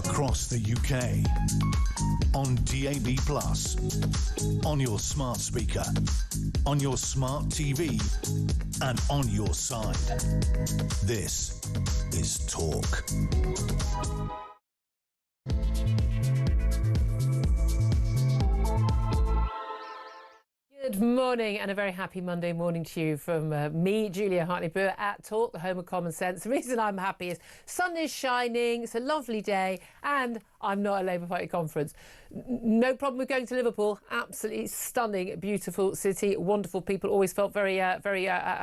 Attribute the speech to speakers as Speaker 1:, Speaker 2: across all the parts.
Speaker 1: across the UK, on DAB+, on your smart speaker, on your smart TV, and on your side. This is Talk.
Speaker 2: Good morning and a very happy Monday morning to you from me, Julia Hartley-Brewer, at Talk, the home of common sense. The reason I'm happy is sun is shining, it's a lovely day, and I'm not at a Labour Party conference. No problem with going to Liverpool. Absolutely stunning, beautiful city, wonderful people. Always felt very at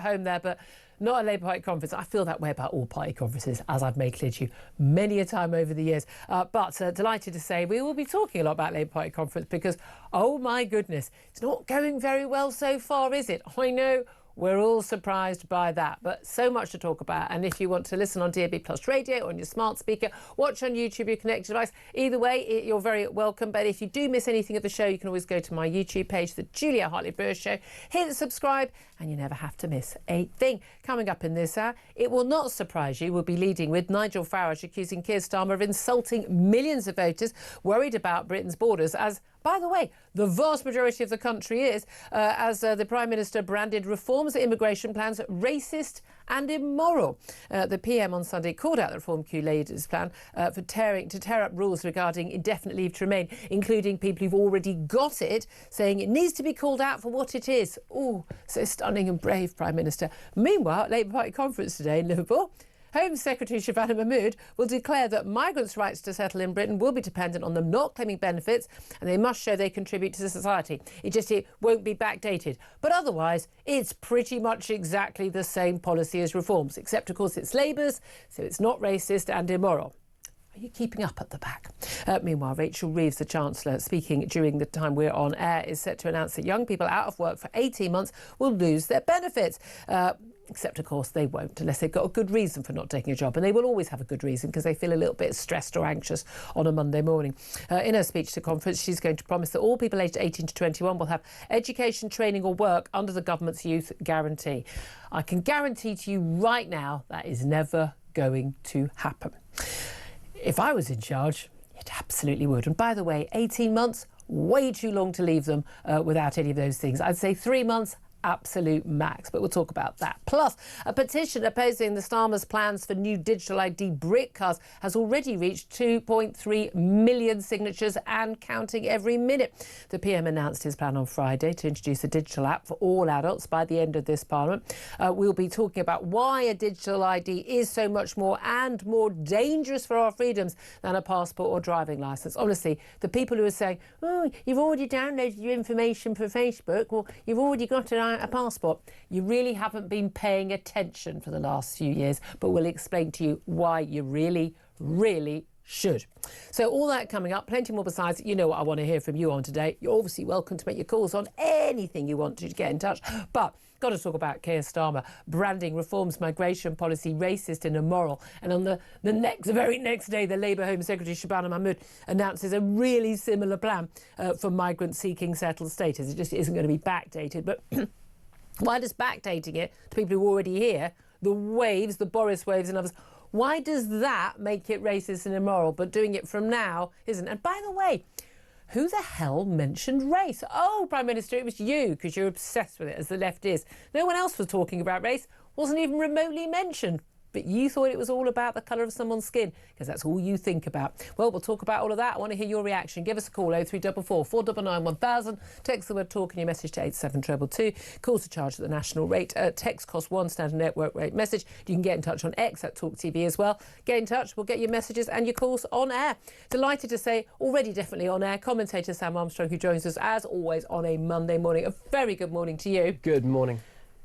Speaker 2: home there, but not a Labour Party conference. I feel that way about all party conferences, as I've made clear to you many a time over the years. But delighted to say we will be talking a lot about Labour Party conference because, oh my goodness, it's not going very well so far, is it? I know. We're all surprised by that, but so much to talk about. And if you want to listen on DAB Plus radio or on your smart speaker, watch on YouTube, your connected device, either way, you're very welcome. But if you do miss anything of the show, you can always go to my YouTube page, The Julia Hartley-Brewer Show, hit subscribe, and you never have to miss a thing. Coming up in this hour, it will not surprise you, we'll be leading with Nigel Farage accusing Keir Starmer of insulting millions of voters worried about Britain's borders, as, by the way, the vast majority of the country is, as the Prime Minister branded reforms immigration plans racist and immoral. The PM on Sunday called out the Reform Q leader's plan to tear up rules regarding indefinite leave to remain, including people who've already got it, saying it needs to be called out for what it is. Oh, so stunning and brave, Prime Minister. Meanwhile, at Labour Party conference today in Liverpool, Home Secretary Shabana Mahmood will declare that migrants' rights to settle in Britain will be dependent on them not claiming benefits, and they must show they contribute to society. It won't be backdated. But otherwise, it's pretty much exactly the same policy as reforms, except, of course, it's Labour's, so it's not racist and immoral. Are you keeping up at the back? Meanwhile, Rachel Reeves, the Chancellor, speaking during the time we're on air, is set to announce that young people out of work for 18 months will lose their benefits. Except, of course, they won't unless they've got a good reason for not taking a job. And they will always have a good reason because they feel a little bit stressed or anxious on a Monday morning. In her speech to conference, she's going to promise that all people aged 18 to 21 will have education, training or work under the government's youth guarantee. I can guarantee to you right now that is never going to happen. If I was in charge, it absolutely would. And by the way, 18 months, way too long to leave them without any of those things. I'd say 3 months, absolute max, but we'll talk about that. Plus, a petition opposing the Starmer's plans for new digital ID brick cars has already reached 2.3 million signatures and counting every minute. The PM announced his plan on Friday to introduce a digital app for all adults by the end of this Parliament. We'll be talking about why a digital ID is so much more and more dangerous for our freedoms than a passport or driving licence. Honestly, the people who are saying, oh, you've already downloaded your information for Facebook, or you've already got a passport, you really haven't been paying attention for the last few years, but we'll explain to you why you really should. So all that coming up, plenty more besides. You know what I want to hear from you on today. You're obviously welcome to make your calls on anything you want to get in touch, but got to talk about Keir Starmer branding reforms migration policy racist and immoral. And on the very next day, the Labour Home Secretary Shabana Mahmood announces a really similar plan for migrants seeking settled status. It just isn't going to be backdated, but why does backdating it to people who are already here, the waves, the Boris waves and others, why does that make it racist and immoral, but doing it from now isn't? And by the way, who the hell mentioned race? Oh, Prime Minister, it was you, because you're obsessed with it, as the left is. No one else was talking about race, wasn't even remotely mentioned. But you thought it was all about the colour of someone's skin, because that's all you think about. Well, we'll talk about all of that. I want to hear your reaction. Give us a call, 0344 499 1000. Text the word talk and your message to 87222. Calls are charged at the national rate. Text costs £1, standard network rate message. You can get in touch on X at Talk TV as well. Get in touch. We'll get your messages and your calls on air. Delighted to say, already definitely on air, commentator Sam Armstrong, who joins us as always on a Monday morning. A very good morning to you.
Speaker 3: Good morning.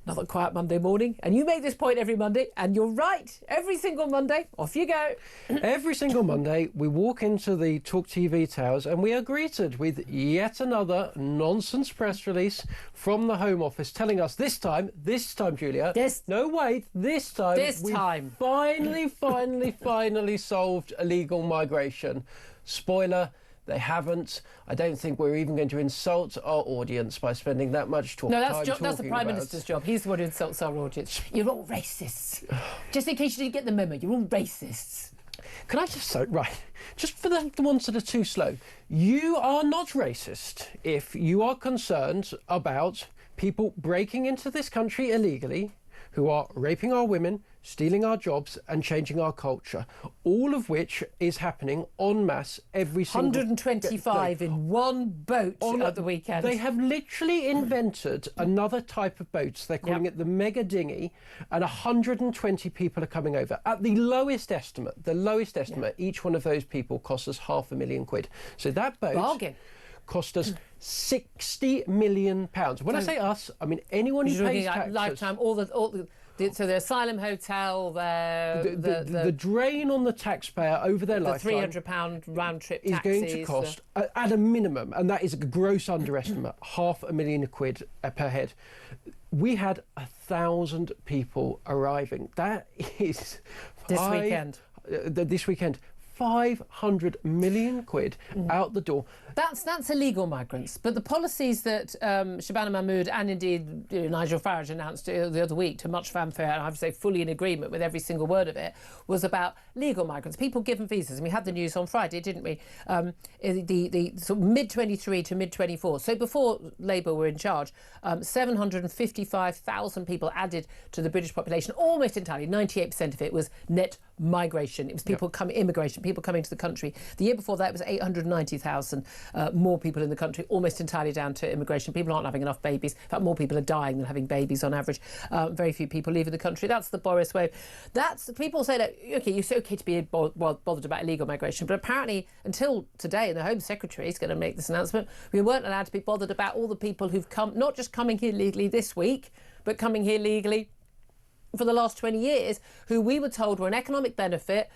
Speaker 2: Another quiet Monday morning, and you make this point every Monday, and you're right. Every single Monday, off you go.
Speaker 3: Every single Monday, we walk into the Talk TV towers and we are greeted with yet another nonsense press release from the Home Office telling us this time, Julia.
Speaker 2: Yes.
Speaker 3: No, wait, this time. Finally solved illegal migration. Spoiler. They haven't. I don't think we're even going to insult our audience by spending that much time
Speaker 2: talking. No, that's the Prime Minister's job. He's the one who insults our audience. You're all racists. Just in case you didn't get the memo, you're all racists.
Speaker 3: Can I just say, right, just for the ones that are too slow, you are not racist if you are concerned about people breaking into this country illegally, who are raping our women, stealing our jobs and changing our culture, all of which is happening en masse every single
Speaker 2: 125
Speaker 3: day.
Speaker 2: in one boat at the weekend.
Speaker 3: They have literally invented another type of boats. They're calling it the mega dinghy, and 120 people are coming over. At the lowest estimate, each one of those people costs us £500,000. So that boat
Speaker 2: bargain
Speaker 3: cost us £60 million. When I say us, I mean anyone who pays taxes.
Speaker 2: Lifetime, so the asylum hotel,
Speaker 3: the drain on the taxpayer over their lifetime,
Speaker 2: £300 round trip
Speaker 3: is
Speaker 2: taxis,
Speaker 3: going to cost at a minimum, and that is a gross underestimate, £500,000 per head. We had 1,000 people arriving. That is this weekend. £500 million out the door.
Speaker 2: That's illegal migrants. But the policies that Shabana Mahmood and indeed Nigel Farage announced the other week, to much fanfare, and I have to say fully in agreement with every single word of it, was about legal migrants, people given visas. And we had the news on Friday, didn't we? The sort of mid-23 to mid-24. So before Labour were in charge, 755,000 people added to the British population, almost entirely, 98% of it was net migration. It was people immigration, people coming to the country. The year before that, it was 890,000 more people in the country, almost entirely down to immigration. People aren't having enough babies. In fact, more people are dying than having babies on average. Very few people leaving the country. That's the Boris way. People say that, OK, it's OK to be bothered about illegal migration, but apparently until today, and the Home Secretary is going to make this announcement, we weren't allowed to be bothered about all the people who've come, not just coming here legally this week, but coming here legally for the last 20 years, who we were told were an economic benefit.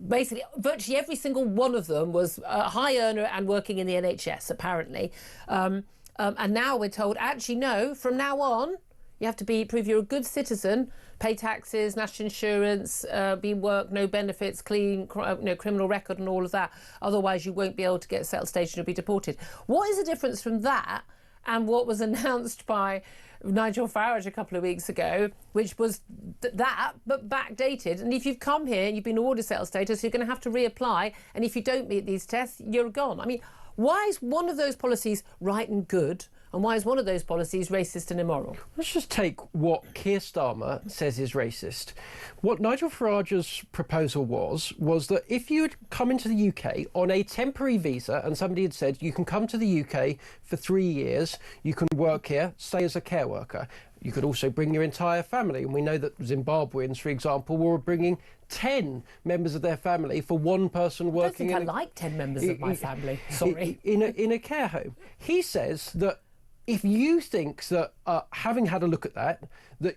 Speaker 2: Basically, virtually every single one of them was a high earner and working in the NHS, apparently. And now we're told, actually, no, from now on, you have to prove you're a good citizen, pay taxes, national insurance, be work, no benefits, clean, criminal record and all of that. Otherwise, you won't be able to get settled status and you'll be deported. What is the difference from that and what was announced by Nigel Farage a couple of weeks ago, which was that, but backdated? And if you've come here and you've been awarded settled status, you're going to have to reapply. And if you don't meet these tests, you're gone. I mean, why is one of those policies right and good? And why is one of those policies racist and immoral?
Speaker 3: Let's just take what Keir Starmer says is racist. What Nigel Farage's proposal was that if you had come into the UK on a temporary visa and somebody had said you can come to the UK for 3 years, you can work here, stay as a care worker. You could also bring your entire family. And we know that Zimbabweans, for example, were bringing 10 members of their family for one person working.
Speaker 2: I don't think I like 10 members of my family. Sorry.
Speaker 3: In a care home. He says that if you think that, having had a look at that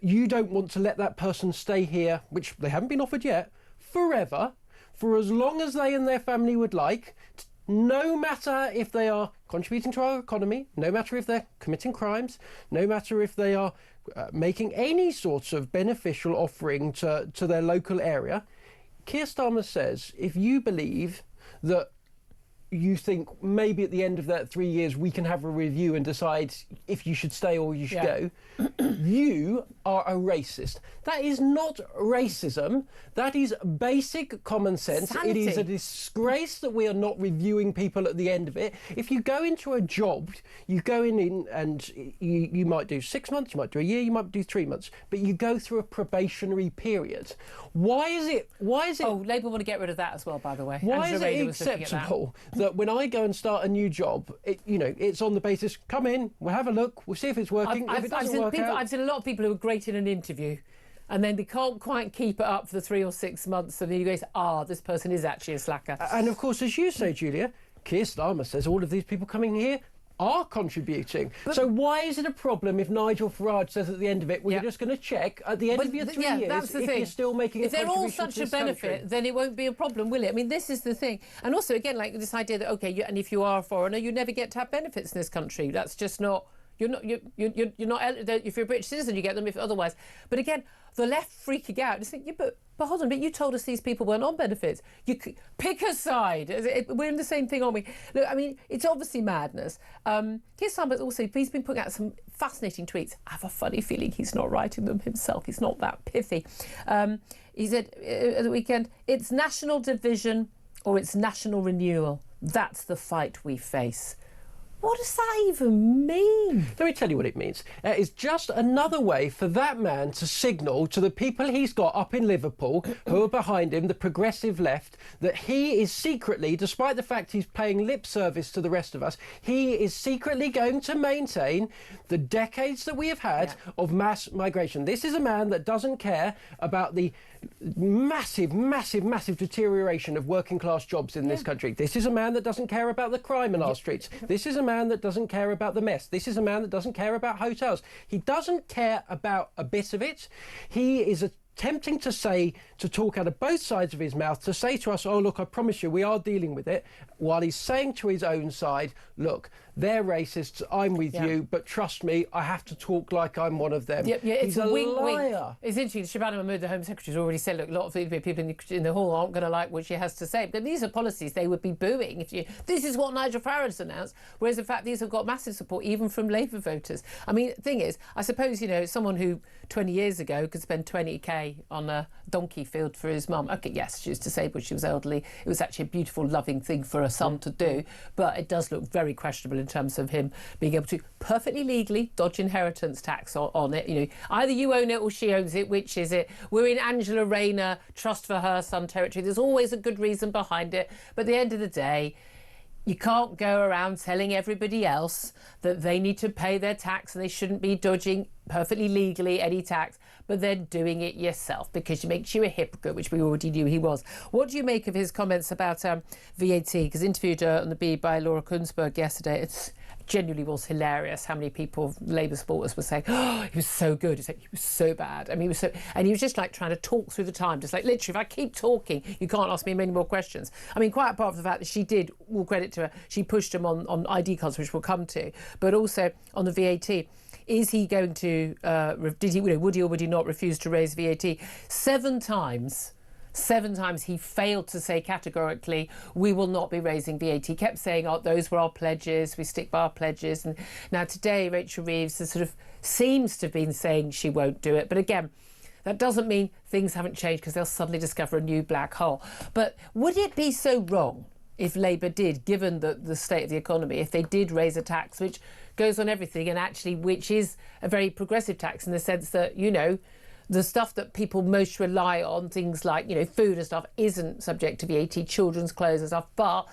Speaker 3: you don't want to let that person stay here, which they haven't been offered yet, forever, for as long as they and their family would like, no matter if they are contributing to our economy, no matter if they're committing crimes, no matter if they are making any sort of beneficial offering to their local area. Keir Starmer says, if you believe that you think maybe at the end of that 3 years we can have a review and decide if you should stay or you should go, you are a racist. That is not racism. That is basic common sense.
Speaker 2: Sanity.
Speaker 3: It is a disgrace that we are not reviewing people at the end of it. If you go into a job, you go in and you might do 6 months, you might do a year, you might do 3 months, but you go through a probationary period. Why is it?
Speaker 2: Oh, Labour want to get rid of that as well, by the way.
Speaker 3: Why is it acceptable that when I go and start a new job, it's on the basis, come in, we'll have a look, we'll see if it's working. If it doesn't work out,
Speaker 2: I've seen a lot of people who are great in an interview, and then they can't quite keep it up for the 3 or 6 months, and then you go, this person is actually a slacker.
Speaker 3: And of course, as you say, Julia, Keir Starmer says all of these people coming here are contributing. So why is it a problem if Nigel Farage says at the end of it, we're just going to check at the end of your 3 years
Speaker 2: that's the
Speaker 3: if
Speaker 2: thing.
Speaker 3: you're still making a contribution to this country?
Speaker 2: If they're all such a benefit, then it won't be a problem, will it? I mean, this is the thing. And also, again, like this idea that, and if you are a foreigner, you never get to have benefits in this country. That's just not You're not. You're not. If you're a British citizen, you get them. If otherwise, but again, the left freaking out. Just think, yeah, but hold on, but you told us these people weren't on benefits. You pick a side. We're in the same thing, aren't we? Look, I mean, it's obviously madness. Here's some, but also he's been putting out some fascinating tweets. I have a funny feeling he's not writing them himself. He's not that pithy. He said at the weekend, it's national division or it's national renewal. That's the fight we face. What does that even mean?
Speaker 3: Let me tell you what it means. It's just another way for that man to signal to the people he's got up in Liverpool who are behind him, the progressive left, that he is secretly, despite the fact he's paying lip service to the rest of us, he is secretly going to maintain the decades that we have had of mass migration. This is a man that doesn't care about the massive deterioration of working class jobs in this country. This is a man that doesn't care about the crime in our streets. This is a man that doesn't care about the mess. This is a man that doesn't care about hotels. He doesn't care about a bit of it. He is attempting to talk out of both sides of his mouth, to say to us, oh, look, I promise you, we are dealing with it, while he's saying to his own side, look, they're racists, I'm with you, but trust me, I have to talk like I'm one of them.
Speaker 2: It's a wink,
Speaker 3: liar.
Speaker 2: wink. It's interesting, Shabana Mahmood, the Home Secretary, has already said, look, a lot of people in the hall aren't going to like what she has to say. But these are policies they would be booing if you... This is what Nigel Farage announced, whereas in fact these have got massive support even from Labour voters. I mean, the thing is, I suppose, you know, someone who 20 years ago could spend 20k on a donkey field for his mum. OK, yes, she was disabled, she was elderly. It was actually a beautiful, loving thing for a son to do. But it does look very questionable in terms of him being able to perfectly legally dodge inheritance tax on it. You know, either you own it or she owns it. Which is it? We're in Angela Rayner trust for her son territory. There's always a good reason behind it. But at the end of the day, you can't go around telling everybody else that they need to pay their tax and they shouldn't be dodging perfectly legally any tax, but then doing it yourself because it makes you a hypocrite, which we already knew he was. What do you make of his comments about VAT? Because interviewed on the B by Laura Kunzberg yesterday, it genuinely was hilarious how many people, Labour supporters, were saying, oh, he was so good. He was so bad. I mean, he was so... And he was just like trying to talk through the time, just like, literally, if I keep talking, you can't ask me many more questions. I mean, quite apart from the fact that she did, all credit to her, she pushed him on ID cards, which we'll come to, but also on the VAT. Is he going to, would he or would he not refuse to raise VAT? Seven times he failed to say categorically, we will not be raising VAT. He kept saying, oh, those were our pledges, we stick by our pledges. And now today, Rachel Reeves sort of seems to have been saying she won't do it. But again, that doesn't mean things haven't changed because they'll suddenly discover a new black hole. But would it be so wrong if Labour did, given the state of the economy, if they did raise a tax which goes on everything and actually which is a very progressive tax in the sense that, you know, the stuff that people most rely on, things like, you know, food and stuff, isn't subject to VAT, children's clothes and stuff, but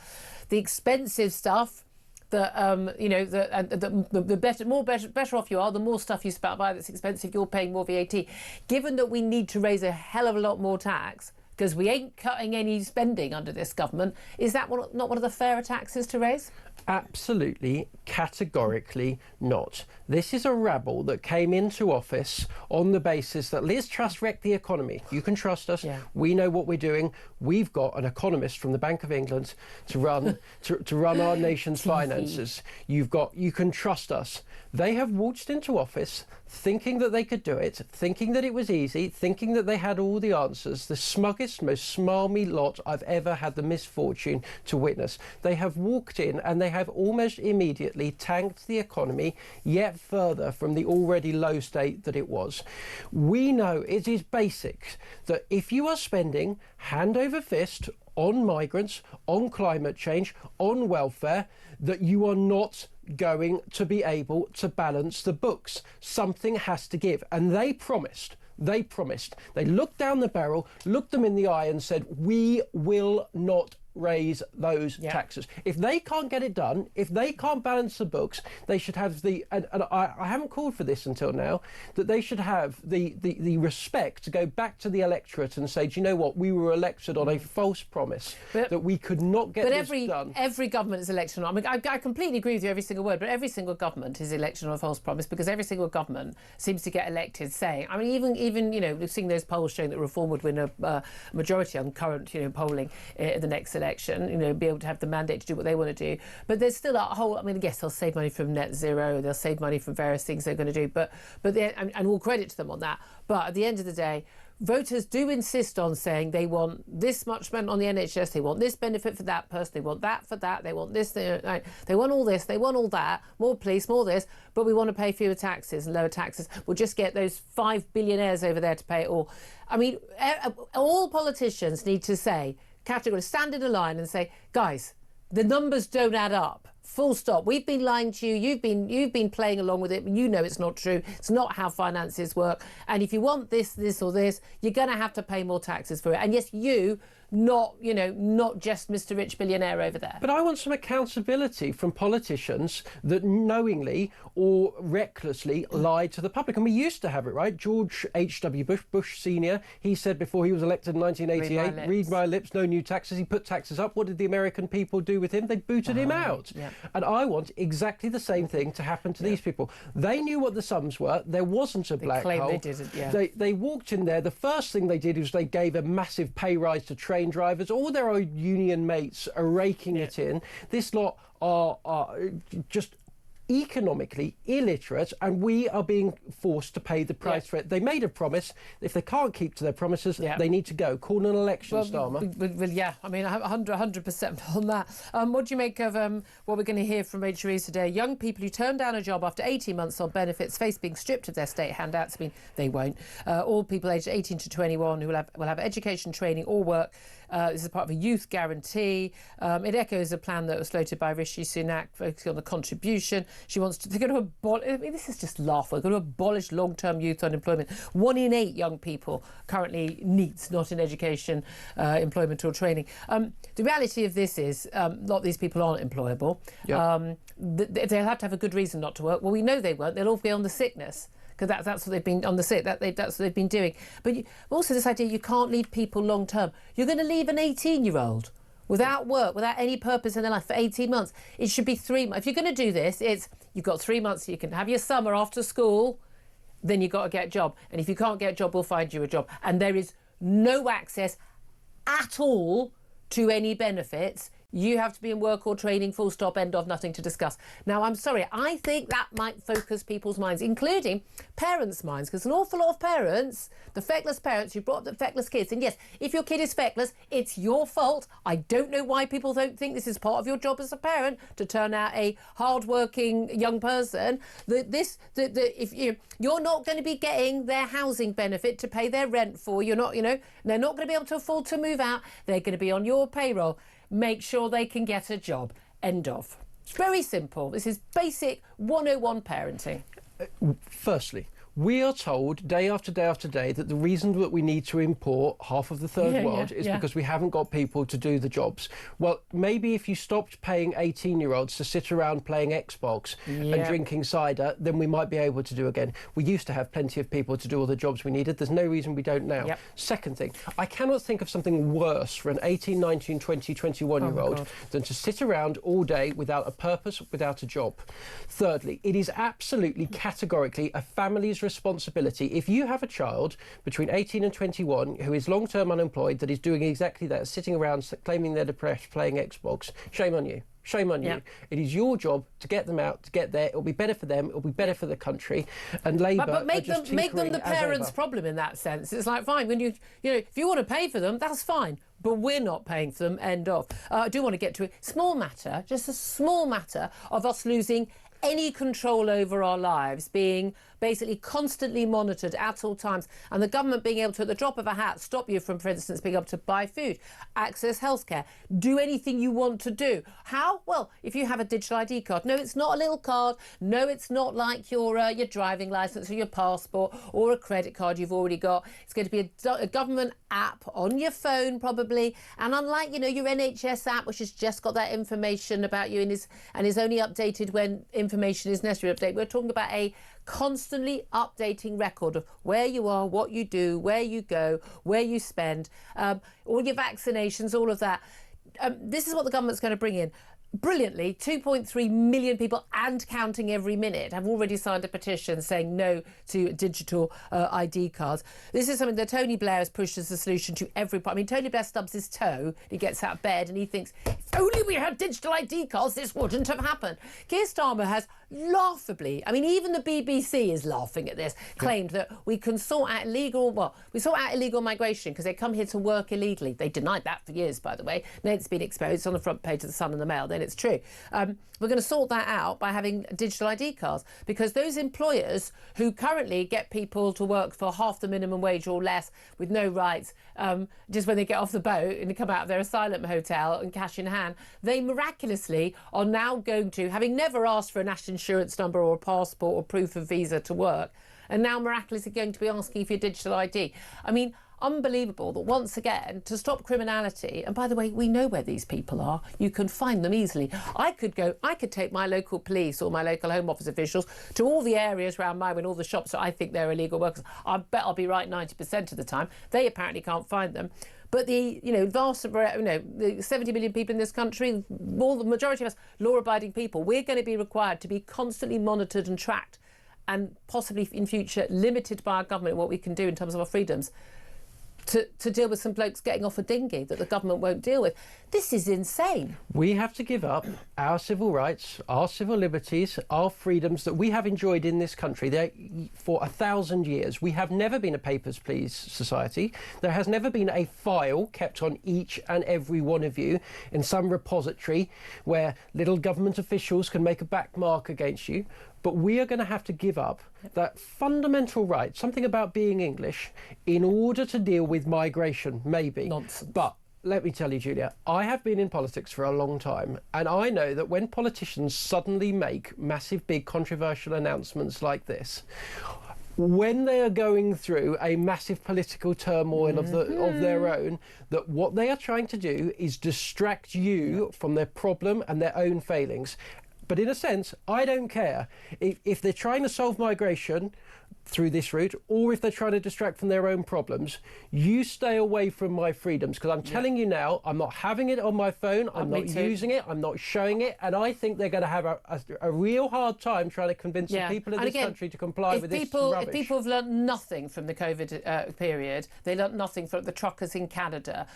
Speaker 2: the expensive stuff, that the better off you are, the more stuff you buy that's expensive, you're paying more VAT. Given that we need to raise a hell of a lot more tax, because we ain't cutting any spending under this government, is that not one of the fairer taxes to raise?
Speaker 3: Absolutely, categorically not. This is a rabble that came into office on the basis that Liz Truss wrecked the economy. You can trust us. Yeah. We know what we're doing. We've got an economist from the Bank of England to run to run our nation's finances. You can trust us. They have waltzed into office thinking that they could do it, thinking that it was easy, thinking that they had all the answers. The smuggest, most smarmy lot I've ever had the misfortune to witness. They have walked in and they have almost immediately tanked the economy yet further from the already low state that it was. We know it is basic that if you are spending hand over fist on migrants, on climate change, on welfare, that you are not going to be able to balance the books. Something has to give. And they promised. They looked down the barrel, looked them in the eye and said, we will not raise those taxes. If they can't get it done, if they can't balance the books, they should have and I haven't called for this until now, that they should have the respect to go back to the electorate and say, do you know what, we were elected on a false promise that we could not get this done. Every
Speaker 2: government is elected on, I completely agree with you every single word, but every single government is elected on a false promise because every single government seems to get elected saying, I mean, even you know, we've seen those polls showing that Reform would win a majority on current, you know, polling in the next election, be able to have the mandate to do what they want to do. But there's still a whole, yes, they'll save money from net zero, they'll save money from various things they're going to do, and all credit to them on that. But at the end of the day, voters do insist on saying they want this much spent on the NHS, they want this benefit for that person, they want that for that, they want this, they want all this, they want all that, more police, more this, but we want to pay fewer taxes and lower taxes. We'll just get those 5 billionaires over there to pay it all. All politicians need to say, categorically, stand in a line and say, guys, the numbers don't add up. Full stop. We've been lying to you. You've been playing along with it. You know it's not true. It's not how finances work. And if you want this, this or this, you're going to have to pay more taxes for it. And yes, not just Mr. Rich billionaire over there.
Speaker 3: But I want some accountability from politicians that knowingly or recklessly lied to the public. And we used to have it, right? George H.W. Bush Sr., he said before he was elected in 1988, read my lips, no new taxes. He put taxes up. What did the American people do with him? They booted him out.
Speaker 2: Yeah.
Speaker 3: And I want exactly the same thing to happen to these people. They knew what the sums were. There wasn't a black hole.
Speaker 2: They didn't, yeah.
Speaker 3: They walked in there. The first thing they did was they gave a massive pay rise to train drivers. All their own union mates are raking it in. This lot are just economically illiterate, and we are being forced to pay the price for it. They made a promise. If they can't keep to their promises, they need to go. Call an election, Starmer.
Speaker 2: Well, yeah, 100% on that. What do you make of what we're going to hear from Rachel Reeves today? Young people who turn down a job after 18 months on benefits face being stripped of their state handouts. They won't. All people aged 18 to 21 who will have education, training or work. This is part of a youth guarantee. It echoes a plan that was floated by Rishi Sunak, focusing on the contribution. They're going to abolish, this is just laughable. They're going to abolish long-term youth unemployment. 1 in 8 young people currently needs, not in education, employment or training. The reality of this is a lot of these people aren't employable. Yep. They'll have to have a good reason not to work. Well, we know they won't. They'll all be on the sickness, because that's what they've been on the sick. That's what they've been doing. But also this idea you can't leave people long term. You're going to leave an 18-year-old without work, without any purpose in their life for 18 months. It should be 3 months. If you're going to do this, you've got 3 months. You can have your summer after school, then you've got to get a job. And if you can't get a job, we'll find you a job. And there is no access at all to any benefits. You have to be in work or training, full stop, end of, nothing to discuss. Now, I'm sorry, I think that might focus people's minds, including parents' minds, because an awful lot of parents, the feckless parents who brought up the feckless kids, and yes, if your kid is feckless, it's your fault. I don't know why people don't think this is part of your job as a parent, to turn out a hard-working young person. If you're not going to be getting their housing benefit to pay their rent for, they're not going to be able to afford to move out, they're going to be on your payroll. Make sure they can get a job. End of. It's very simple. This is basic 101 parenting.
Speaker 3: Firstly, we are told day after day after day that the reason that we need to import half of the third world is because we haven't got people to do the jobs. Well, maybe if you stopped paying 18-year-olds to sit around playing Xbox and drinking cider, then we might be able to do again. We used to have plenty of people to do all the jobs we needed. There's no reason we don't now. Second thing, I cannot think of something worse for an 18, 19, 20, 21-year-old than to sit around all day without a purpose, without a job. Thirdly, it is absolutely categorically a family's responsibility. If you have a child between 18 and 21 who is long-term unemployed, that is doing exactly that, sitting around claiming they're depressed, playing Xbox, shame on you. Shame on you. It is your job to get them out, to get there. It'll be better for them. It'll be better for the country. And Labour
Speaker 2: but make them the parents' problem in that sense. It's like, fine, when if you want to pay for them, that's fine. But we're not paying for them. End of. I do want to get to a small matter, just a small matter of us losing any control over our lives, being basically constantly monitored at all times, and the government being able to, at the drop of a hat, stop you from, for instance, being able to buy food, access healthcare, do anything you want to do. How? Well, if you have a digital ID card. No, it's not a little card. No, it's not like your driving licence or your passport or a credit card you've already got. It's going to be a government app on your phone, probably. And unlike, your NHS app, which has just got that information about you and is only updated when information is necessary to update, we're talking about a constantly updating record of where you are, what you do, where you go, where you spend, all your vaccinations, all of that. This is what the government's going to bring in. brilliantly, 2.3 million people and counting every minute have already signed a petition saying no to digital ID cards. This is something that Tony Blair has pushed as a solution to every problem. I mean, Tony Blair stubs his toe, he gets out of bed and he thinks, if only we had digital ID cards, this wouldn't have happened. Keir Starmer has laughably, I mean, even the BBC is laughing at this, claimed that we can sort out illegal migration because they come here to work illegally. They denied that for years, by the way. Now it's been exposed. It's on the front page of the Sun and the Mail. Then it's true. We're going to sort that out by having digital ID cards, because those employers who currently get people to work for half the minimum wage or less with no rights, just when they get off the boat and they come out of their asylum hotel and cash in hand, they miraculously are now going to, having never asked for a national insurance number or a passport or proof of visa to work, and now miraculously going to be asking for your digital ID. I mean, unbelievable that once again, to stop criminality, and by the way, we know where these people are, you can find them easily. I could take my local police or my local Home Office officials to all the areas around my way and all the shops that I think they're illegal workers. I bet I'll be right 90% of the time. They apparently can't find them. But the the 70 million people in this country, the majority of us law-abiding people, we're going to be required to be constantly monitored and tracked, and possibly in future limited by our government in what we can do in terms of our freedoms, to deal with some blokes getting off a dinghy that the government won't deal with. This is insane. We
Speaker 3: have to give up our civil rights, our civil liberties, our freedoms that we have enjoyed in this country for 1,000 years. We have never been a papers, please society. There has never been a file kept on each and every one of you in some repository where little government officials can make a back mark against you. But we are going to have to give up that fundamental right, something about being English, in order to deal with migration, maybe.
Speaker 2: Nonsense.
Speaker 3: But let me tell you, Julia, I have been in politics for a long time, and I know that when politicians suddenly make massive, big, controversial announcements like this, when they are going through a massive political turmoil of their own, that what they are trying to do is distract you from their problem and their own failings. But in a sense, I don't care if they're trying to solve migration through this route, or if they're trying to distract from their own problems. You stay away from my freedoms, because I'm telling you now, I'm not having it on my phone, I'm not using it, I'm not showing it, and I think they're going to have a real hard time trying to convince the people of this country to comply with this rubbish.
Speaker 2: If people have learnt nothing from the COVID period, they learnt nothing from the truckers in Canada,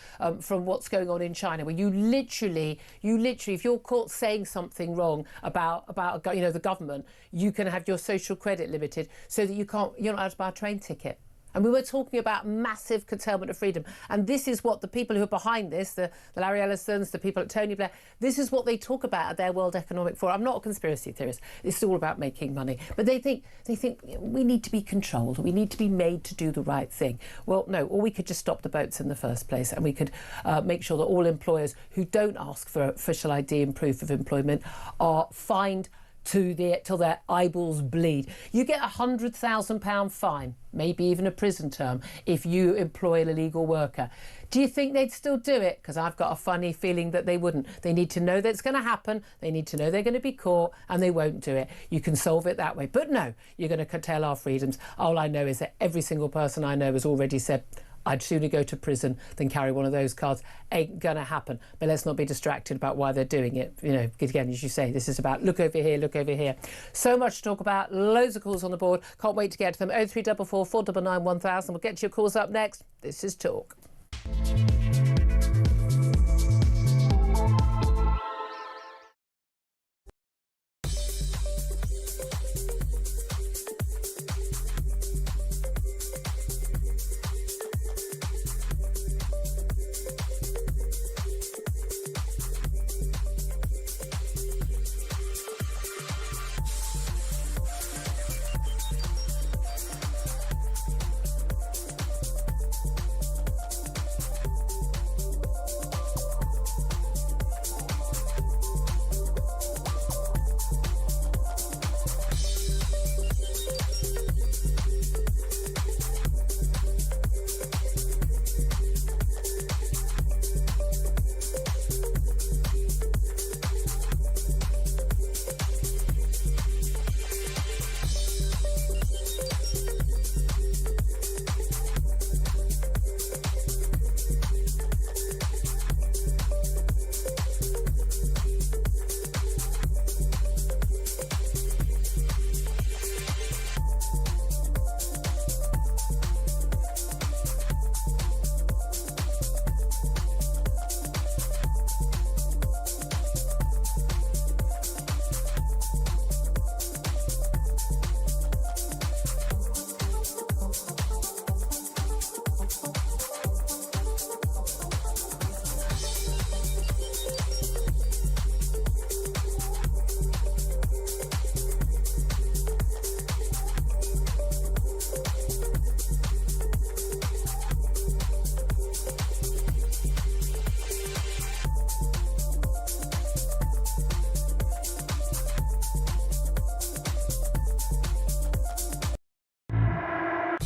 Speaker 2: from what's going on in China, where you literally, if you're caught saying something wrong about the government, you can have your social credit limited so that you're not allowed to buy a train ticket. And we were talking about massive curtailment of freedom. And this is what the people who are behind this, the Larry Ellisons, the people at Tony Blair, this is what they talk about at their World Economic Forum. I'm not a conspiracy theorist. It's all about making money. But they think we need to be controlled. We need to be made to do the right thing. Well, no, or we could just stop the boats in the first place, and we could make sure that all employers who don't ask for official ID and proof of employment are fined till their eyeballs bleed. You get £100,000 fine, maybe even a prison term, if you employ an illegal worker. Do you think they'd still do it? Because I've got a funny feeling that they wouldn't. They need to know that it's going to happen. They need to know they're going to be caught, and they won't do it. You can solve it that way. But no, you're going to curtail our freedoms. All I know is that every single person I know has already said, I'd sooner go to prison than carry one of those cards. Ain't going to happen. But let's not be distracted about why they're doing it. Again, as you say, this is about look over here, look over here. So much to talk about. Loads of calls on the board. Can't wait to get to them. 0344 499 1000. We'll get to your calls up next. This is Talk.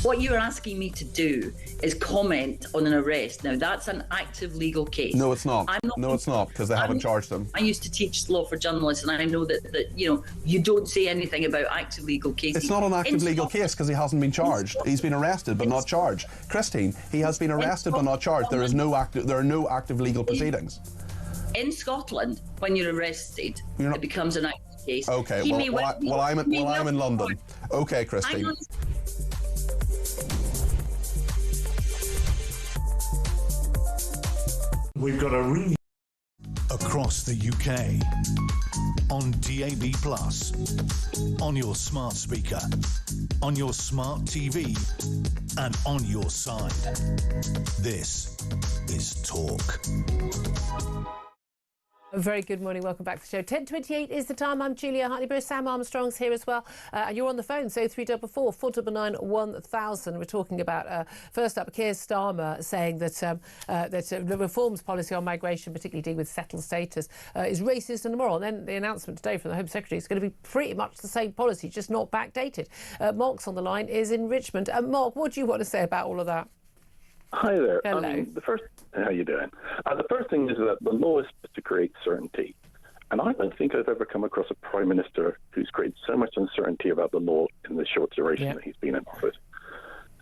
Speaker 4: What you're asking me to do is comment on an arrest. Now, that's an active legal case.
Speaker 5: No, it's not. No, it's not, because they haven't charged them.
Speaker 4: I used to teach law for journalists, and I know that you don't say anything about active legal cases.
Speaker 5: It's not an active legal case because he hasn't been charged. He's been arrested but not charged. Christine, he has been arrested but not charged. There are no active legal proceedings.
Speaker 4: In Scotland, when you're arrested, it becomes an active case.
Speaker 5: Okay, well, I'm in London. Okay, Christine.
Speaker 1: We've got a ring across the UK on DAB+, on your smart speaker, on your smart TV, and on your side. This is Talk.
Speaker 2: A very good morning. Welcome back to the show. 10:28 is the time. I'm Julia Hartley-Brewer. Sam Armstrong's here as well. And you're on the phone, so 344 499 1000. We're talking about, first up, Keir Starmer saying that the reforms policy on migration, particularly dealing with settled status, is racist and immoral. And then the announcement today from the Home Secretary is going to be pretty much the same policy, just not backdated. Mark's on the line, is in Richmond. Mark, what do you want to say about all of that?
Speaker 6: Hi there.
Speaker 2: Hello.
Speaker 6: How you doing? The first thing is that the law is supposed to create certainty. And I don't think I've ever come across a Prime Minister who's created so much uncertainty about the law in the short duration that he's been in office.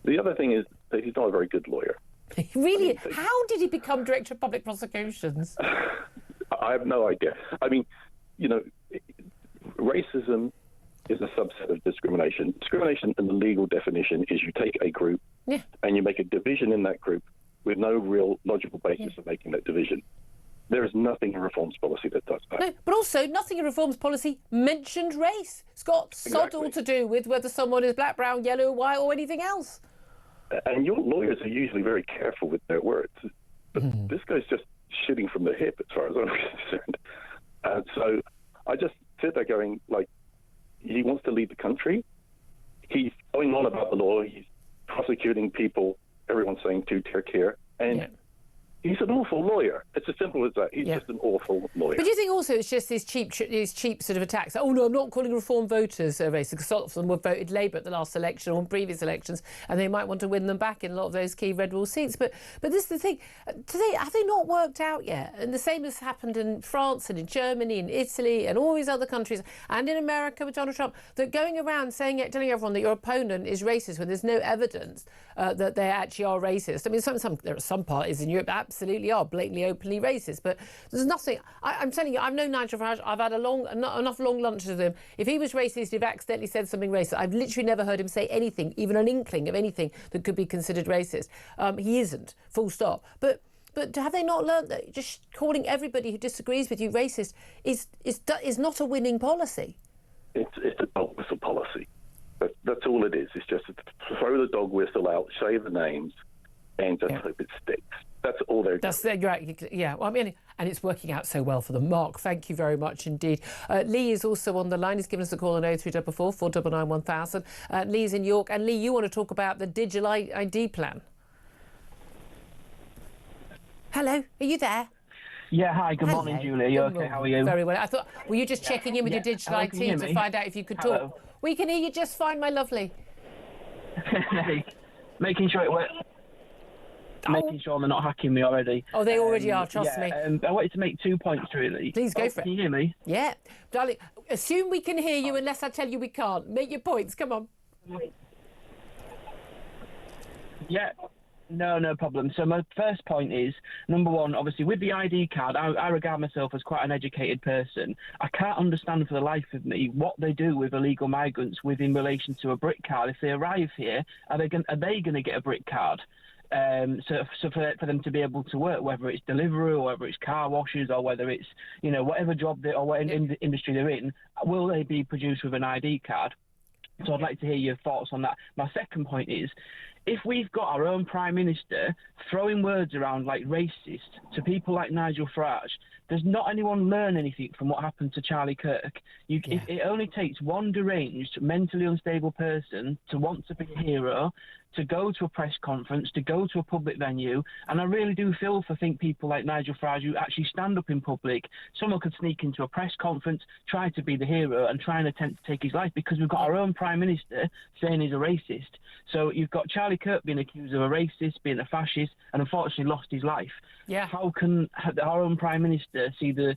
Speaker 6: The other thing is that he's not a very good lawyer.
Speaker 2: Really? How did he become Director of Public Prosecutions?
Speaker 6: I have no idea. I mean, racism is a subset of discrimination. Discrimination in the legal definition is you take a group and you make a division in that group with no real logical basis of making that division. There is nothing in reforms policy that does that.
Speaker 2: No, but also nothing in reforms policy mentioned race. It's got sod all to do with whether someone is black, brown, yellow, white or anything else.
Speaker 6: And your lawyers are usually very careful with their words. But this guy's just shooting from the hip as far as I'm concerned. So I just sit there going, he wants to lead the country. He's going on about the law. He's prosecuting people. Everyone's saying two-tier care. And he's an awful lawyer. It's as simple as that. He's just an awful lawyer.
Speaker 2: But do you think also it's just these cheap sort of attacks? Oh, no, I'm not calling reform voters racist, because some of them were voted Labour at the last election or in previous elections, and they might want to win them back in a lot of those key red wall seats. But this is the thing. Have they not worked out yet? And the same has happened in France and in Germany and Italy and all these other countries and in America with Donald Trump, that going around telling everyone that your opponent is racist when there's no evidence that they actually are racist. I mean, there are some parties in Europe that absolutely are blatantly, openly racist, but there's nothing. I'm telling you, I've known Nigel Farage. I've had enough long lunches with him. If he was racist, if he accidentally said something racist, I've literally never heard him say anything, even an inkling of anything that could be considered racist. He isn't, full stop. But have they not learned that just calling everybody who disagrees with you racist is not a winning policy?
Speaker 6: It's a dog whistle policy. That's all it is. It's just to throw the dog whistle out, say the names, and just hope it sticks. That's all they're doing.
Speaker 2: Right. Yeah. Well, I mean, and it's working out so well for them. Mark, thank you very much indeed. Lee is also on the line. He's given us a call on 0344 499 1000. Lee's in York. And Lee, you want to talk about the digital ID plan? Hello, are you there?
Speaker 7: Yeah, hi, good morning, Julia. You okay? How are you?
Speaker 2: Very well. I thought, were you just checking in with your digital ID to find out if you could talk? We can hear you just fine, my lovely.
Speaker 7: Making sure it works. Making sure they're not hacking me already.
Speaker 2: Oh, they already are, trust me.
Speaker 7: I wanted to make 2 points, really.
Speaker 2: Please go for it.
Speaker 7: Can you hear me?
Speaker 2: Yeah. Darling, assume we can hear you unless I tell you we can't. Make your points, come on.
Speaker 7: Yeah. No problem. So my first point is, number one, obviously with the ID card, I regard myself as quite an educated person. I can't understand for the life of me what they do with illegal migrants in relation to a brick card. If they arrive here, are they going to get a brick card? So for them to be able to work, whether it's delivery or whether it's car washes or whether it's, whatever job or whatever industry they're in, will they be produced with an ID card? So I'd like to hear your thoughts on that. My second point is, if we've got our own Prime Minister throwing words around like racist to people like Nigel Farage, does not anyone learn anything from what happened to Charlie Kirk? It only takes one deranged, mentally unstable person to want to be a hero, to go to a press conference, to go to a public venue, and I really do feel for people like Nigel Farage who actually stand up in public. Someone could sneak into a press conference, try to be the hero, and try and attempt to take his life, because we've got our own Prime Minister saying he's a racist. So you've got Charlie Kirk being accused of a racist, being a fascist, and unfortunately lost his life.
Speaker 2: Yeah.
Speaker 7: How can our own Prime Minister see the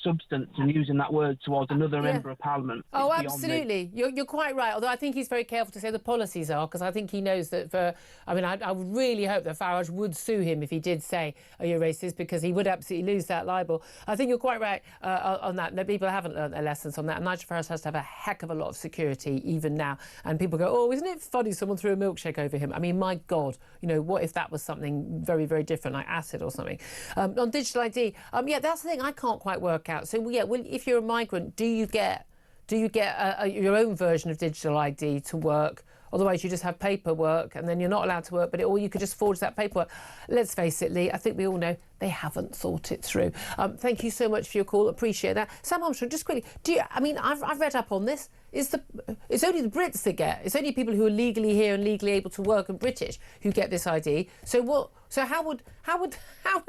Speaker 7: substance in using that word towards another member of Parliament?
Speaker 2: Oh, absolutely. You're quite right. Although I think he's very careful to say the policies are, because I think he knows that I would really hope that Farage would sue him if he did say, "Oh, you're racist," because he would absolutely lose that libel. I think you're quite right on that. No, people haven't learned their lessons on that. And Nigel Farage has to have a heck of a lot of security even now. And people go, "Oh, isn't it funny someone threw a milkshake over him?" I mean, my God, what if that was something very, very different, like acid or something? On digital ID, that's the thing I can't quite work out. So, if you're a migrant, do you get your own version of digital ID to work? Otherwise, you just have paperwork and then you're not allowed to work, or you could just forge that paperwork. Let's face it, Lee, I think we all know they haven't thought it through. Thank you so much for your call. Appreciate that. Sam Armstrong, just quickly, I've read up on this. It's only the Brits that get. It's only people who are legally here and legally able to work and British who get this ID. So what? So how would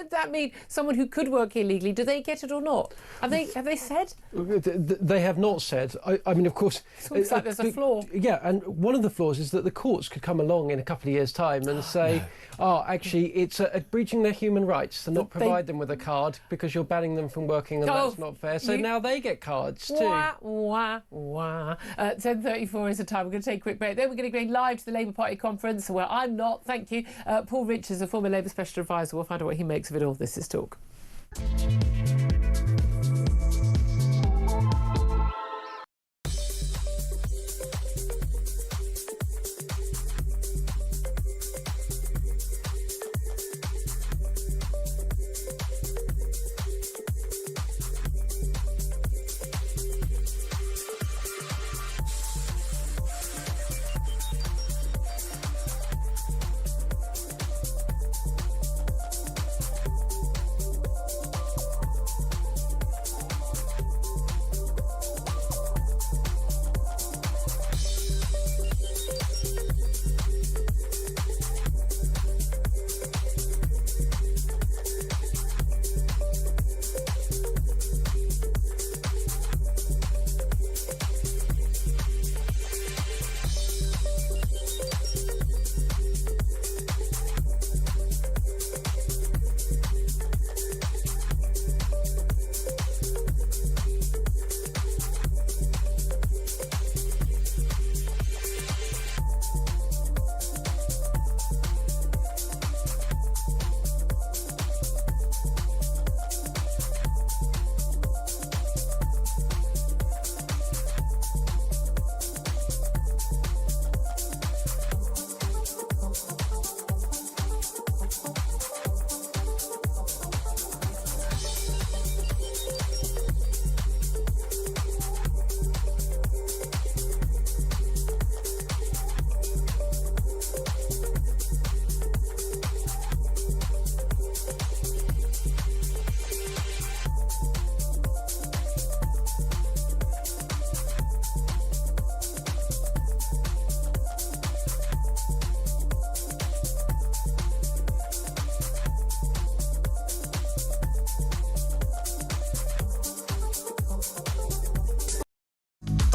Speaker 2: that mean someone who could work here legally, do they get it or not? Have they said?
Speaker 3: They have not said. I mean, of course,
Speaker 2: it looks like there's a flaw.
Speaker 3: Yeah, and one of the flaws is that the courts could come along in a couple of years' time and say, actually, it's breaching their human rights to not provide them with a card because you're banning them from working, and that's not fair. So now they get cards too.
Speaker 2: 10:34 is the time. We're going to take a quick break. Then we're going to go live to the Labour Party conference, where I'm not. Thank you. Paul Richards, a former Labour Special Advisor. We'll find out what he makes of it all. This is Talk.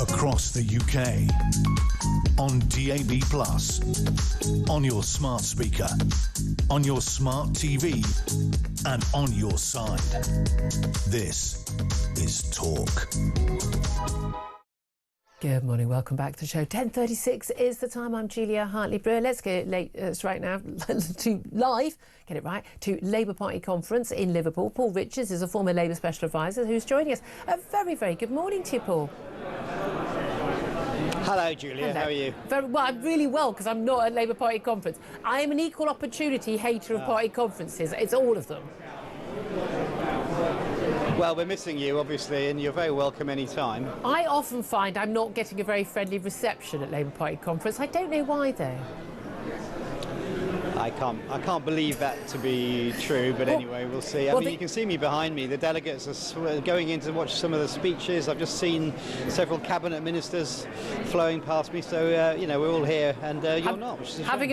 Speaker 1: Across the UK, on DAB+, on your smart speaker, on your smart TV, and on your side. This is Talk.
Speaker 2: Good morning, welcome back to the show. 10:36 is the time. I'm Julia Hartley-Brewer. Let's get it right now to Labour Party conference in Liverpool. Paul Richards is a former Labour Special Advisor who's joining us. A very, very good morning to you, Paul.
Speaker 8: Hello, Julia. Hello. How are you?
Speaker 2: Very well. I'm really well, because I'm not at Labour Party conference. I am an equal opportunity hater of party conferences. It's all of them.
Speaker 8: Well, we're missing you, obviously, and you're very welcome any time.
Speaker 2: I often find I'm not getting a very friendly reception at Labour Party conference. I don't know why, though.
Speaker 8: I can't believe that to be true, but anyway, we'll see. I mean, you can see me behind me. The delegates are going in to watch some of the speeches. I've just seen several cabinet ministers flowing past me, so you know, we're all here, and you're not, which is
Speaker 2: having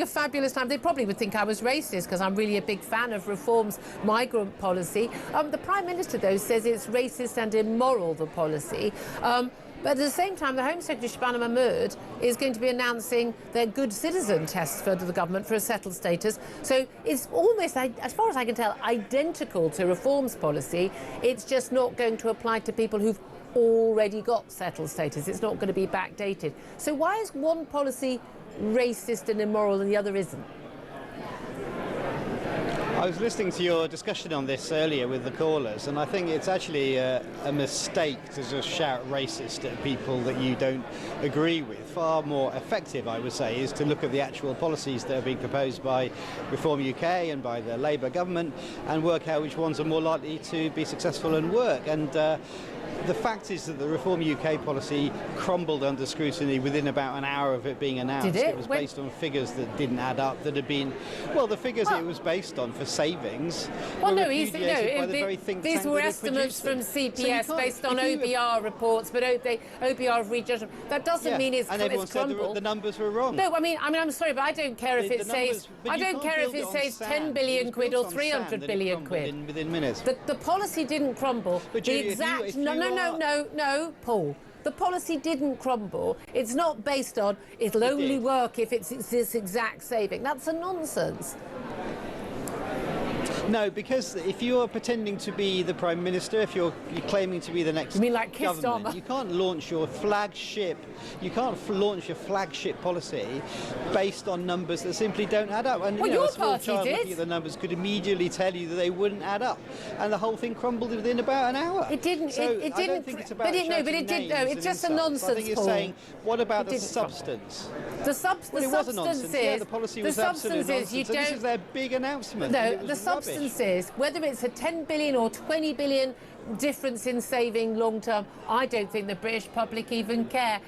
Speaker 2: a fabulous time. They probably would think I was racist because I'm really a big fan of Reform's migrant policy. The Prime Minister, though, says it's racist and immoral, the policy. But at the same time, the Home Secretary, Shabana Mahmood, is going to be announcing their good citizen test for the government for a settled status. So it's almost, as far as I can tell, identical to Reform's policy. It's just not going to apply to people who've already got settled status. It's not going to be backdated. So why is one policy racist and immoral and the other isn't?
Speaker 8: I was listening to your discussion on this earlier with the callers, and I think it's actually a mistake to just shout racist at people that you don't agree with. Far more effective, I would say, is to look at the actual policies that are being proposed by Reform UK and by the Labour government and work out which ones are more likely to be successful and work. And the fact is that the Reform UK policy crumbled under scrutiny within about an hour of it being announced.
Speaker 2: Did it?
Speaker 8: It was based on figures that didn't add up, that had been, well, the figures it was based on for savings were repudiated by the very think tank
Speaker 2: these were
Speaker 8: that
Speaker 2: estimates from CPS based on
Speaker 8: if you-
Speaker 2: OBR reports, but OBR have rejudged them. That doesn't mean it's
Speaker 8: and everyone said
Speaker 2: crumbled.
Speaker 8: the numbers were wrong.
Speaker 2: No, I mean, I'm sorry, but I don't care if
Speaker 8: The
Speaker 2: it
Speaker 8: numbers-
Speaker 2: says,
Speaker 8: but
Speaker 2: I
Speaker 8: you
Speaker 2: don't
Speaker 8: can't
Speaker 2: care if
Speaker 8: build
Speaker 2: it
Speaker 8: on
Speaker 2: says
Speaker 8: sand.
Speaker 2: 10 billion
Speaker 8: It was
Speaker 2: quid
Speaker 8: built
Speaker 2: or
Speaker 8: on
Speaker 2: 300
Speaker 8: sand and it
Speaker 2: billion
Speaker 8: crumbled
Speaker 2: quid.
Speaker 8: within minutes.
Speaker 2: The policy didn't crumble.
Speaker 8: But
Speaker 2: The
Speaker 8: Julia, if you
Speaker 2: exact,
Speaker 8: are-
Speaker 2: no, Paul. The policy didn't crumble. It's not based on it'll only work if it's this exact saving. That's a nonsense.
Speaker 8: No, because if you're pretending to be the Prime Minister, if you're claiming to be the next
Speaker 2: You mean like Keir
Speaker 8: government,
Speaker 2: Starmer?
Speaker 8: you can't launch your flagship. You can't launch your flagship policy based on numbers that simply don't add up. And
Speaker 2: Well,
Speaker 8: you know,
Speaker 2: your
Speaker 8: a small
Speaker 2: party
Speaker 8: child
Speaker 2: did.
Speaker 8: looking at the numbers could immediately tell you that they wouldn't add up, and the whole thing crumbled within about an hour.
Speaker 2: It didn't.
Speaker 8: So
Speaker 2: it
Speaker 8: I
Speaker 2: didn't.
Speaker 8: don't think it's about
Speaker 2: but it, no, but
Speaker 8: shouting
Speaker 2: it did. No,
Speaker 8: names
Speaker 2: it's
Speaker 8: and
Speaker 2: just a
Speaker 8: insults.
Speaker 2: nonsense.
Speaker 8: I think you're
Speaker 2: Paul.
Speaker 8: saying, what about
Speaker 2: It
Speaker 8: the
Speaker 2: didn't crumble.
Speaker 8: substance?
Speaker 2: The substance
Speaker 8: Well, it was a nonsense.
Speaker 2: is
Speaker 8: Yeah, the policy was absolute nonsense.
Speaker 2: You
Speaker 8: So this
Speaker 2: don't.
Speaker 8: is their big announcement.
Speaker 2: No,
Speaker 8: and it
Speaker 2: the
Speaker 8: was rubbish.
Speaker 2: substance is whether it's a 10 billion or 20 billion difference in saving long term. I don't think the British public even care.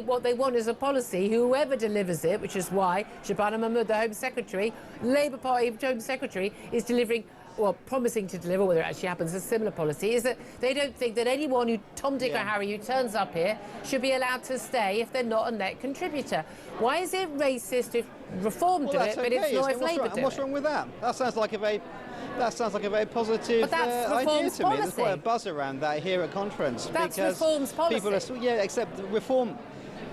Speaker 2: What they want is a policy. Whoever delivers it, which is why Shabana Mahmood, the Home Secretary, Labour Party Home Secretary, is delivering. Well, promising to deliver, whether it actually happens, a similar policy, is that they don't think that anyone who, Tom, Dick or Harry, who turns up here should be allowed to stay if they're not a net contributor. Why is it racist if Reform do it, but it's not if Labour do
Speaker 8: What's
Speaker 2: it?
Speaker 8: wrong with that? That sounds like a very positive
Speaker 2: But that's
Speaker 8: idea
Speaker 2: Reform's
Speaker 8: to me. There's
Speaker 2: policy.
Speaker 8: quite a buzz around that here at conference.
Speaker 2: That's
Speaker 8: because
Speaker 2: Reform's policy.
Speaker 8: People are, except Reform.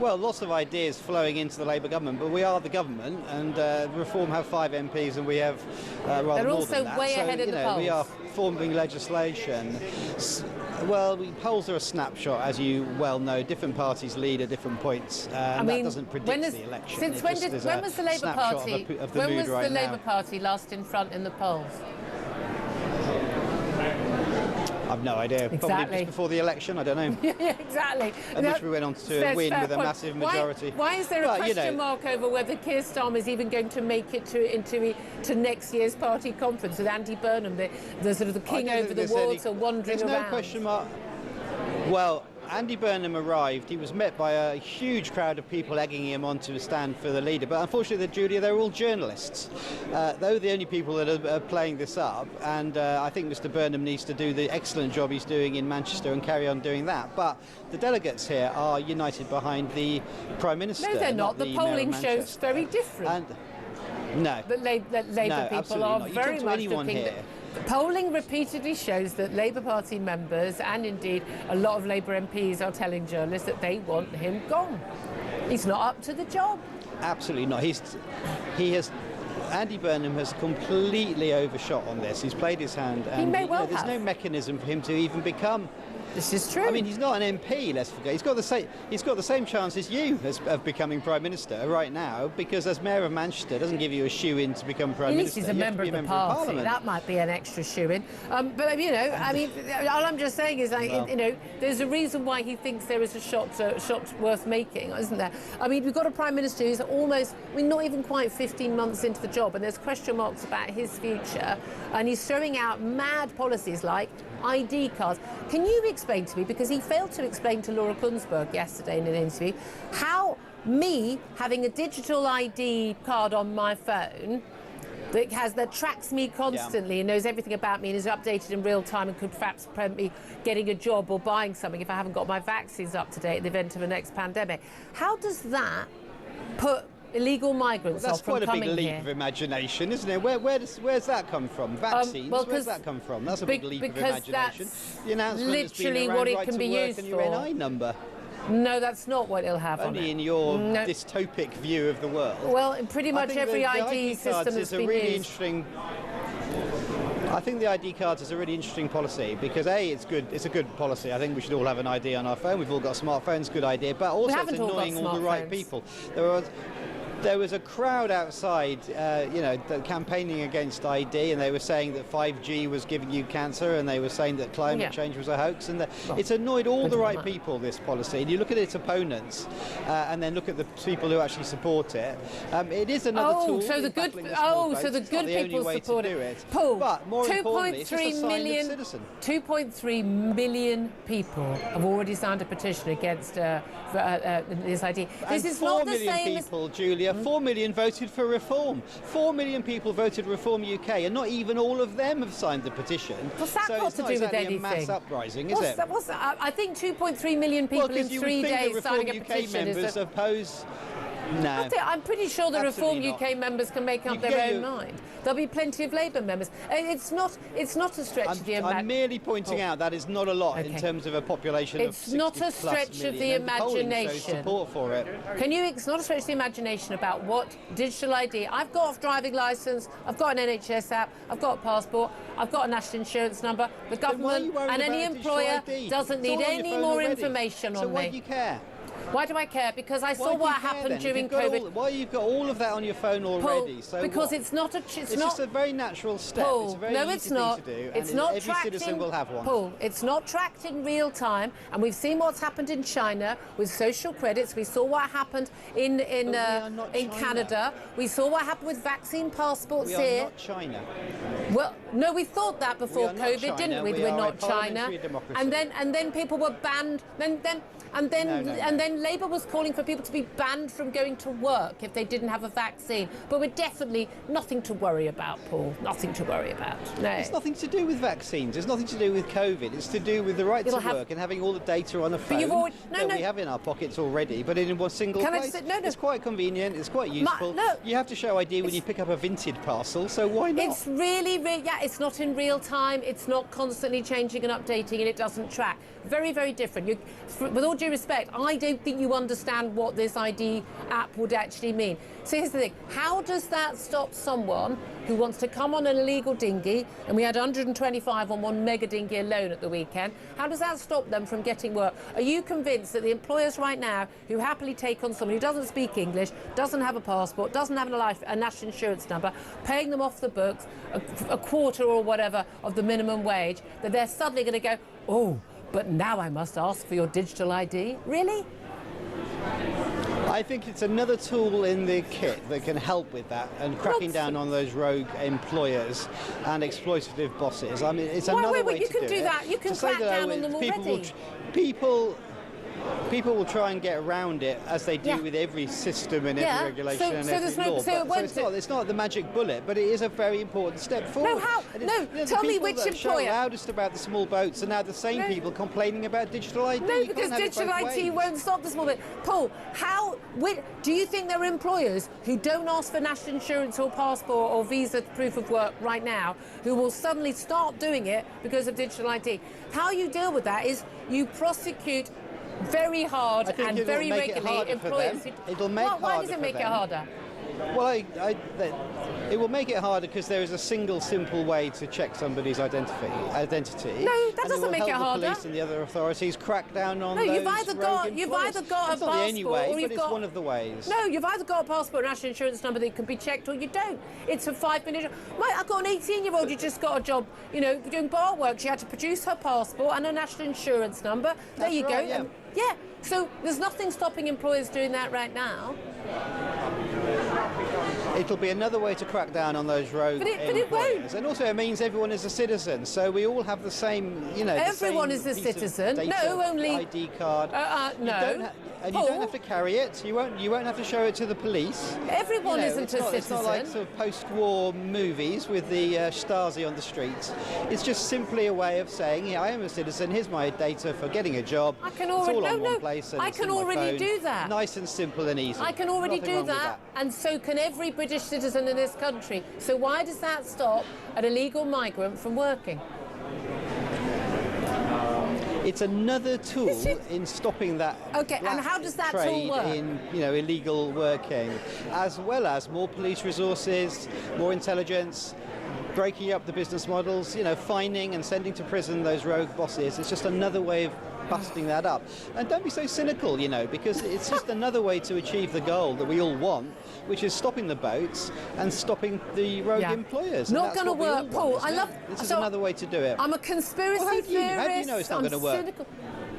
Speaker 8: Well, lots of ideas flowing into the Labour government, but we are the government, and Reform have 5 MPs, and we have rather
Speaker 2: They're
Speaker 8: more
Speaker 2: also
Speaker 8: than that.
Speaker 2: way
Speaker 8: so,
Speaker 2: ahead of
Speaker 8: you
Speaker 2: the
Speaker 8: know, we
Speaker 2: polls.
Speaker 8: are forming legislation. Well, polls are a snapshot, as you well know. Different parties lead at different points, and that doesn't predict the election.
Speaker 2: Since when was the Labour Party? When was the Labour Party last in front in the polls?
Speaker 8: I've no idea. Probably
Speaker 2: Exactly.
Speaker 8: just before the election, I don't know.
Speaker 2: Yeah, exactly.
Speaker 8: And which we went on to win with a massive majority.
Speaker 2: Why is there a
Speaker 8: But, you
Speaker 2: question
Speaker 8: know,
Speaker 2: mark over whether Keir Starmer is even going to make it to next year's party conference with Andy Burnham, the sort of the king
Speaker 8: I don't
Speaker 2: over
Speaker 8: think
Speaker 2: the
Speaker 8: there's
Speaker 2: water, wandering
Speaker 8: there's
Speaker 2: around?
Speaker 8: no question mark. Well, Andy Burnham arrived. He was met by a huge crowd of people egging him on to stand for the leader. But unfortunately, Julia, they're all journalists. They're the only people that are playing this up. And I think Mr. Burnham needs to do the excellent job he's doing in Manchester and carry on doing that. But the delegates here are united behind the Prime Minister.
Speaker 2: No, they're not. The
Speaker 8: Mayor of
Speaker 2: polling shows
Speaker 8: Manchester.
Speaker 2: very different.
Speaker 8: No.
Speaker 2: That Labour people
Speaker 8: absolutely
Speaker 2: are
Speaker 8: not. You
Speaker 2: very
Speaker 8: talk to
Speaker 2: much
Speaker 8: anyone
Speaker 2: looking.
Speaker 8: here.
Speaker 2: Polling repeatedly shows that Labour Party members and indeed a lot of Labour MPs are telling journalists that they want him gone. He's not up to the job.
Speaker 8: Absolutely not. Andy Burnham has completely overshot on this. He's played his hand, and there's no mechanism for him to even become.
Speaker 2: This is true.
Speaker 8: I mean, he's not an MP. Let's forget. He's got the same chance as you of becoming Prime Minister right now, because as Mayor of Manchester doesn't give you a shoe-in to become Prime Minister.
Speaker 2: At least he's a member of the party. That might be an extra shoe-in. But you know, I mean, all I'm just saying is, you know, there's a reason why he thinks there is a shot worth making, isn't there? I mean, we've got a Prime Minister who's almost, I mean, not even quite 15 months into the job, and there's question marks about his future, and he's throwing out mad policies like ID cards. Can you explain to me, because he failed to explain to Laura Kunsberg yesterday in an interview, how me having a digital ID card on my phone that tracks me constantly and knows everything about me and is updated in real time and could perhaps prevent me getting a job or buying something if I haven't got my vaccines up to date in the event of a next pandemic. How does that put illegal migrants off from coming here?
Speaker 8: That's quite a big leap of imagination, isn't it? Where's that come from? Vaccines? Where's that come from? That's a big leap of imagination. The announcement
Speaker 2: literally
Speaker 8: has been
Speaker 2: what it
Speaker 8: right
Speaker 2: can
Speaker 8: to
Speaker 2: be
Speaker 8: work
Speaker 2: used
Speaker 8: and your
Speaker 2: for.
Speaker 8: NI number.
Speaker 2: No, that's not what it'll have on it.
Speaker 8: Only in your dystopic view of the world.
Speaker 2: Well, pretty much every ID system has been used.
Speaker 8: I think the ID cards is a really interesting policy because it's good. It's a good policy. I think we should all have an ID on our phone. We've all got smartphones. Good idea. But also it's annoying all the right people. There was a crowd outside, campaigning against ID, and they were saying that 5G was giving you cancer, and they were saying that climate change was a hoax, and it's annoyed all the right people, this policy. And you look at its opponents, and then look at the people who actually support it. It is another tool.
Speaker 2: So the good people support it. Paul,
Speaker 8: but more importantly, it's just a sign of citizen.
Speaker 2: 2.3 million people have already signed a petition against this ID. This is not the same as
Speaker 8: people, Julia. 4 million voted for reform. 4 million people voted Reform UK, and not even all of them have signed the petition.
Speaker 2: What's that got to do with anything?
Speaker 8: A mass uprising, is it?
Speaker 2: I think 2.3 million people in 3 days signing a petition
Speaker 8: members oppose. No.
Speaker 2: I'm pretty sure the Reform UK members can make up their own mind. There'll be plenty of Labour members. It's not a stretch of the imagination.
Speaker 8: I'm merely pointing out that is not a lot in terms of a population of 60
Speaker 2: It's not a stretch of the imagination.
Speaker 8: Support for it.
Speaker 2: It's not a stretch of the imagination about what digital ID. I've got a driving licence, I've got an NHS app, I've got a passport, I've got a national insurance number. The government and any employer doesn't need any more information on me.
Speaker 8: So why do you care?
Speaker 2: Why do I care? Because I saw what happened during COVID.
Speaker 8: Why you've got all of that on your phone already?
Speaker 2: Paul, because it's not a.
Speaker 8: It's just a very natural step.
Speaker 2: Paul,
Speaker 8: it's a very easy thing to do.
Speaker 2: It's not
Speaker 8: every citizen will have one.
Speaker 2: Paul, it's not tracked in real time, and we've seen what's happened in China with social credits. We saw what happened in Canada. We saw what happened with vaccine passports here.
Speaker 8: We are not China.
Speaker 2: Well, no, we thought that before COVID, didn't we? We're not China. And then people were banned. And then Labour was calling for people to be banned from going to work if they didn't have a vaccine. But we're definitely nothing to worry about, Paul. Nothing to worry about. No.
Speaker 8: It's nothing to do with vaccines. It's nothing to do with COVID. It's to do with the right to work and having all the data on a phone that we have in our pockets already, but in one single place. It's quite convenient. It's quite useful. You have to show ID when you pick up a vintage parcel, so why not?
Speaker 2: It's really, it's not in real time. It's not constantly changing and updating, and it doesn't track. Very, very different. With all due respect, I don't think you understand what this ID app would actually mean. So here's the thing. How does that stop someone who wants to come on an illegal dinghy, and we had 125 on one mega dinghy alone at the weekend, how does that stop them from getting work? Are you convinced that the employers right now who happily take on someone who doesn't speak English, doesn't have a passport, doesn't have a national insurance number, paying them off the books a quarter or whatever of the minimum wage, that they're suddenly going to go, oh, but now I must ask for your digital ID? Really?
Speaker 8: I think it's another tool in the kit that can help with that and cracking down on those rogue employers and exploitative bosses. I mean, it's another way to do it.
Speaker 2: You can do that. You can crack down on them already.
Speaker 8: People will try and get around it, as they do with every system and every regulation and every law. It's not the magic bullet, but it is a very important step forward.
Speaker 2: Tell me which employer.
Speaker 8: The people that loudest about the small boats are now the same people complaining about digital ID.
Speaker 2: No, because digital ID won't stop the small boat. Paul, do you think there are employers who don't ask for national insurance or passport or visa proof of work right now who will suddenly start doing it because of digital ID? How you deal with that is you prosecute very hard and very regularly employers. Why does it make it harder?
Speaker 8: Well, it will make it harder because there is a single, simple way to check somebody's identity.
Speaker 2: No, that doesn't make it harder.
Speaker 8: The police and the other authorities crack down on those
Speaker 2: you've either got
Speaker 8: it's
Speaker 2: a passport,
Speaker 8: not the only way,
Speaker 2: or
Speaker 8: it's one of the ways.
Speaker 2: No, you've either got a passport, national insurance number that can be checked, or you don't. It's a 5-minute. I've got an 18-year-old who just got a job, doing bar work. She had to produce her passport and a national insurance number. There you go.
Speaker 8: Yeah.
Speaker 2: So there's nothing stopping employers doing that right now.
Speaker 8: It'll be another way to crack down on those rogue
Speaker 2: But it won't.
Speaker 8: And also it means everyone is a citizen, so we all have the same,
Speaker 2: Everyone
Speaker 8: the
Speaker 2: is
Speaker 8: same
Speaker 2: a
Speaker 8: piece of
Speaker 2: citizen.
Speaker 8: data,
Speaker 2: No, only
Speaker 8: ID card.
Speaker 2: no.
Speaker 8: And you don't have to carry it. You won't have to show it to the police.
Speaker 2: Everyone isn't a citizen.
Speaker 8: It's not like sort of post-war movies with the Stasi on the streets. It's just simply a way of saying, yeah, I am a citizen. Here's my data for getting a job.
Speaker 2: I can
Speaker 8: it's
Speaker 2: already
Speaker 8: all on one place. And
Speaker 2: I
Speaker 8: it's
Speaker 2: can
Speaker 8: in my
Speaker 2: already
Speaker 8: phone.
Speaker 2: do that.
Speaker 8: Nice and simple and easy.
Speaker 2: I can already
Speaker 8: Nothing
Speaker 2: do
Speaker 8: wrong with
Speaker 2: that, and so can every British citizen in this country. So why does that stop an illegal migrant from working?
Speaker 8: It's another tool in stopping that.
Speaker 2: Okay, and how does that
Speaker 8: trade
Speaker 2: tool work?
Speaker 8: in illegal working, as well as more police resources, more intelligence, breaking up the business models, fining and sending to prison those rogue bosses. It's just another way of busting that up. And don't be so cynical, because it's just another way to achieve the goal that we all want, which is stopping the boats and stopping the rogue employers.
Speaker 2: Not going to work, Paul.
Speaker 8: This is another way to do it.
Speaker 2: I'm a conspiracy theorist.
Speaker 8: How do you know it's not going to work?
Speaker 2: Cynical,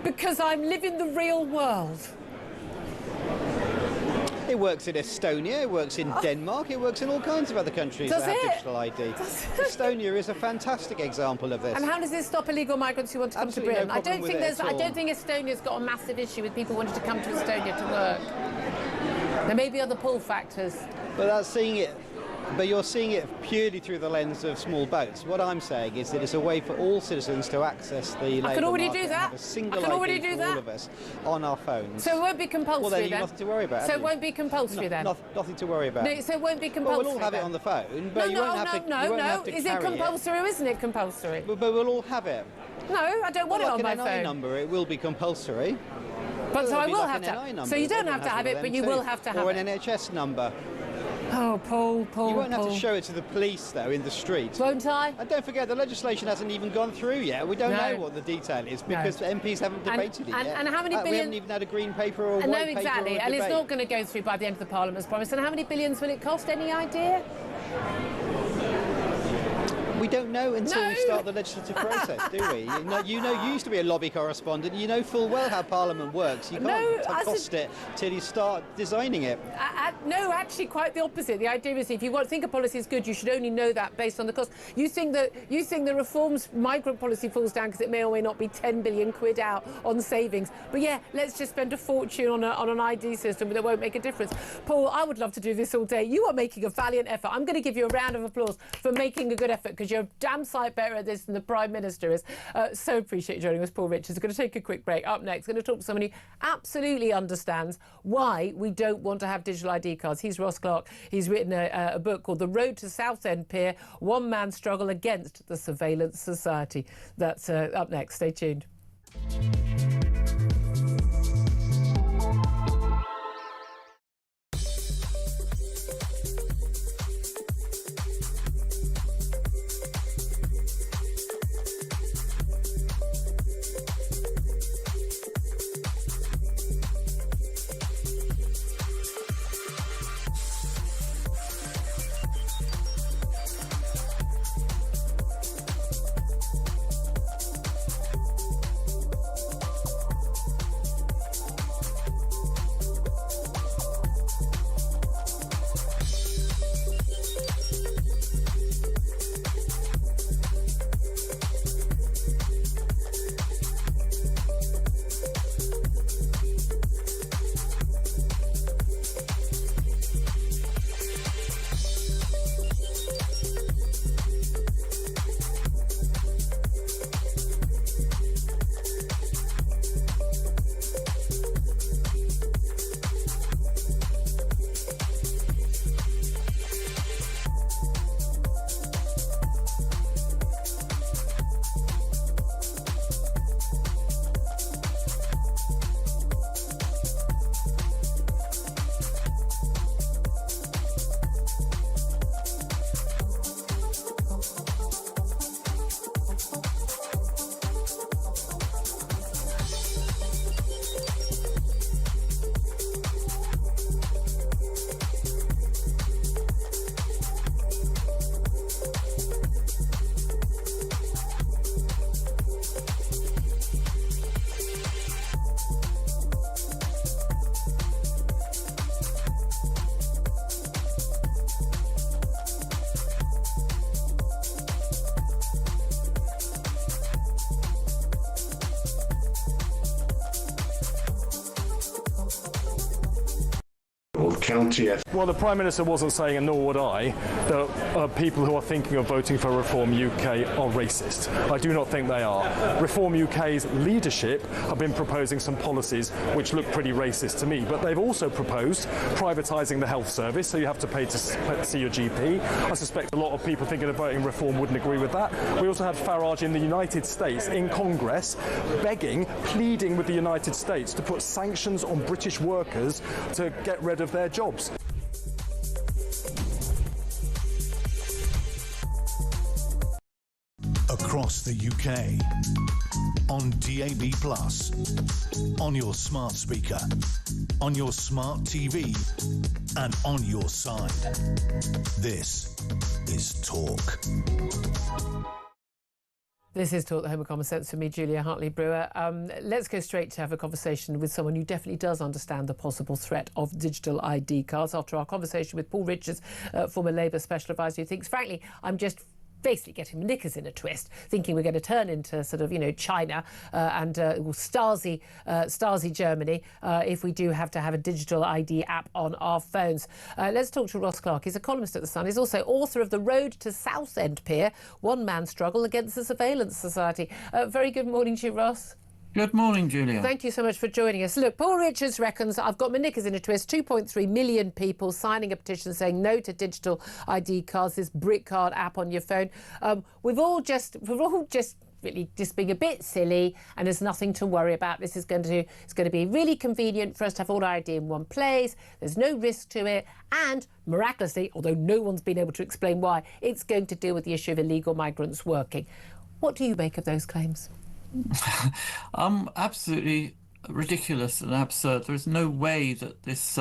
Speaker 2: because I'm living the real world.
Speaker 8: It works in Estonia, it works in Denmark, it works in all kinds of other countries that have digital ID. Estonia is a fantastic example of this.
Speaker 2: And how does this stop illegal migrants who want to come to Britain?
Speaker 8: No problem with it
Speaker 2: I don't think Estonia's got a massive issue with people wanting to come to Estonia to work. There may be other pull factors.
Speaker 8: But you're seeing it purely through the lens of small boats. What I'm saying is that it's a way for all citizens to access the labour
Speaker 2: I can already
Speaker 8: market
Speaker 2: do that.
Speaker 8: and have a single
Speaker 2: I can already
Speaker 8: ID
Speaker 2: do
Speaker 8: for
Speaker 2: that.
Speaker 8: all of us on our phones.
Speaker 2: So it won't be compulsory
Speaker 8: well, then you've
Speaker 2: then?
Speaker 8: nothing to worry about.
Speaker 2: So it won't be compulsory then?
Speaker 8: Nothing to worry about.
Speaker 2: No, so it won't be compulsory.
Speaker 8: Well, we'll all have it on the phone, but you won't have to. You won't have to
Speaker 2: Is it
Speaker 8: carry
Speaker 2: compulsory or isn't it compulsory?
Speaker 8: But we'll all have it.
Speaker 2: No, I don't want it on my
Speaker 8: like an NI
Speaker 2: phone.
Speaker 8: number, it will be compulsory.
Speaker 2: But so I will
Speaker 8: like
Speaker 2: have
Speaker 8: an NI
Speaker 2: to.
Speaker 8: number.
Speaker 2: So you don't have to
Speaker 8: Everyone
Speaker 2: have
Speaker 8: has
Speaker 2: it,
Speaker 8: one
Speaker 2: but
Speaker 8: of
Speaker 2: you
Speaker 8: them
Speaker 2: will
Speaker 8: too.
Speaker 2: have to have
Speaker 8: or
Speaker 2: it.
Speaker 8: Or an NHS number.
Speaker 2: Oh, Paul.
Speaker 8: You won't have to show it to the police, though, in the street.
Speaker 2: Won't I?
Speaker 8: And don't forget, the legislation hasn't even gone through yet. We don't know what the detail is because MPs haven't debated it yet.
Speaker 2: And how many billion...
Speaker 8: We haven't even had a green paper or a white paper.
Speaker 2: No, exactly. And it's not going to go through by the end of the Parliament's promise. And how many billions will it cost? Any idea?
Speaker 8: We don't know until we start the legislative process, do we? You used to be a lobby correspondent. You know full well how Parliament works. You can't cost it till you start designing it.
Speaker 2: No, actually, quite the opposite. The idea is if you think a policy is good, you should only know that based on the cost. You think the reforms migrant policy falls down because it may or may not be 10 billion quid out on savings. But yeah, let's just spend a fortune on an ID system that won't make a difference. Paul, I would love to do this all day. You are making a valiant effort. I'm going to give you a round of applause for making a good effort because you're a damn sight better at this than the Prime Minister is. So appreciate you joining us, Paul Richards. We're going to take a quick break. Up next, going to talk to someone who absolutely understands why we don't want to have digital ID cards. He's Ross Clark. He's written a book called The Road to Southend Pier, One Man's Struggle Against the Surveillance Society. That's up next. Stay tuned.
Speaker 9: county.
Speaker 10: Well, the Prime Minister wasn't saying, and nor would I, that people who are thinking of voting for Reform UK are racist. I do not think they are. Reform UK's leadership have been proposing some policies which look pretty racist to me, but they've also proposed privatising the health service, so you have to pay to see your GP. I suspect a lot of people thinking of voting Reform wouldn't agree with that. We also had Farage in the United States, in Congress, begging, pleading with the United States to put sanctions on British workers to get rid of their jobs.
Speaker 1: Across the UK, on DAB+, on your smart speaker, on your smart TV, and on your side. This is Talk.
Speaker 2: This is Talk, the Home of Common Sense, for me, Julia Hartley-Brewer. Let's go straight to have a conversation with someone who definitely does understand the possible threat of digital ID cards. After our conversation with Paul Richards, former Labour Special Advisor, who thinks, frankly, I'm just basically getting my knickers in a twist, thinking we're going to turn into sort of, China and Stasi Germany if we do have to have a digital ID app on our phones. Let's talk to Ross Clark. He's a columnist at The Sun. He's also author of The Road to Southend Pier, One Man's Struggle Against the Surveillance Society. Very good morning to you, Ross.
Speaker 11: Good morning, Julia.
Speaker 2: Thank you so much for joining us. Look, Paul Richards reckons I've got my knickers in a twist. 2.3 million people signing a petition saying no to digital ID cards, this brick card app on your phone. We're all just really just being a bit silly, and there's nothing to worry about. It's going to be really convenient for us to have all our ID in one place. There's no risk to it, and miraculously, although no one's been able to explain why, it's going to deal with the issue of illegal migrants working. What do you make of those claims?
Speaker 11: Absolutely ridiculous and absurd. There is no way that this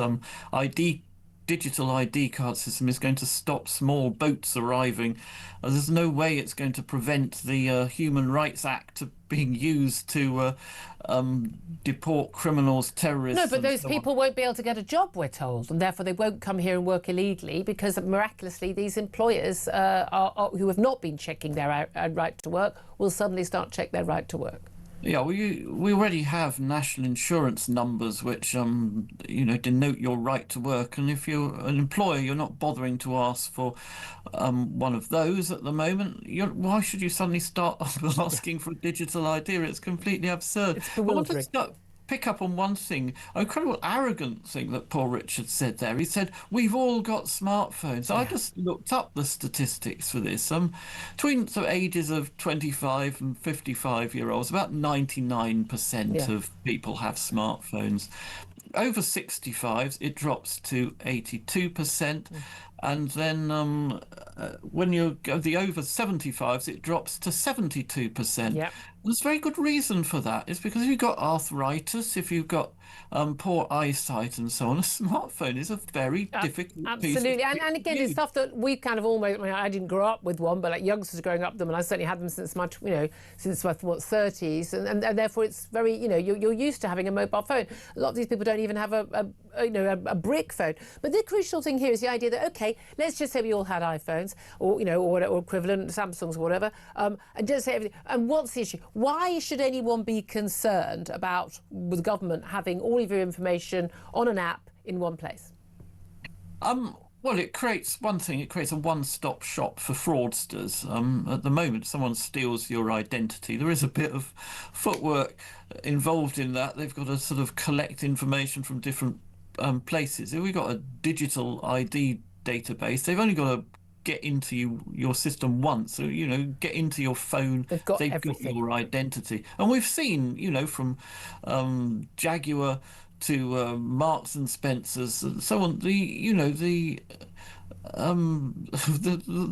Speaker 11: digital ID card system is going to stop small boats arriving. There's no way it's going to prevent the Human Rights Act being used to deport criminals, terrorists.
Speaker 2: No, but those people won't be able to get a job, we're told, and therefore they won't come here and work illegally because miraculously these employers who have not been checking their right to work will suddenly start check their right to work.
Speaker 11: Yeah, we already have national insurance numbers which denote your right to work, and if you're an employer, you're not bothering to ask for one of those at the moment. Why should you suddenly start asking for a digital ID? It's completely absurd.
Speaker 2: It's bewildering.
Speaker 11: Pick up on one thing, an incredible arrogant thing that Paul Richards said there. He said, we've all got smartphones. Yeah. I just looked up the statistics for this. Between the ages of 25 and 55-year-olds, about 99% of people have smartphones. Over 65s, it drops to 82%. And then when you go the over 75s, it drops to 72%. Yep. There's very good reason for that. It's because if you've got arthritis, if you've got poor eyesight and so on, a smartphone is a very difficult
Speaker 2: absolutely.
Speaker 11: piece of
Speaker 2: and again, it's stuff that we've kind of almost, I didn't grow up with one, but like youngsters growing up with them, and I certainly had them since my 30s, and therefore it's very, you're used to having a mobile phone. A lot of these people don't even have a brick phone. But the crucial thing here is the idea that, okay, let's just say we all had iPhones or equivalent Samsungs or whatever, and just say everything. And what's the issue? Why should anyone be concerned about the government having all of your information on an app in one place?
Speaker 11: Well, it creates a one-stop shop for fraudsters. At the moment, someone steals your identity. There is a bit of footwork involved in that. They've got to sort of collect information from different places. If we've got a digital ID database, they've only got to get into your system once. So, get into your phone. They've got your identity. And we've seen, from Jaguar to Marks and Spencer's and so on, the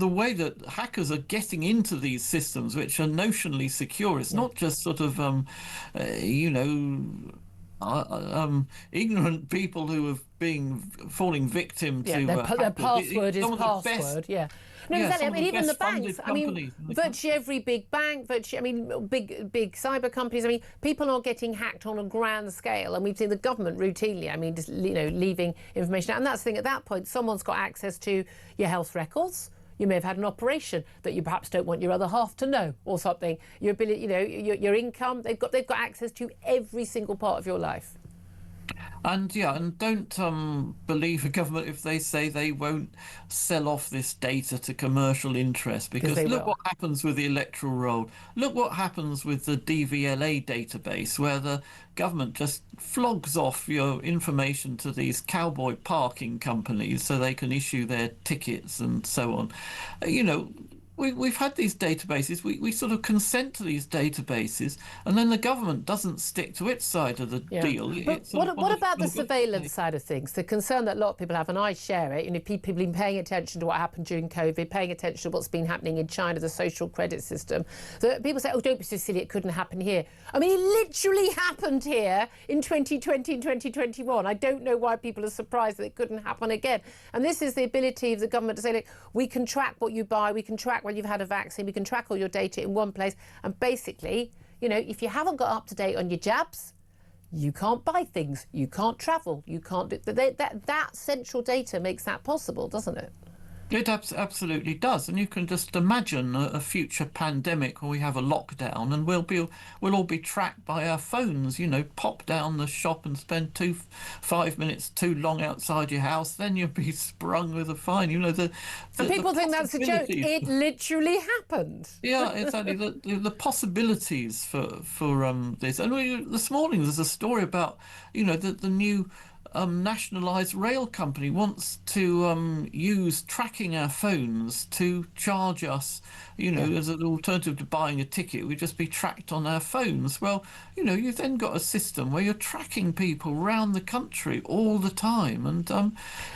Speaker 11: way that hackers are getting into these systems, which are notionally secure. It's not just sort of ignorant people who have falling victim to
Speaker 2: their password is password. No, exactly. I mean, even the banks. Virtually every big bank, big cyber companies. People are getting hacked on a grand scale, and we've seen the government routinely. Just leaving information out. And that's the thing. At that point, someone's got access to your health records. You may have had an operation that you perhaps don't want your other half to know, or something. Your ability, your income. They've got access to every single part of your life.
Speaker 11: And and don't believe the government if they say they won't sell off this data to commercial interest, because look what happens with the electoral roll. Look what happens with the DVLA database, where the government just flogs off your information to these cowboy parking companies so they can issue their tickets and so on. We've had these databases, we sort of consent to these databases, and then the government doesn't stick to its side of the deal.
Speaker 2: But what about the surveillance side of things? The concern that a lot of people have, and I share it, people have been paying attention to what happened during COVID, paying attention to what's been happening in China, the social credit system. So people say, oh, don't be so silly, it couldn't happen here. I mean, it literally happened here in 2020 and 2021. I don't know why people are surprised that it couldn't happen again. And this is the ability of the government to say, look, we can track what you buy, we can track when you've had a vaccine, we can track all your data in one place, and basically, if you haven't got up to date on your jabs, you can't buy things, you can't travel, you can't do that central data makes that possible, doesn't it?
Speaker 11: It absolutely does, and you can just imagine a future pandemic where we have a lockdown and we'll all be tracked by our phones. Pop down the shop and spend 5 minutes too long outside your house, then you'll be sprung with a fine.
Speaker 2: And people think that's a joke. It literally happened.
Speaker 11: Yeah, exactly. The possibilities for this, and this morning there's a story about the new nationalised rail company wants to use tracking our phones to charge us, as an alternative to buying a ticket. We'd just be tracked on our phones. Well, you've then got a system where you're tracking people around the country all the time. And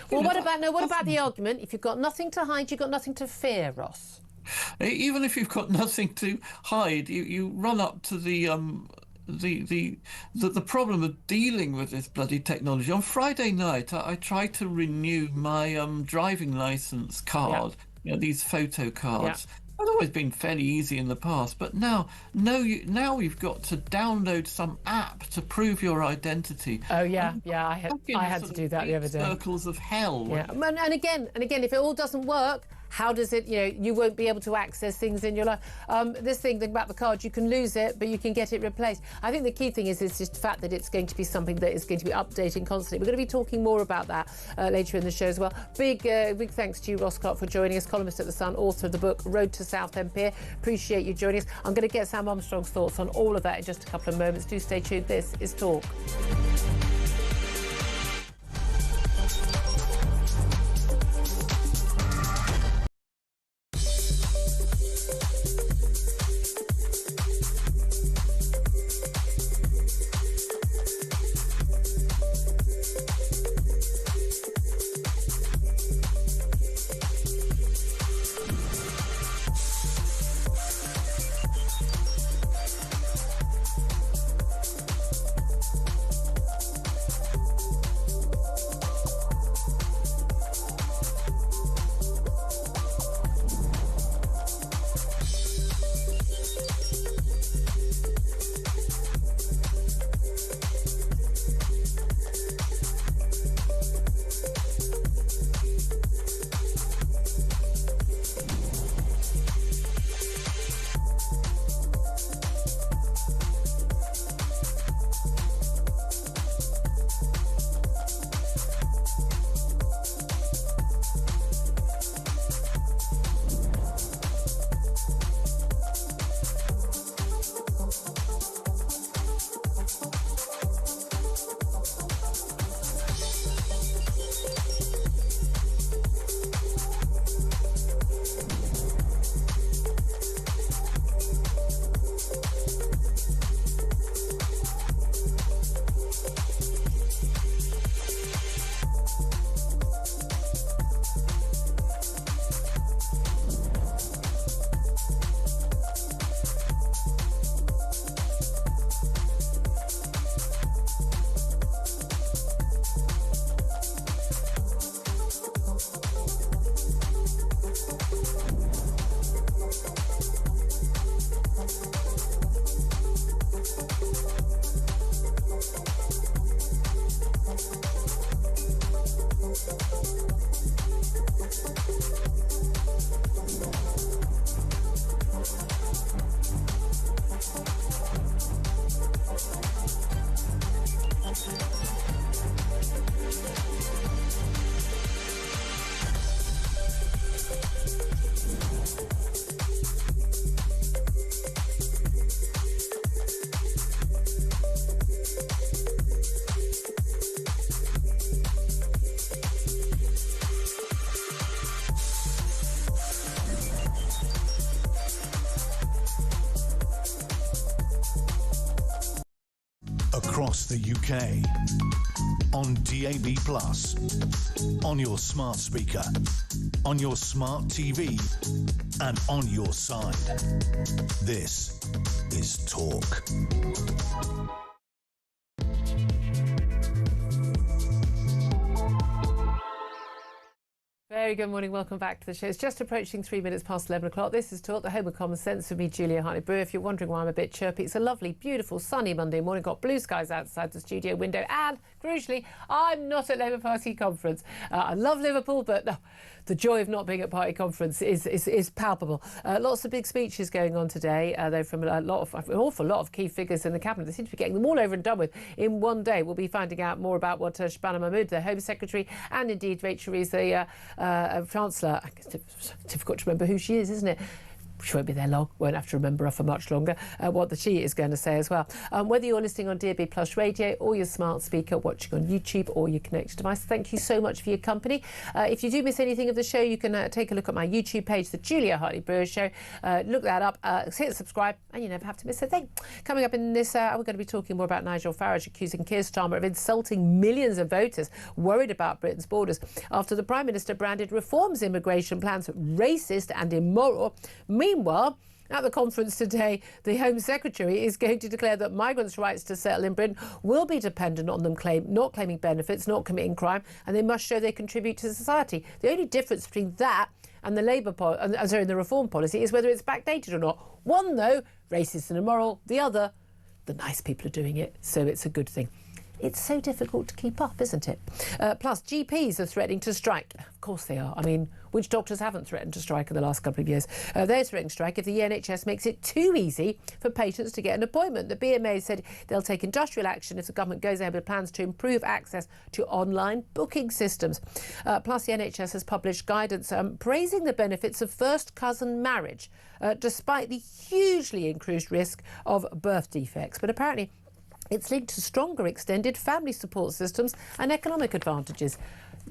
Speaker 2: what about the argument? If you've got nothing to hide, you've got nothing to fear, Ross.
Speaker 11: Even if you've got nothing to hide, you run up to the problem of dealing with this bloody technology. On Friday night, I tried to renew my driving license card. These photo cards. It's always been fairly easy in the past, but now you've got to download some app to prove your identity.
Speaker 2: Oh yeah, I had to do that the other day.
Speaker 11: Circles of hell.
Speaker 2: Yeah, and again, if it all doesn't work, how does it, you won't be able to access things in your life. This thing about the card, you can lose it, but you can get it replaced. I think the key thing is just the fact that it's going to be something that is going to be updating constantly. We're going to be talking more about that later in the show as well. Big thanks to you, Ross Clark, for joining us, columnist at The Sun, author of the book Road to Southampton. Appreciate you joining us. I'm going to get Sam Armstrong's thoughts on all of that in just a couple of moments. Do stay tuned. This is Talk.
Speaker 1: across the UK, on DAB+, on your smart speaker, on your smart TV, and on your side. This is Talk.
Speaker 2: Very good morning, welcome back to the show. It's just approaching 3 minutes past 11 o'clock. This is Talk, the home of common sense, with me, Julia Hartley-Brewer. If you're wondering why I'm a bit chirpy, it's a lovely, beautiful, sunny Monday morning. Got blue skies outside the studio window, and crucially, I'm not at Labour Party conference. I love Liverpool, but no, the joy of not being at party conference is palpable. Lots of big speeches going on today, though, from an awful lot of key figures in the cabinet. They seem to be getting them all over and done with in one day. We'll be finding out more about what Shabana Mahmood, the Home Secretary, and indeed Rachel Reeves, the Chancellor. It's difficult to remember who she is, isn't it? She won't be there long, won't have to remember her for much longer, what she is going to say as well. Whether you're listening on DAB Plus Radio or your smart speaker, watching on YouTube or your connected device, thank you so much for your company. If you do miss anything of the show, you can take a look at my YouTube page, The Julia Hartley-Brewer Show. Look that up, hit subscribe, and you never have to miss a thing. Coming up in this hour, we're going to be talking more about Nigel Farage accusing Keir Starmer of insulting millions of voters worried about Britain's borders after the Prime Minister branded Reform's immigration plans racist and immoral. Meanwhile, at the conference today, the Home Secretary is going to declare that migrants' rights to settle in Britain will be dependent on them not claiming benefits, not committing crime, and they must show they contribute to society. The only difference between that and the the Reform policy is whether it's backdated or not. One, though, racist and immoral. The other, the nice people are doing it, so it's a good thing. It's so difficult to keep up, isn't it? Plus, GPs are threatening to strike. Of course they are. I mean, which doctors haven't threatened to strike in the last couple of years? They're threatening to strike if the NHS makes it too easy for patients to get an appointment. The BMA said they'll take industrial action if the government goes ahead with plans to improve access to online booking systems. Plus, the NHS has published guidance praising the benefits of first cousin marriage, despite the hugely increased risk of birth defects. But apparently, it's linked to stronger extended family support systems and economic advantages.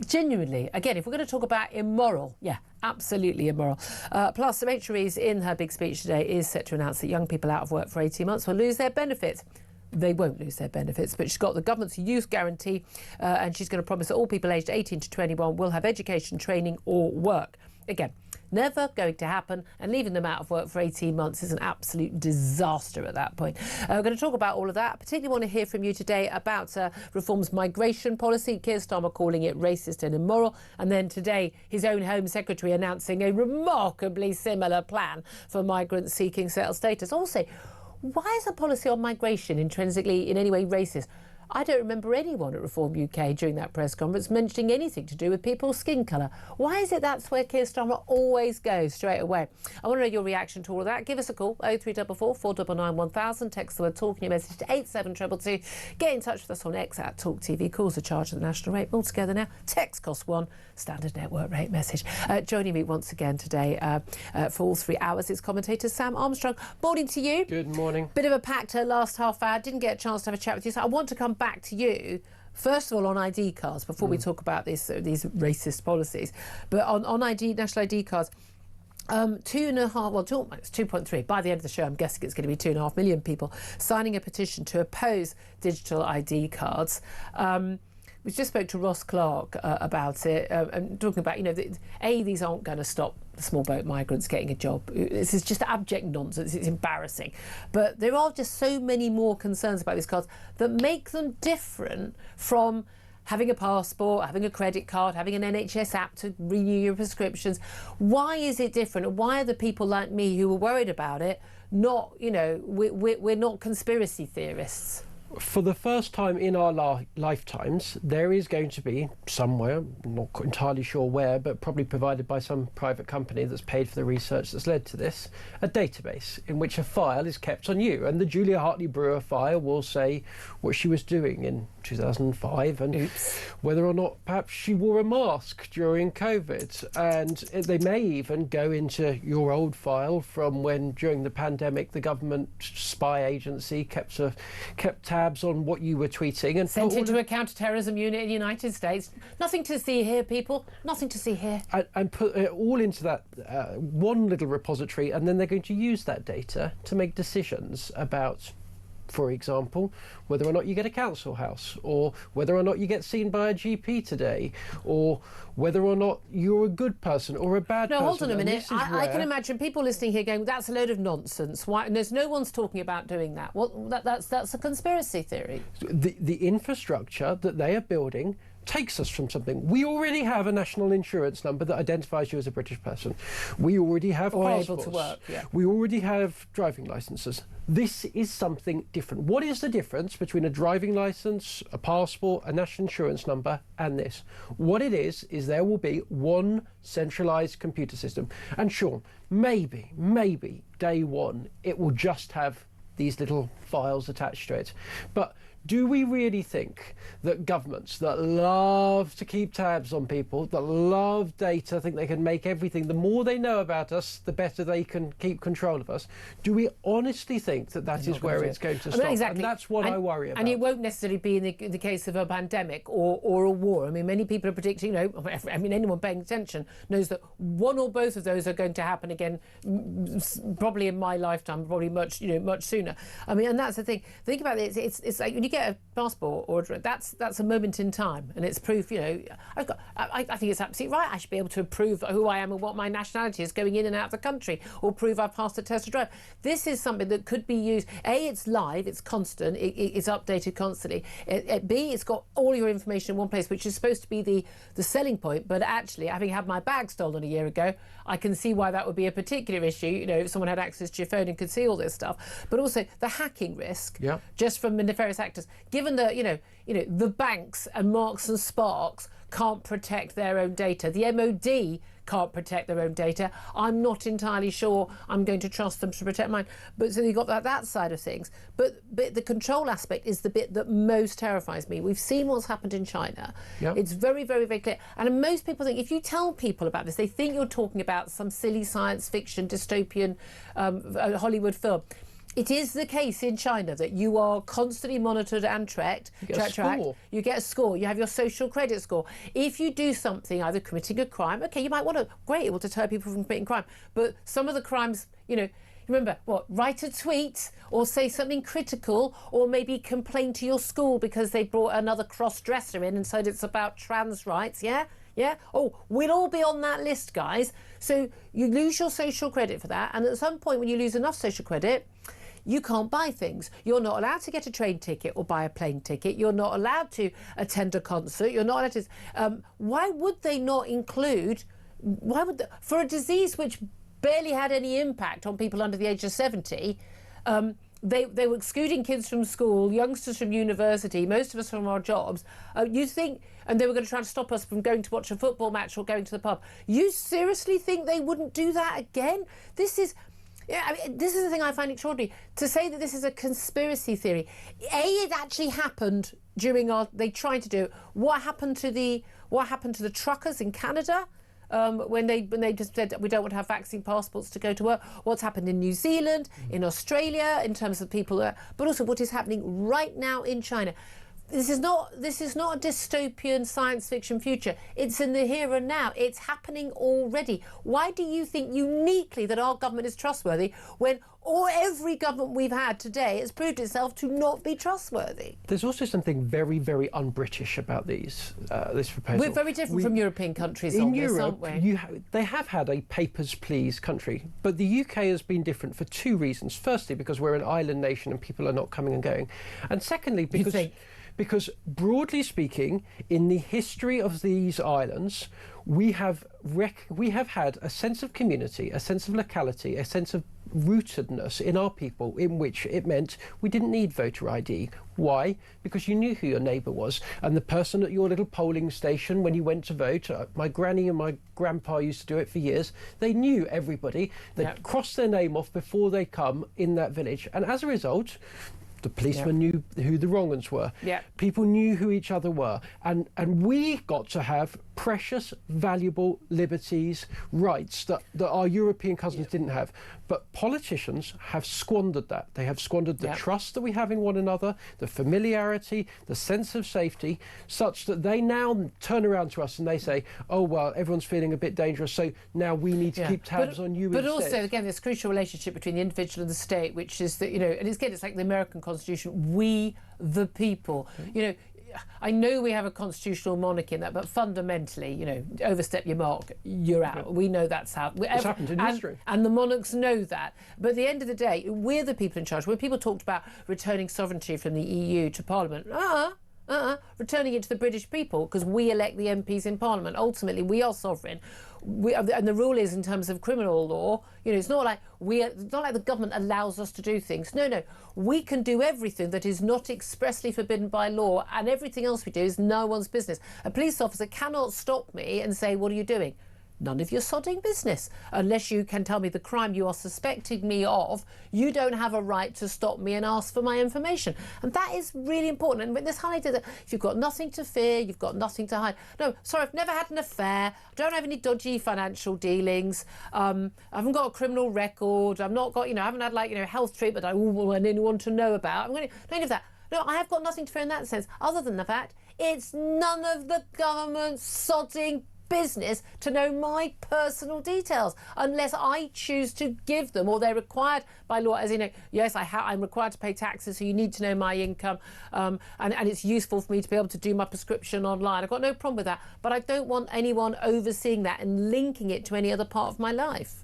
Speaker 2: Genuinely, again, if we're going to talk about immoral, yeah, absolutely immoral. Plus, Rachel Reeves, in her big speech today, is set to announce that young people out of work for 18 months will lose their benefits. They won't lose their benefits, but she's got the government's youth guarantee, and she's going to promise that all people aged 18 to 21 will have education, training or work. Again, never going to happen, and leaving them out of work for 18 months is an absolute disaster at that point. We're going to talk about all of that. I particularly want to hear from you today about Reform's migration policy. Keir Starmer calling it racist and immoral, and then today his own Home Secretary announcing a remarkably similar plan for migrants seeking settled status. Also, why is a policy on migration intrinsically in any way racist? I don't remember anyone at Reform UK during that press conference mentioning anything to do with people's skin colour. Why is it that's where Keir Starmer always goes straight away? I want to know your reaction to all of that. Give us a call, 0344 499 1000. Text the word talk in your message to 87222. Get in touch with us on X at Talk TV. Calls are charged at the national rate. All together now. Text costs £1. Standard network rate message. Joining me once again today for all 3 hours is commentator Sam Armstrong. Morning to you.
Speaker 3: Good morning.
Speaker 2: Bit of a packed last half hour. Didn't get a chance to have a chat with you, so I want to come back to you first of all on ID cards before we talk about these racist policies. But on national ID cards, 2.3 by the end of the show. I'm guessing it's going to be 2.5 million people signing a petition to oppose digital ID cards. We just spoke to Ross Clark about it and talking about, these aren't going to stop the small boat migrants getting a job. This is just abject nonsense. It's embarrassing. But there are just so many more concerns about these cards that make them different from having a passport, having a credit card, having an NHS app to renew your prescriptions. Why is it different? And why are the people like me who are worried about it not, we're not conspiracy theorists?
Speaker 3: For the first time in our lifetimes, there is going to be somewhere, not entirely sure where, but probably provided by some private company that's paid for the research that's led to this, a database in which a file is kept on you. And the Julia Hartley-Brewer file will say what she was doing in 2005 and whether or not perhaps she wore a mask during COVID. And they may even go into your old file from when, during the pandemic, the government spy agency kept tabs on what you were tweeting and
Speaker 2: sent it to a counter-terrorism unit in the United States. Nothing to see here, people. Nothing to see here.
Speaker 3: And put it all into that one little repository, and then they're going to use that data to make decisions about for example, whether or not you get a council house, or whether or not you get seen by a GP today, or whether or not you're a good person or a bad person.
Speaker 2: No, hold on a minute. I can
Speaker 3: where-
Speaker 2: imagine people listening here going, that's a load of nonsense. Why? And there's no one's talking about doing that. That's a conspiracy theory.
Speaker 3: The infrastructure that they are building takes us from something. We already have a national insurance number that identifies you as a British person. We already have
Speaker 2: Or
Speaker 3: passports.
Speaker 2: able to work, yeah.
Speaker 3: We already have driving licenses. This is something different. What is the difference between a driving license, a passport, a national insurance number, and this? What it is there will be one centralised computer system. And sure, maybe, day one, it will just have these little files attached to it. But do we really think that governments that love to keep tabs on people, that love data, think they can make everything, the more they know about us, the better they can keep control of us? Do we honestly think that that is where it's going to stop?
Speaker 2: Exactly.
Speaker 3: And that's what I worry about.
Speaker 2: And it won't necessarily be in the case of a pandemic or a war. I mean, many people are predicting, anyone paying attention knows that one or both of those are going to happen again, probably in my lifetime, probably much sooner. I mean, and that's the thing. Think about it. It's like when you get a passport order, that's a moment in time, and it's proof. I think it's absolutely right. I should be able to prove who I am and what my nationality is going in and out of the country, or prove I've passed a test to drive. This is something that could be used. A, it's live, it's constant, it's updated constantly. B, it's got all your information in one place, which is supposed to be the selling point. But actually, having had my bag stolen a year ago, I can see why that would be a particular issue. If someone had access to your phone and could see all this stuff. But also the hacking risk, just from the nefarious actors. Given that the banks and Marks and Sparks can't protect their own data, the MOD can't protect their own data, I'm not entirely sure I'm going to trust them to protect mine. But so you've got that side of things. But the control aspect is the bit that most terrifies me. We've seen what's happened in China. It's very, very, very clear. And most people think, if you tell people about this, they think you're talking about some silly science fiction, dystopian Hollywood film. It is the case in China that you are constantly monitored and tracked. You get a score. You have your social credit score. If you do something, either committing a crime, okay, you might want to, great, it will deter people from committing crime. But some of the crimes, remember, write a tweet or say something critical, or maybe complain to your school because they brought another cross-dresser in and said it's about trans rights, yeah? Oh, we'll all be on that list, guys. So you lose your social credit for that. And at some point when you lose enough social credit, you can't buy things. You're not allowed to get a train ticket or buy a plane ticket. You're not allowed to attend a concert. You're not allowed to... why would they not include... for a disease which barely had any impact on people under the age of 70... They were excluding kids from school, youngsters from university, most of us from our jobs. You think, and they were going to try to stop us from going to watch a football match or going to the pub. You seriously think they wouldn't do that again? This is the thing I find extraordinary. To say that this is a conspiracy theory. It actually happened during they tried to do it. What happened to the truckers in Canada? When they just said we don't want to have vaccine passports to go to work. What's happened in New Zealand, in Australia, in terms of people, but also what is happening right now in China. This is not a dystopian science fiction future. It's in the here and now. It's happening already. Why do you think uniquely that our government is trustworthy when every government we've had today has proved itself to not be trustworthy?
Speaker 3: There's also something very, very un-British about this proposal.
Speaker 2: We're very different from European countries on this, aren't we?
Speaker 3: They have had a papers, please country, but the UK has been different for two reasons. Firstly, because we're an island nation and people are not coming and going. And secondly, because broadly speaking, in the history of these islands, we have had a sense of community, a sense of locality, a sense of rootedness in our people, in which it meant we didn't need voter ID. Why? Because you knew who your neighbour was, and the person at your little polling station when you went to vote, my granny and my grandpa used to do it for years, they knew everybody. They'd cross their name off before they come in that village, and as a result, the policemen knew who the wrong ones were. People knew who each other were. And we got to have precious, valuable liberties, rights that our European cousins didn't have. But politicians have squandered that. They have squandered the trust that we have in one another, the familiarity, the sense of safety, such that they now turn around to us and they say, oh, well, everyone's feeling a bit dangerous, so now we need to keep tabs on you instead.
Speaker 2: But also, again, this crucial relationship between the individual and the state, which is that, and again, it's like the American constitution. We, the people. You know, I know we have a constitutional monarchy in that, but fundamentally, you know, overstep your mark, you're out. We know that's how
Speaker 3: it's happened in history.
Speaker 2: And the monarchs know that. But at the end of the day, we're the people in charge. When people talked about returning sovereignty from the EU to Parliament, returning it to the British people, because we elect the MPs in Parliament. Ultimately, we are sovereign. And the rule is, in terms of criminal law, you know, it's not like the government allows us to do things. No, we can do everything that is not expressly forbidden by law, and everything else we do is no one's business. A police officer cannot stop me and say, "What are you doing?" None of your sodding business. Unless you can tell me the crime you are suspecting me of, you don't have a right to stop me and ask for my information. And that is really important. And this whole idea that if you've got nothing to fear, you've got nothing to hide. No, sorry, I've never had an affair. I don't have any dodgy financial dealings. I haven't got a criminal record. I've not got, I haven't had health treatment I want anyone to know about. Not any of that. No, I have got nothing to fear in that sense, other than the fact it's none of the government's sodding business to know my personal details unless I choose to give them, or they're required by law, as in, yes, I'm required to pay taxes, so you need to know my income, and it's useful for me to be able to do my prescription online. I've got no problem with that, but I don't want anyone overseeing that and linking it to any other part of my life.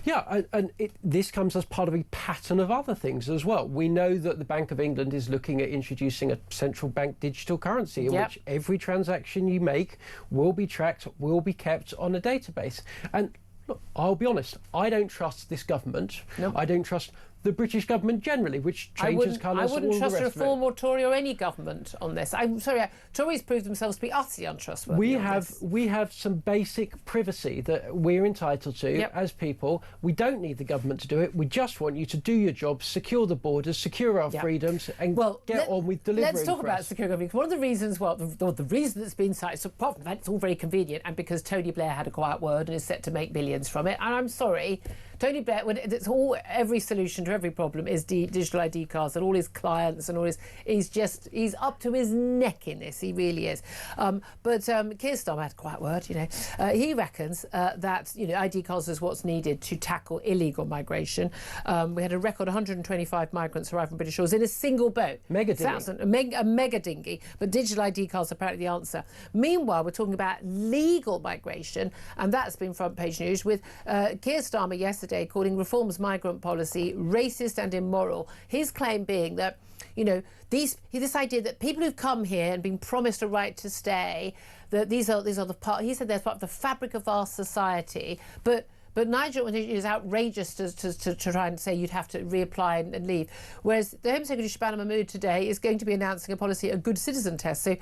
Speaker 3: Yeah, and this comes as part of a pattern of other things as well. We know that the Bank of England is looking at introducing a central bank digital currency in which every transaction you make will be tracked, will be kept on a database. And look, I'll be honest, I don't trust this government. Nope. I don't trust the British government generally, which changes colours.
Speaker 2: I wouldn't trust Reform or Tory or any government on this. I'm sorry, Tories prove themselves to be utterly untrustworthy.
Speaker 3: We have some basic privacy that we're entitled to as people. We don't need the government to do it. We just want you to do your job, secure the borders, secure our freedoms, and get on with delivering.
Speaker 2: Let's talk about secure government. One of the reasons, the reason that's been cited, so apart from that, it's all very convenient, and because Tony Blair had a quiet word and is set to make billions from it. And I'm sorry, Tony Blair, every solution to every problem is digital ID cards, and all his clients and all he's up to his neck in this. He really is. But Keir Starmer had a quiet word. He reckons that ID cards is what's needed to tackle illegal migration. We had a record 125 migrants arrive from British shores in a single boat.
Speaker 3: Mega dinghy.
Speaker 2: A mega dinghy. But digital ID cards are apparently the answer. Meanwhile, we're talking about legal migration, and that's been front page news with Keir Starmer yesterday calling Reform's migrant policy racist and immoral. His claim being that, this idea that people who've come here and been promised a right to stay, that these are the part. He said they're part of the fabric of our society, but Nigel is outrageous to try and say you'd have to reapply and leave. Whereas the Home Secretary Shabana Mahmood today is going to be announcing a policy, a good citizen test. So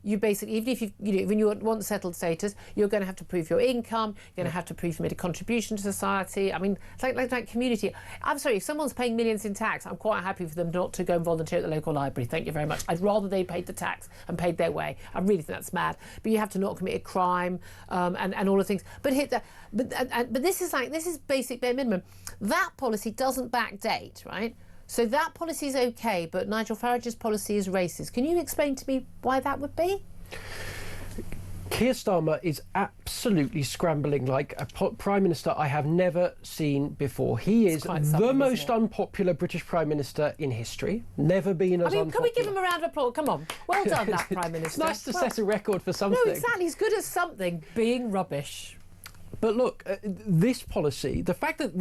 Speaker 2: you basically, even if when you want settled status, you're going to have to prove your income. You're going to have to prove you made a contribution to society. I mean, it's like community. I'm sorry, if someone's paying millions in tax, I'm quite happy for them not to go and volunteer at the local library. Thank you very much. I'd rather they paid the tax and paid their way. I really think that's mad. But you have to not commit a crime and all the things. But this is basic bare minimum. That policy doesn't backdate, right? So that policy is okay, but Nigel Farage's policy is racist. Can you explain to me why that would be?
Speaker 3: Keir Starmer is absolutely scrambling like a Prime Minister I have never seen before. He is the most unpopular British Prime Minister in history. Never been as unpopular.
Speaker 2: Can we give him a round of applause? Come on. Well done, that Prime Minister.
Speaker 3: It's nice to set a record for something.
Speaker 2: No, exactly. He's good at something, being rubbish.
Speaker 3: But look, this policy, the fact that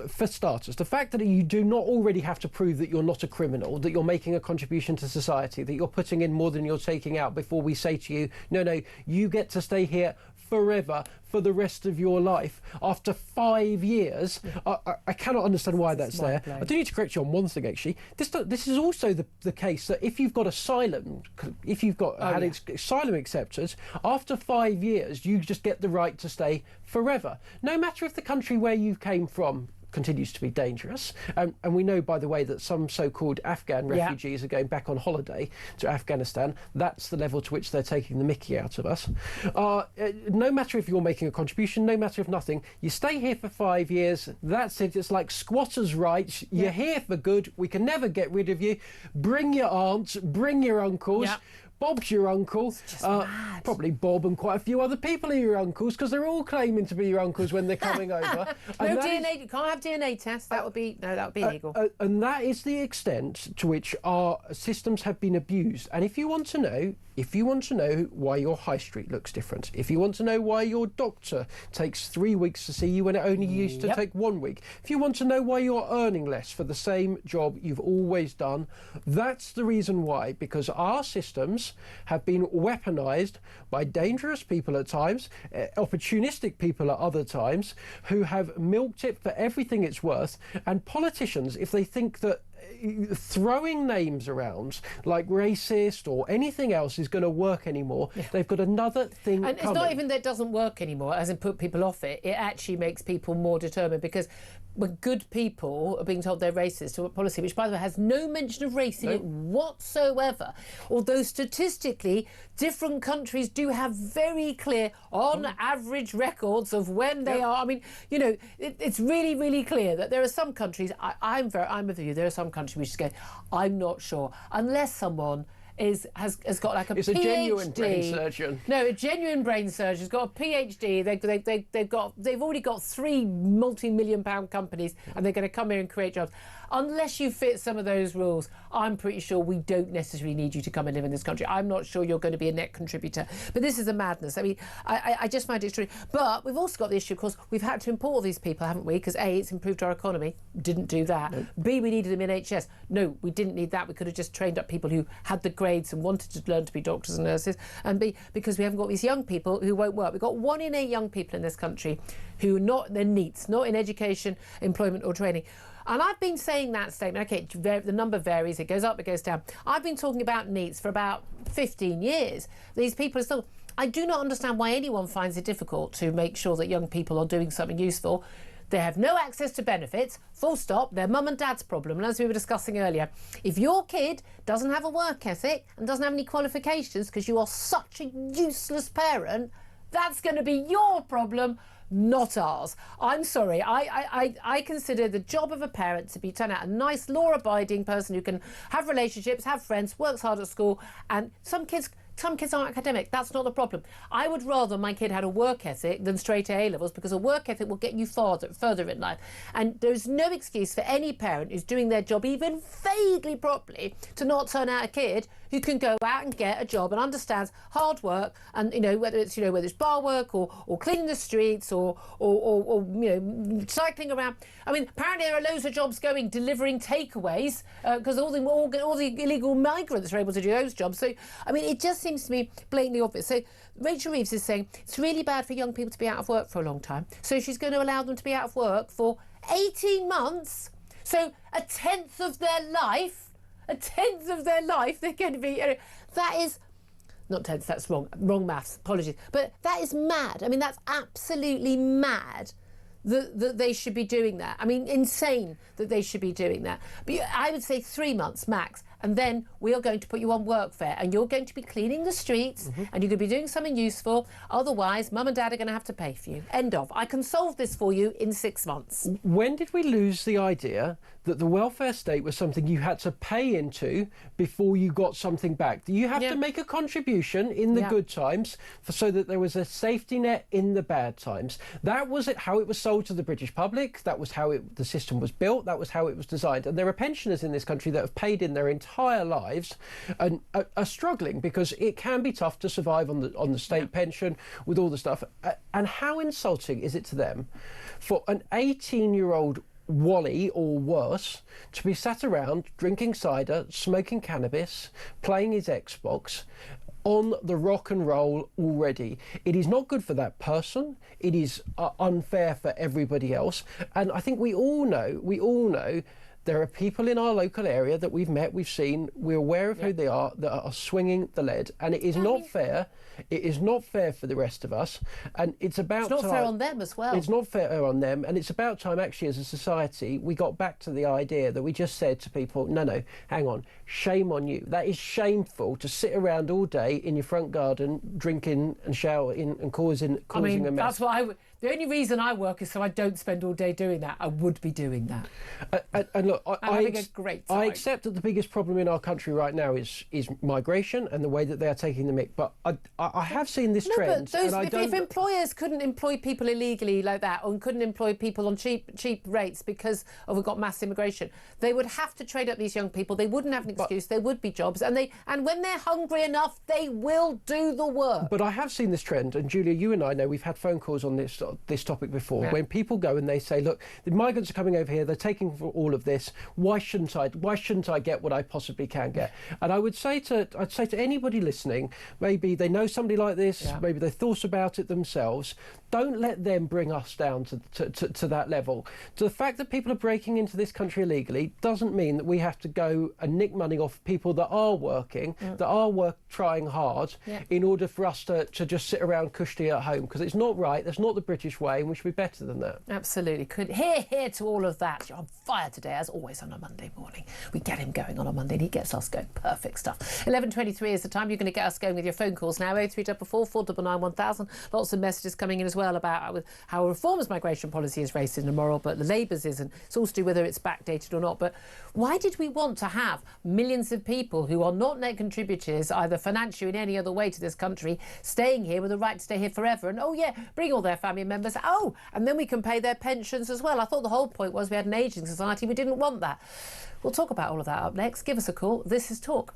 Speaker 3: for starters, the fact that you do not already have to prove that you're not a criminal, that you're making a contribution to society, that you're putting in more than you're taking out before we say to you, no, you get to stay here forever for the rest of your life after 5 years. I cannot understand why that's there. I do need to correct you on one thing, actually. This is also the case that if you've got asylum, if you've got asylum accepted, after 5 years you just get the right to stay forever, no matter if the country where you came from continues to be dangerous. And we know, by the way, that some so-called Afghan refugees are going back on holiday to Afghanistan. That's the level to which they're taking the mickey out of us. No matter if you're making a contribution, no matter if nothing, you stay here for 5 years. That's it. It's like squatters' rights. You're here for good. We can never get rid of you. Bring your aunts, bring your uncles. Bob's your uncle. Probably Bob and quite a few other people are your uncles because they're all claiming to be your uncles when they're coming over.
Speaker 2: No DNA. You can't have DNA tests. That would be illegal.
Speaker 3: And that is the extent to which our systems have been abused. And if you want to know why your high street looks different, if you want to know why your doctor takes 3 weeks to see you when it only used to take 1 week, if you want to know why you're earning less for the same job you've always done, that's the reason why, because our systems have been weaponized by dangerous people at times, opportunistic people at other times, who have milked it for everything it's worth. And politicians, if they think that throwing names around like racist or anything else is going to work anymore, they've got another thing
Speaker 2: and
Speaker 3: coming.
Speaker 2: It's not even that it doesn't work anymore, as in put people off it. It actually makes people more determined, because when good people are being told they're racist to a policy which, by the way, has no mention of race in it whatsoever, although statistically different countries do have very clear on average records of when they are. I mean, you know, it's really, really clear that there are some countries, I'm with you, there are some countries which go, I'm not sure, unless someone has got like a PhD.
Speaker 3: It's a genuine brain surgeon.
Speaker 2: No, a genuine brain surgeon has got a PhD. They've already got 3 multi-million-pound companies, and they're going to come here and create jobs. Unless you fit some of those rules, I'm pretty sure we don't necessarily need you to come and live in this country. I'm not sure you're going to be a net contributor. But this is a madness. I mean, I just find it extreme. But we've also got the issue, of course, we've had to import all these people, haven't we? Because A, it's improved our economy. Didn't do that. No. B, we needed them in NHS. No, we didn't need that. We could have just trained up people who had the grades and wanted to learn to be doctors and nurses. And B, because we haven't got these young people who won't work. We've got 1 in 8 young people in this country who are not, they're NEETs, not in education, employment or training. And I've been saying that statement, OK, the number varies, it goes up, it goes down. I've been talking about NEETs for about 15 years. These people are still... I do not understand why anyone finds it difficult to make sure that young people are doing something useful. They have no access to benefits, full stop. They're mum and dad's problem. And as we were discussing earlier, if your kid doesn't have a work ethic and doesn't have any qualifications because you are such a useless parent, that's going to be your problem, not ours. I'm sorry. I consider the job of a parent to be turn out a nice, law-abiding person who can have relationships, have friends, works hard at school, and some kids aren't academic. That's not the problem. I would rather my kid had a work ethic than straight A-levels, because a work ethic will get you further in life. And there's no excuse for any parent who's doing their job even vaguely properly to not turn out a kid who can go out and get a job and understands hard work, and whether it's bar work or cleaning the streets or cycling around. I mean, apparently there are loads of jobs going delivering takeaways because all the illegal migrants are able to do those jobs. So I mean, it just seems to me blatantly obvious. So Rachel Reeves is saying it's really bad for young people to be out of work for a long time. So she's going to allow them to be out of work for 18 months. So a tenth of their life, they're going to be... that is... Not tenths, that's wrong maths, apologies. But that is mad. I mean, that's absolutely mad that they should be doing that. I mean, insane that they should be doing that. But I would say 3 months max. And then we are going to put you on workfare, and you're going to be cleaning the streets, and you're going to be doing something useful. Otherwise, mum and dad are going to have to pay for you. End of. I can solve this for you in 6 months.
Speaker 3: When did we lose the idea that the welfare state was something you had to pay into before you got something back? You have to make a contribution in the good times so that there was a safety net in the bad times. That was how it was sold to the British public. That was how the system was built. That was how it was designed. And there are pensioners in this country that have paid in their entire lives and are struggling, because it can be tough to survive on the state pension with all the stuff. And how insulting is it to them for an 18-year-old Wally or worse to be sat around drinking cider, smoking cannabis, playing his Xbox on the rock and roll already? It is not good for that person. It is unfair for everybody else. And I think we all know there are people in our local area that we've met, we've seen, we're aware of who they are, that are swinging the lead. And it is not fair. It is not fair for the rest of us. And it's about
Speaker 2: It's not fair on them as well.
Speaker 3: It's not fair on them. And it's about time, actually, as a society, we got back to the idea that we just said to people, no, hang on, shame on you. That is shameful to sit around all day in your front garden, drinking and showering and causing a mess.
Speaker 2: That's what the only reason I work is so I don't spend all day doing that. I would be doing that.
Speaker 3: And look, look,
Speaker 2: having a great time.
Speaker 3: I accept that the biggest problem in our country right now is migration and the way that they are taking the mick. But I have seen this trend.
Speaker 2: But if employers couldn't employ people illegally like that, or couldn't employ people on cheap rates because we've got mass immigration, they would have to trade up these young people. They wouldn't have an excuse. There would be jobs, and when they're hungry enough, they will do the work.
Speaker 3: But I have seen this trend, and Julia, you and I know we've had phone calls on this topic before.
Speaker 2: Yeah.
Speaker 3: When people go and they say, "Look, the migrants are coming over here. They're taking for all of this. Why shouldn't I get what I possibly can get?" And I'd say to anybody listening, maybe they know somebody like this, maybe they thought about it themselves. Don't let them bring us down to that level. So the fact that people are breaking into this country illegally doesn't mean that we have to go and nick money off people that are working, that are trying hard, in order for us to just sit around cushy at home, because it's not right. That's not the British way, and we should be better than that.
Speaker 2: Absolutely. Hear to all of that. You're on fire today, as always on a Monday morning. We get him going on a Monday and he gets us going. Perfect stuff. 11:23 is the time. You're going to get us going with your phone calls now. 0344 499 1000. Lots of messages coming in as well about how Reform's migration policy is racist and immoral, but the Labour's isn't. It's all to do whether it's backdated or not. But why did we want to have millions of people who are not net contributors, either financially or in any other way, to this country, staying here with the right to stay here forever? And bring all their family members. And then we can pay their pensions as well. I thought the whole point was we had an ageing society. We didn't want that. We'll talk about all of that up next. Give us a call. This is Talk.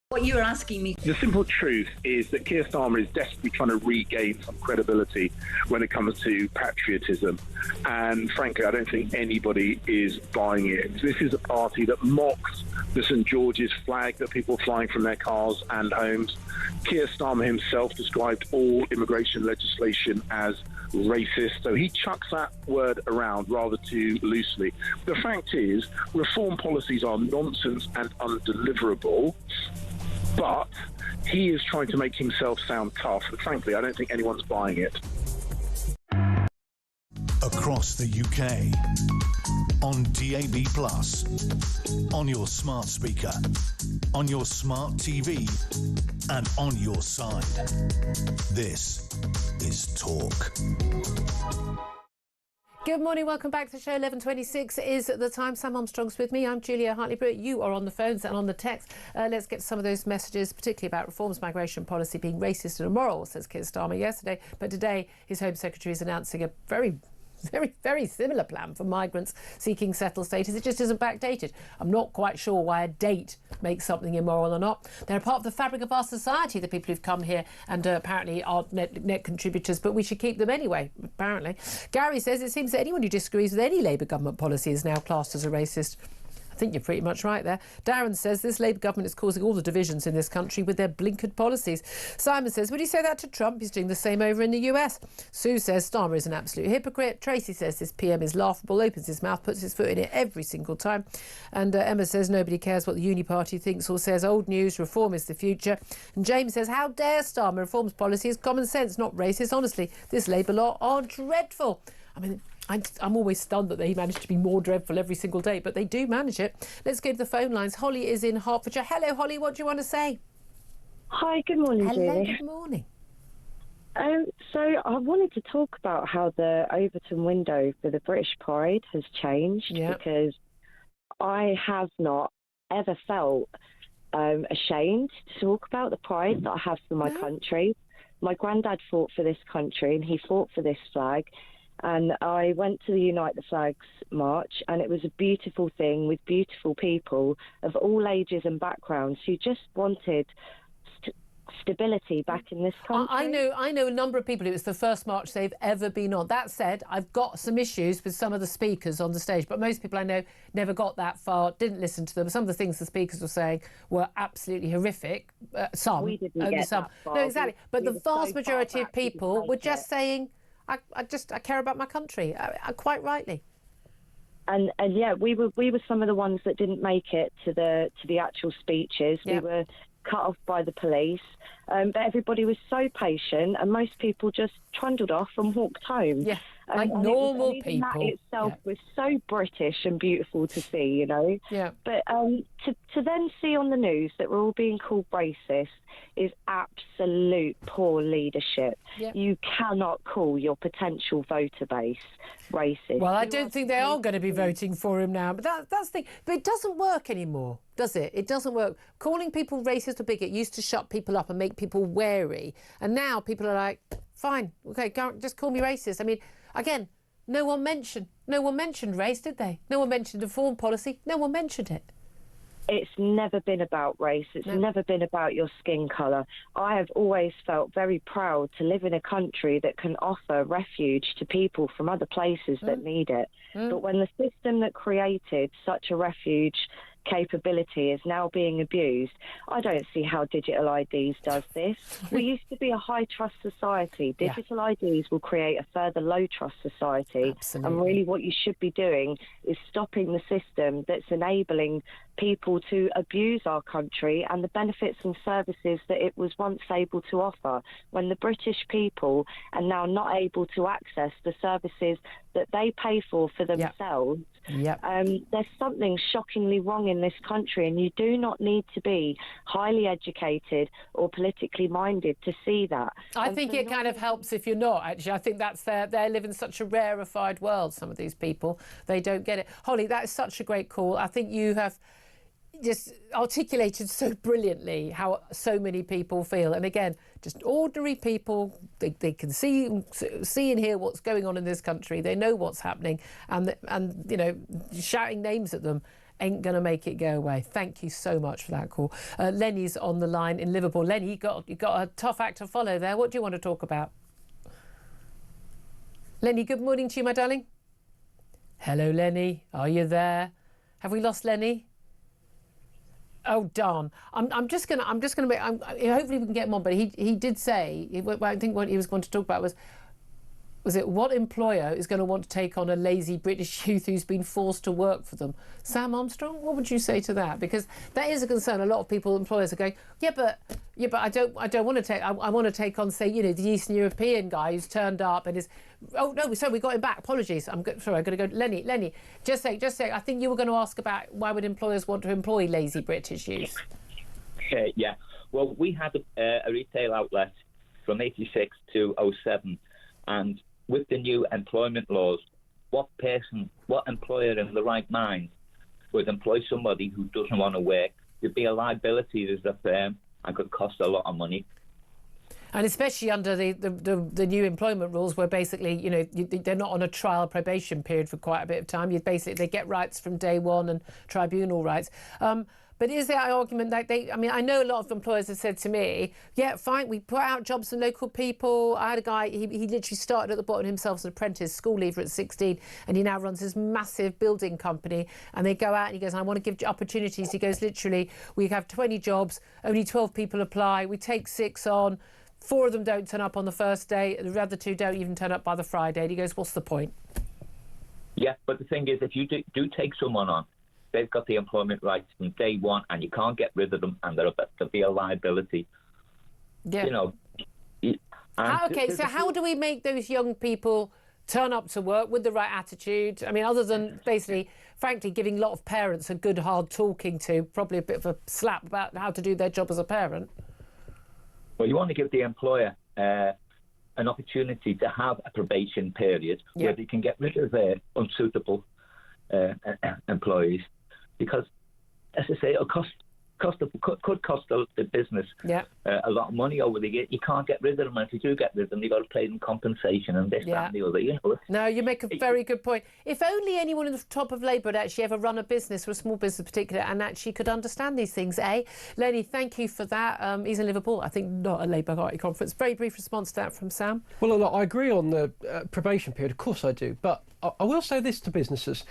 Speaker 4: What you were asking me.
Speaker 6: The simple truth is that Keir Starmer is desperately trying to regain some credibility when it comes to patriotism. And frankly, I don't think anybody is buying it. This is a party that mocks the St George's flag that people are flying from their cars and homes. Keir Starmer himself described all immigration legislation as racist, so he chucks that word around rather too loosely. The fact is, reform policies are nonsense and undeliverable, but he is trying to make himself sound tough, and frankly, I don't think anyone's buying it.
Speaker 1: Across the UK, on DAB+, on your smart speaker, on your smart TV, and on your side. This is Talk.
Speaker 2: Good morning, welcome back to the show. 11:26 is the time. Sam Armstrong's with me. I'm Julia Hartley-Brewer. You are on the phones and on the text. Let's get to some of those messages, particularly about Reform's migration policy being racist and immoral, says Keir Starmer yesterday. But today, his Home Secretary is announcing a very similar plan for migrants seeking settled status. It just isn't backdated. I'm not quite sure why a date makes something immoral or not. They're a part of the fabric of our society, the people who've come here and apparently are net contributors, but we should keep them anyway, apparently. Gary says it seems that anyone who disagrees with any Labour government policy is now classed as a racist. think you're pretty much right there. Darren says this Labour government is causing all the divisions in this country with their blinkered policies. Simon says, would you say that to Trump? He's doing the same over in the US. Sue says Starmer is an absolute hypocrite. Tracy says this PM is laughable, opens his mouth, puts his foot in it every single time. And Emma says nobody cares what the Uni Party thinks or says. Old news, reform is the future. And James says, how dare Starmer? Reform's policy is common sense, not racist. Honestly, this Labour lot are dreadful. I mean, I'm always stunned that they manage to be more dreadful every single day, but they do manage it. Let's go to the phone lines. Holly is in Hertfordshire. Hello, Holly. What do you want to say?
Speaker 9: Hi, good morning,
Speaker 2: Hello,
Speaker 9: Julie.
Speaker 2: good morning.
Speaker 9: So I wanted to talk about how the Overton window for the British Pride has changed because I have not ever felt ashamed to talk about the pride that I have for my country. My granddad fought for this country and he fought for this flag. And I went to the Unite the Flags march, and it was a beautiful thing with beautiful people of all ages and backgrounds who just wanted stability back in this country.
Speaker 2: I know a number of people who it's the first march they've ever been on. That said, I've got some issues with some of the speakers on the stage, but most people I know never got that far, didn't listen to them. Some of the things the speakers were saying were absolutely horrific. Some,
Speaker 9: we didn't
Speaker 2: only
Speaker 9: get
Speaker 2: some.
Speaker 9: that far.
Speaker 2: No, exactly. But
Speaker 9: we
Speaker 2: the vast majority of people were just saying, I care about my country, quite rightly.
Speaker 9: And yeah, we were some of the ones that didn't make it to the actual speeches. We were cut off by the police, but everybody was so patient, and most people just trundled off and walked home.
Speaker 2: Yeah, like normal people.
Speaker 9: That itself was so British and beautiful to see, you know.
Speaker 2: Yeah.
Speaker 9: But to then see on the news that we're all being called racist is absolute poor leadership.
Speaker 2: Yeah.
Speaker 9: You cannot call your potential voter base racist.
Speaker 2: Well, I don't think they are going to be voting for him now, but that's the thing. But it doesn't work anymore, does it? It doesn't work. Calling people racist or bigot used to shut people up and make people wary, and now people are like, fine, okay, go, just call me racist. I mean, again, no one mentioned race, did they? No one mentioned the foreign policy. No one mentioned it.
Speaker 9: It's never been about race. It's never been about your skin colour. I have always felt very proud to live in a country that can offer refuge to people from other places that need it. But when the system that created such a refuge capability is now being abused, I don't see how digital IDs does this. We used to be a high trust society. Digital IDs will create a further low trust society.
Speaker 2: Absolutely.
Speaker 9: And really what you should be doing is stopping the system that's enabling people to abuse our country and the benefits and services that it was once able to offer, when the British people are now not able to access the services that they pay for themselves. There's something shockingly wrong in this country, and you do not need to be highly educated or politically minded to see that.
Speaker 2: I think it kind of helps if you're not, actually. I think that's they live in such a rarefied world, some of these people. They don't get it. Holly, that is such a great call. I think you have just articulated so brilliantly how so many people feel. And again, just ordinary people, they can see and hear what's going on in this country. They know what's happening, and you know, shouting names at them ain't going to make it go away. Thank you so much for that call. Lenny's on the line in Liverpool. Lenny, you got a tough act to follow there. What do you want to talk about? Lenny, good morning to you, my darling. Hello, Lenny. Are you there? Have we lost Lenny? Oh darn! I'm just gonna hopefully we can get him on. But he did say, I think what he was going to talk about was it what employer is going to want to take on a lazy British youth who's been forced to work for them? Sam Armstrong, what would you say to that? Because that is a concern. A lot of people, employers, are going, yeah, but I don't want to take. I want to take on, say, you know, the Eastern European guy who's turned up and is. Oh no, sorry, we got him back. Apologies. Sorry, I'm going to go. Lenny. Just say. I think you were going to ask about why would employers want to employ lazy British youth?
Speaker 12: Yeah. Well, we had a retail outlet from '86 to '07, and with the new employment laws, what employer in the right mind would employ somebody who doesn't want to work? It'd be a liability to the firm and could cost a lot of money.
Speaker 2: And especially under the new employment rules, where basically, you know, they're not on a trial probation period for quite a bit of time. They get rights from day one and tribunal rights. But But is there an argument that I know a lot of employers have said to me, yeah, fine, we put out jobs for local people. I had a guy, he literally started at the bottom himself as an apprentice, school leaver at 16, and he now runs this massive building company. And they go out and he goes, I want to give opportunities. He goes, literally, we have 20 jobs, only 12 people apply. We take 6 on. 4 of them don't turn up on the first day. The other 2 don't even turn up by the Friday. And he goes, what's the point?
Speaker 12: Yeah, but the thing is, if you do take someone on, they've got the employment rights from day one, and you can't get rid of them, and there'll be a liability.
Speaker 2: Yeah.
Speaker 12: You know.
Speaker 2: So how do we make those young people turn up to work with the right attitude? I mean, other than basically, frankly, giving a lot of parents a good hard talking to, probably a bit of a slap about how to do their job as a parent.
Speaker 12: Well, you want to give the employer an opportunity to have a probation period where they can get rid of their unsuitable employees, because, as I say, it'll could cost the business a lot of money over the year. You can't get rid of them, and if you do get rid of them, you've got to pay them compensation and this, that and the other. You know?
Speaker 2: No, you make a very good point. If only anyone in the top of Labour would actually ever run a business, or a small business in particular, and actually could understand these things, eh? Lenny, thank you for that. He's in Liverpool, I think, not a Labour Party conference. Very brief response to that from Sam.
Speaker 3: Well, look, I agree on the probation period, of course I do, but I will say this to businesses.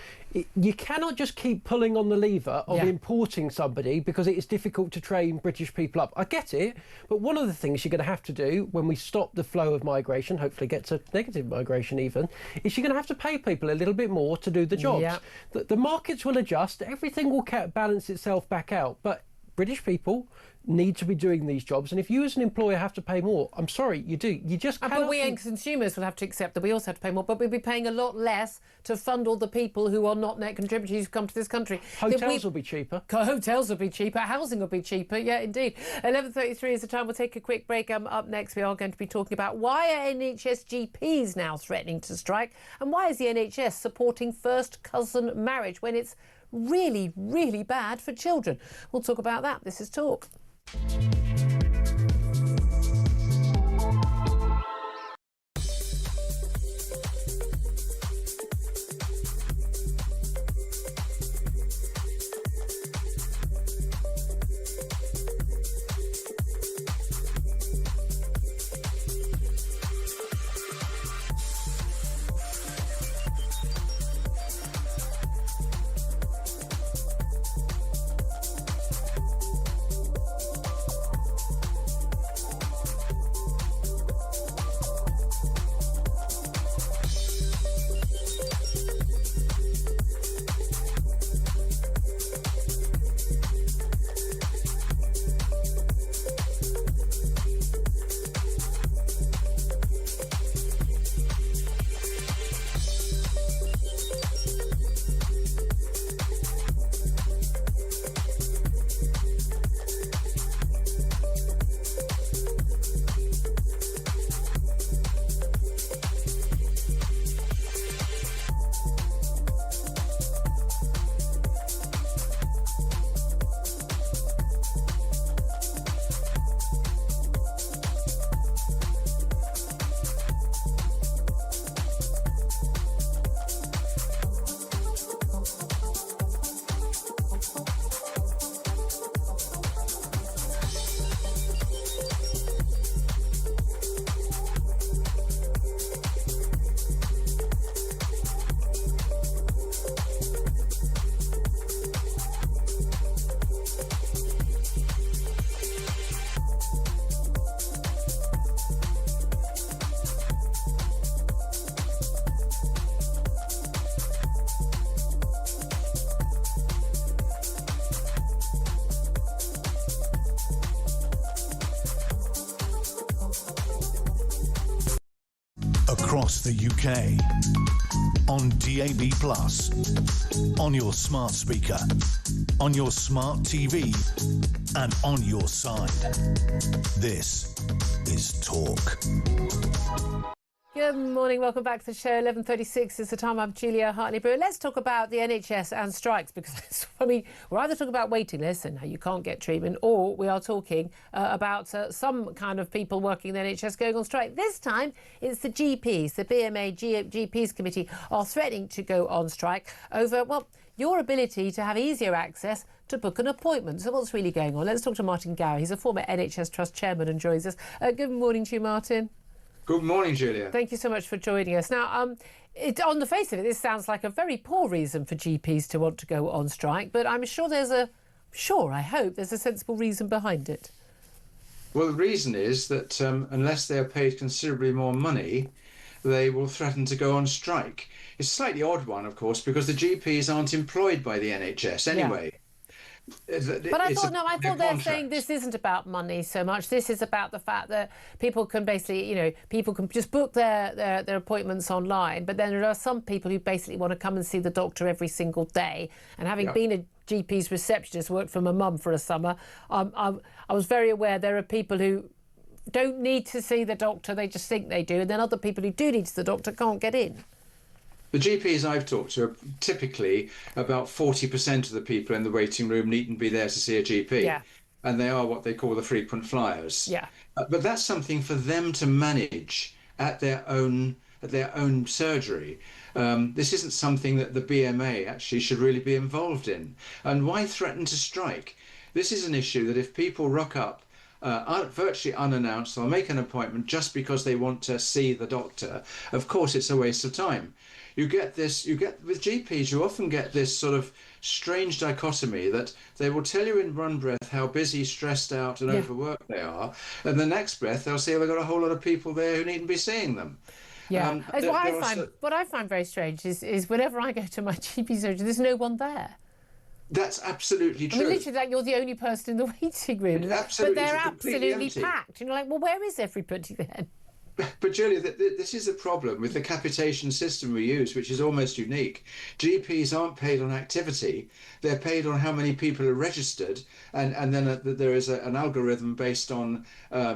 Speaker 3: You cannot just keep pulling on the lever of importing somebody because it is difficult to train British people up. I get it, but one of the things you're going to have to do when we stop the flow of migration, hopefully get to negative migration even, is you're going to have to pay people a little bit more to do the jobs.
Speaker 2: Yeah.
Speaker 3: The markets will adjust, everything will balance itself back out, but British people need to be doing these jobs, and if you as an employer have to pay more, I'm sorry, you do. You just cannot.
Speaker 2: But we as consumers will have to accept that we also have to pay more, but we'll be paying a lot less to fund all the people who are not net contributors who come to this country.
Speaker 3: Hotels will be cheaper.
Speaker 2: Hotels will be cheaper. Housing will be cheaper. Yeah, indeed. 11:33 is the time. We'll take a quick break. Up next, we are going to be talking about why are NHS GPs now threatening to strike, and why is the NHS supporting first cousin marriage when it's really, really bad for children. We'll talk about that. This is Talk.
Speaker 1: Across the UK, on DAB+, on your smart speaker, on your smart TV, and on your side. This is Talk.
Speaker 2: Good morning, welcome back to the show. 11:36 is the time. I'm Julia Hartley-Brewer. Let's talk about the NHS and strikes, because I mean, we're either talking about waiting lists and how you can't get treatment, or we are talking about some kind of people working in the NHS going on strike. This time it's the GPs. The BMA GPs committee are threatening to go on strike over, well, your ability to have easier access to book an appointment. So what's really going on? Let's talk to Martin Gower. He's a former NHS Trust chairman and joins us. Good morning to you, Martin.
Speaker 13: Good morning, Julia.
Speaker 2: Thank you so much for joining us. Now, on the face of it, this sounds like a very poor reason for GPs to want to go on strike, but I'm sure I hope there's a sensible reason behind it.
Speaker 13: Well, the reason is that unless they are paid considerably more money, they will threaten to go on strike. It's a slightly odd one, of course, because the GPs aren't employed by the NHS anyway.
Speaker 2: Yeah. But I thought they're saying this isn't about money so much. This is about the fact that people can basically, people can just book their appointments online. But then there are some people who basically want to come and see the doctor every single day. And having been a GP's receptionist, worked for my mum for a summer, I was very aware there are people who don't need to see the doctor, they just think they do. And then other people who do need to see the doctor can't get in.
Speaker 13: The GPs I've talked to are typically about 40% of the people in the waiting room needn't be there to see a GP.
Speaker 2: Yeah.
Speaker 13: And they are what they call the frequent flyers.
Speaker 2: Yeah.
Speaker 13: But that's something for them to manage at their own surgery. This isn't something that the BMA actually should really be involved in. And why threaten to strike? This is an issue that if people rock up virtually unannounced, they'll make an appointment just because they want to see the doctor. Of course, it's a waste of time. With GPs, you often get this sort of strange dichotomy that they will tell you in one breath how busy, stressed out and overworked they are, and the next breath they'll say they've got a whole lot of people there who needn't be seeing them.
Speaker 2: Yeah, what I find very strange is whenever I go to my GP surgery, there's no one there.
Speaker 13: That's absolutely true.
Speaker 2: I mean, literally, you're the only person in the waiting room. But they're absolutely packed. And you're like, well, where is everybody then?
Speaker 13: But Julia, this is the problem with the capitation system we use, which is almost unique. GPs aren't paid on activity; they're paid on how many people are registered, and then there is an algorithm based on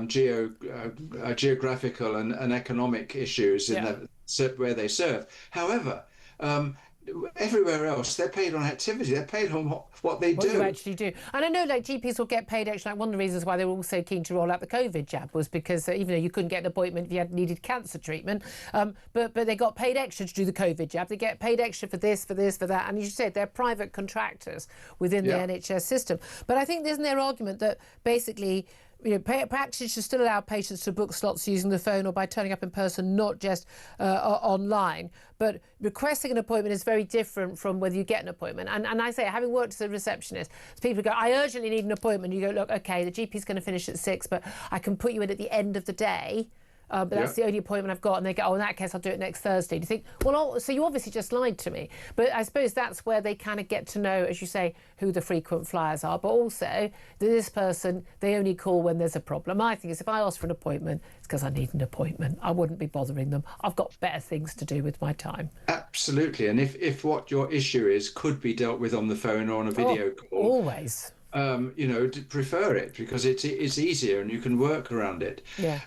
Speaker 13: geographical and economic issues in where they serve. However, everywhere else, they're paid on activity. They're paid on what they do.
Speaker 2: What you actually do. And I know GPs will get paid extra. One of the reasons why they were all so keen to roll out the COVID jab was because even though you couldn't get an appointment if you needed cancer treatment, but they got paid extra to do the COVID jab. They get paid extra for this, for that. And as you said, they're private contractors within the NHS system. But I think isn't their argument that basically practice should still allow patients to book slots using the phone or by turning up in person, not just online. But requesting an appointment is very different from whether you get an appointment. And I say, having worked as a receptionist, people go, I urgently need an appointment. You go, look, OK, the GP's going to finish at 6, but I can put you in at the end of the day. But that's the only appointment I've got. And they go, in that case, I'll do it next Thursday. Do you think, well, so you obviously just lied to me. But I suppose that's where they kind of get to know, as you say, who the frequent flyers are. But also, this person, they only call when there's a problem. I think if I ask for an appointment, it's because I need an appointment. I wouldn't be bothering them. I've got better things to do with my time.
Speaker 13: Absolutely. And if what your issue is could be dealt with on the phone or on a video call.
Speaker 2: Always.
Speaker 13: Prefer it because it's easier and you can work around it.
Speaker 2: Yeah.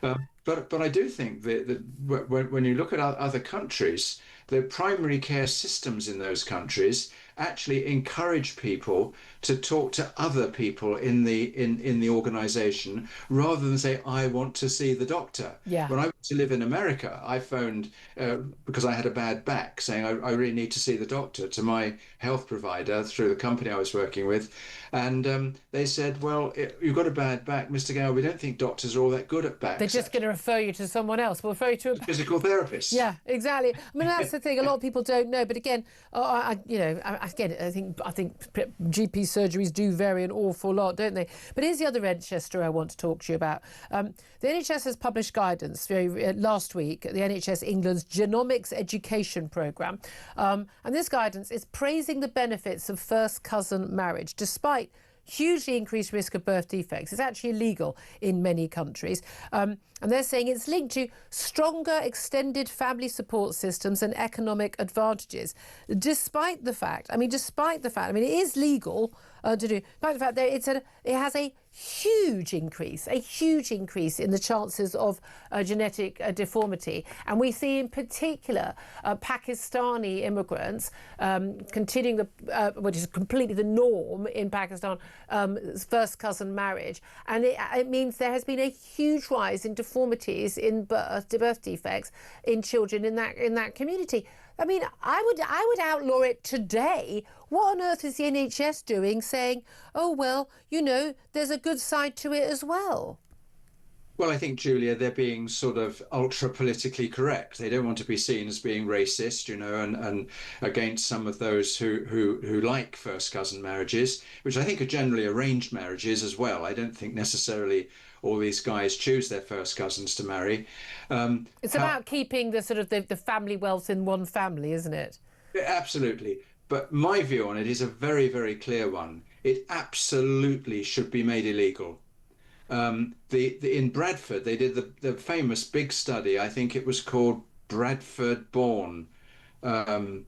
Speaker 13: But I do think that when you look at other countries, the primary care systems in those countries actually encourage people to talk to other people in the organisation rather than say, I want to see the doctor.
Speaker 2: Yeah.
Speaker 13: When I went to live in America, I phoned because I had a bad back, saying I really need to see the doctor, to my health provider through the company I was working with. And they said, well, you've got a bad back, Mr. Gower, we don't think doctors are all that good at backs.
Speaker 2: They're just going to refer you to someone else. We'll refer you to a
Speaker 13: physical therapist.
Speaker 2: Yeah, exactly. I mean, that's the thing. A lot of people don't know. But again, I think GP surgeries do vary an awful lot, don't they? But here's the other NHS story I want to talk to you about. The NHS has published guidance last week, the NHS England's Genomics Education Programme. And this guidance is praising the benefits of first cousin marriage, despite hugely increased risk of birth defects. It's actually illegal in many countries. And they're saying it's linked to stronger extended family support systems and economic advantages. Despite the fact, it is legal to do, despite the fact that it has a huge increase in the chances of genetic deformity. And we see in particular Pakistani immigrants continuing which is completely the norm in Pakistan, first cousin marriage. And it means there has been a huge rise in deformities in birth defects in children in that community. I mean, I would outlaw it today. What on earth is the NHS doing saying, oh, well, you know, there's a good side to it as well?
Speaker 13: Well, I think, Julia, they're being sort of ultra politically correct. They don't want to be seen as being racist, you know, and against some of those who like first cousin marriages, which I think are generally arranged marriages as well. I don't think necessarily all these guys choose their first cousins to marry.
Speaker 2: It's about keeping the sort of the family wealth in one family, isn't it?
Speaker 13: Absolutely. But my view on it is a very, very clear one. It absolutely should be made illegal. In Bradford, they did the famous big study. I think it was called Bradford Born. They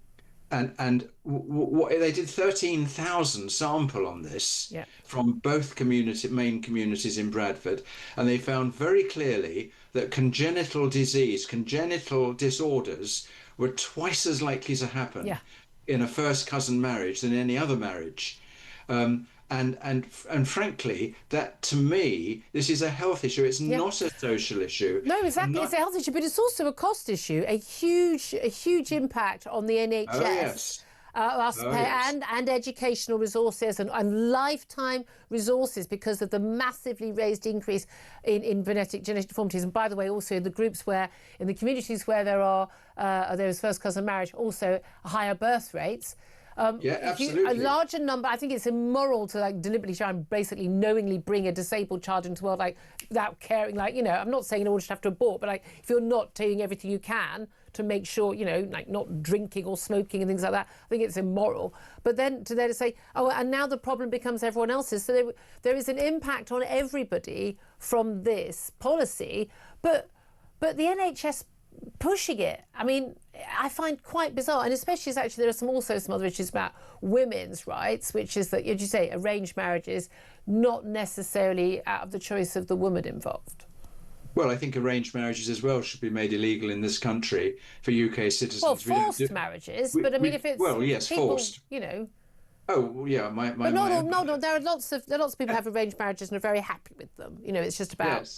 Speaker 13: did 13,000 sample on this from both main communities in Bradford, and they found very clearly that congenital disorders were twice as likely to happen in a first cousin marriage than any other marriage. And frankly, that to me, this is a health issue. It's not a social issue.
Speaker 2: No, exactly. It's a health issue, but it's also a cost issue. A huge impact on the NHS. And educational resources and lifetime resources because of the massively raised increase in genetic deformities. And by the way, also in the groups in the communities where there is first cousin marriage, also higher birth rates.
Speaker 13: Absolutely.
Speaker 2: A larger number. I think it's immoral to deliberately try and basically knowingly bring a disabled child into the world without caring. I'm not saying anyone should have to abort, but if you're not doing everything you can to make sure, not drinking or smoking and things like that, I think it's immoral. But then to say, oh, and now the problem becomes everyone else's. So there is an impact on everybody from this policy, but the NHS pushing it, I mean, I find quite bizarre, and especially as actually there are some other issues about women's rights, which is that, as you say, arranged marriages, not necessarily out of the choice of the woman involved.
Speaker 13: Well, I think arranged marriages as well should be made illegal in this country for UK citizens.
Speaker 2: Well, forced marriages, but I mean, if it's people,
Speaker 13: forced. Oh yeah,
Speaker 2: But no. There are lots of people who have arranged marriages and are very happy with them. It's just about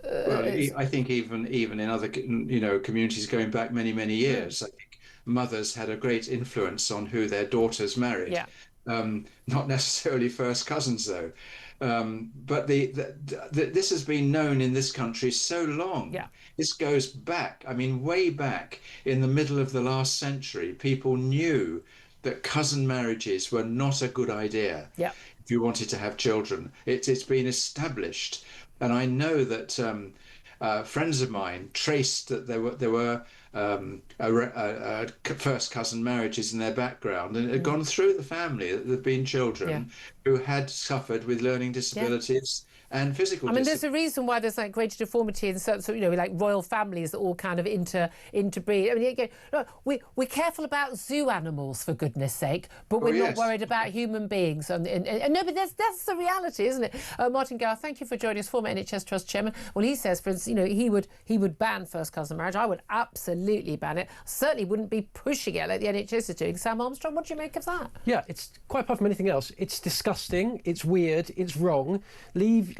Speaker 13: Well, I think even in other communities going back many years, I think mothers had a great influence on who their daughters married. Not necessarily first cousins though. But this has been known in this country so long. This goes back, I mean, way back in the middle of the last century. People knew that cousin marriages were not a good idea if you wanted to have children. It's been established. And I know that friends of mine traced that there were first cousin marriages in their background, and it had gone through the family. There had been children who had suffered with learning disabilities and physical disabilities.
Speaker 2: There's a reason why there's greater deformity in certain, royal families that all kind of interbreed. I mean, again, look, we're careful about zoo animals, for goodness sake, but we're not worried about human beings. And no, but that's the reality, isn't it? Martin Gower, thank you for joining us, former NHS Trust chairman. Well, he says, for instance, he would ban first cousin marriage. I would absolutely ban it. Certainly wouldn't be pushing it like the NHS is doing. Sam Armstrong, what do you make of that?
Speaker 3: Yeah, it's quite apart from anything else. It's disgusting. It's weird. It's wrong.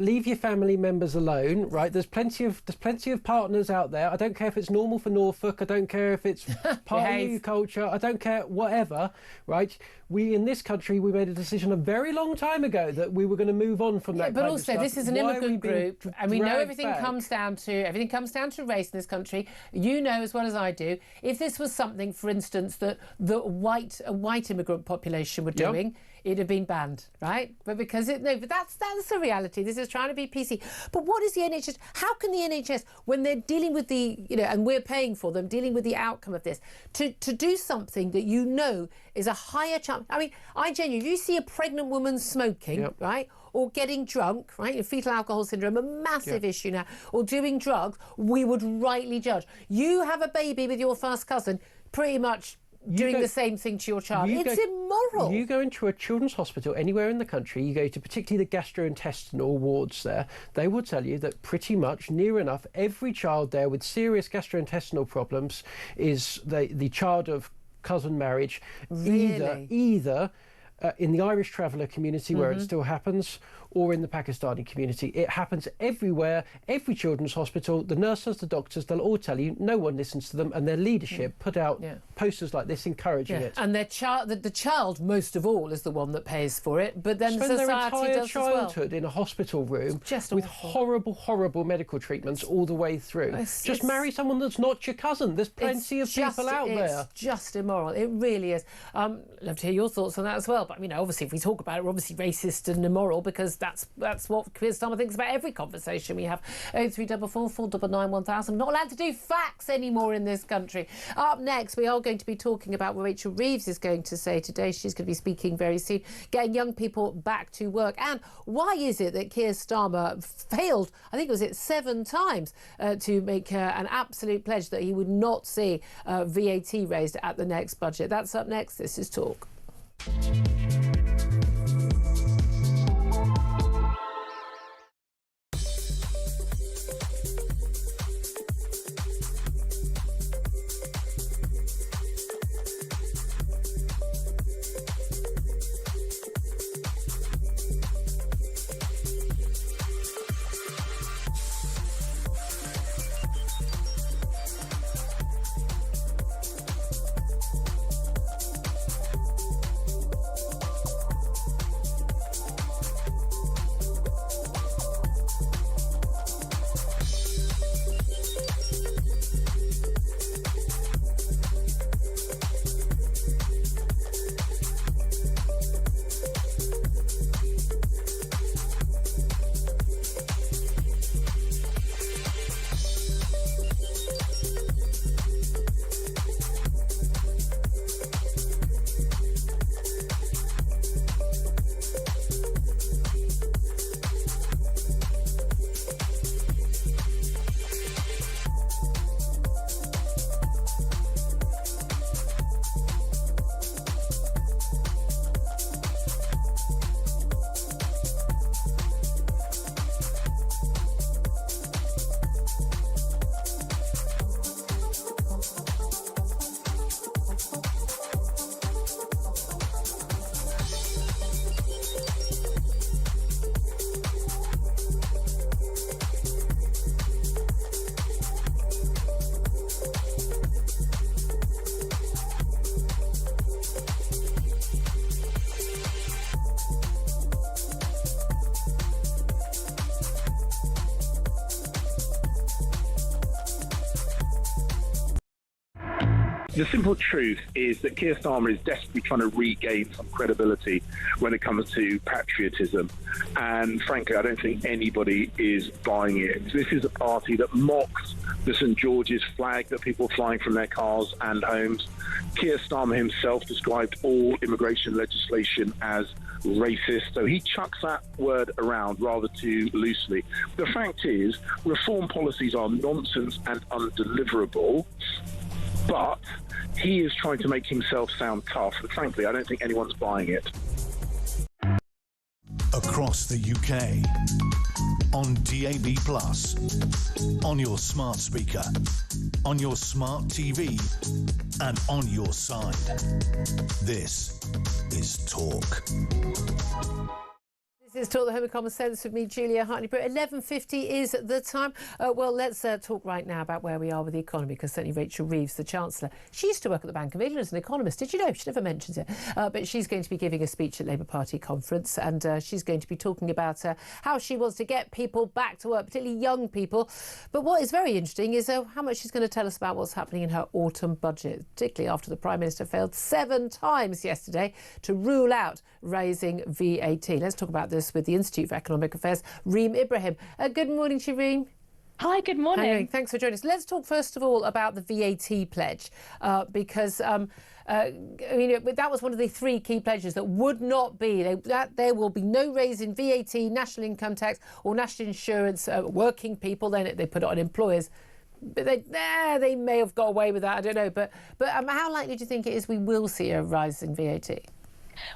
Speaker 3: Leave your family members alone, right? There's plenty of partners out there. I don't care if it's normal for Norfolk. I don't care if it's part of your culture. I don't care, whatever, right? We in this country, we made a decision a very long time ago that we were going to move on from that.
Speaker 2: But also, this is an immigrant group, and we know everything comes down to race in this country. You know as well as I do. If this was something, for instance, that a white immigrant population were doing, it'd have been banned, right? But because but that's the reality. This is trying to be PC. But what is the NHS? How can the NHS, when they're dealing with and we're paying for them, dealing with the outcome of this, to do something that is a higher chance? I mean, if you see a pregnant woman smoking, right, or getting drunk, right, fetal alcohol syndrome, a massive issue now, or doing drugs, we would rightly judge. You have a baby with your first cousin, pretty much doing the same thing to your child. It's immoral.
Speaker 3: You go into a children's hospital anywhere in the country, you go to particularly the gastrointestinal wards there, they will tell you that pretty much near enough every child there with serious gastrointestinal problems is the child of cousin marriage, either in the Irish traveller community where it still happens, or in the Pakistani community. It happens everywhere, every children's hospital. The nurses, the doctors, they'll all tell you no one listens to them, and their leadership put out posters like this encouraging it.
Speaker 2: And their the child, most of all, is the one that pays for it, but then
Speaker 3: spend
Speaker 2: society
Speaker 3: their entire
Speaker 2: does
Speaker 3: childhood
Speaker 2: as well.
Speaker 3: in a hospital room with
Speaker 2: awful.
Speaker 3: horrible medical treatments all the way through. Just marry someone that's not your cousin. There's plenty of people out there.
Speaker 2: It's just immoral. It really is. Love to hear your thoughts on that as well. But, you know, obviously, if we talk about it, we're obviously racist and immoral because that's what Keir Starmer thinks about every conversation we have. 0344 499 1000. Not allowed to do facts anymore in this country. Up next, we are going to be talking about what Rachel Reeves is going to say today. She's going to be speaking very soon, getting young people back to work. And why is it that Keir Starmer failed, I think it was 7 times, to make an absolute pledge that he would not see VAT raised at the next budget? That's up next. This is Talk.
Speaker 6: The simple truth is that Keir Starmer is desperately trying to regain some credibility when it comes to patriotism. And frankly, I don't think anybody is buying it. This is a party that mocks the St George's flag that people are flying from their cars and homes. Keir Starmer himself described all immigration legislation as racist, so he chucks that word around rather too loosely. The fact is, reform policies are nonsense and undeliverable, but he is trying to make himself sound tough, and frankly, I don't think anyone's buying it.
Speaker 1: Across the UK, on DAB+, on your smart speaker, on your smart TV, and on your side. This is Talk.
Speaker 2: This is Talk, the Home of Common Sense with me, Julia Hartley-Brewer. 11:50 is the time. Well, let's talk right now about where we are with the economy, because certainly Rachel Reeves, the Chancellor, she used to work at the Bank of England as an economist. Did you know? She never mentions it. But she's going to be giving a speech at Labour Party conference, and she's going to be talking about how she wants to get people back to work, particularly young people. But what is very interesting is how much she's going to tell us about what's happening in her autumn budget, particularly after the Prime Minister failed 7 times yesterday to rule out raising VAT. Let's talk about this with the Institute for Economic Affairs, Reem Ibrahim. Good morning to you, Reem.
Speaker 14: Hi, good morning.
Speaker 2: Hi, thanks for joining us. Let's talk first of all about the VAT pledge, because that was one of the 3 key pledges that would not be, that there will be no raise in VAT, national income tax or national insurance, working people, then they put it on employers. But they may have got away with that, I don't know. But how likely do you think it is we will see a rise in VAT?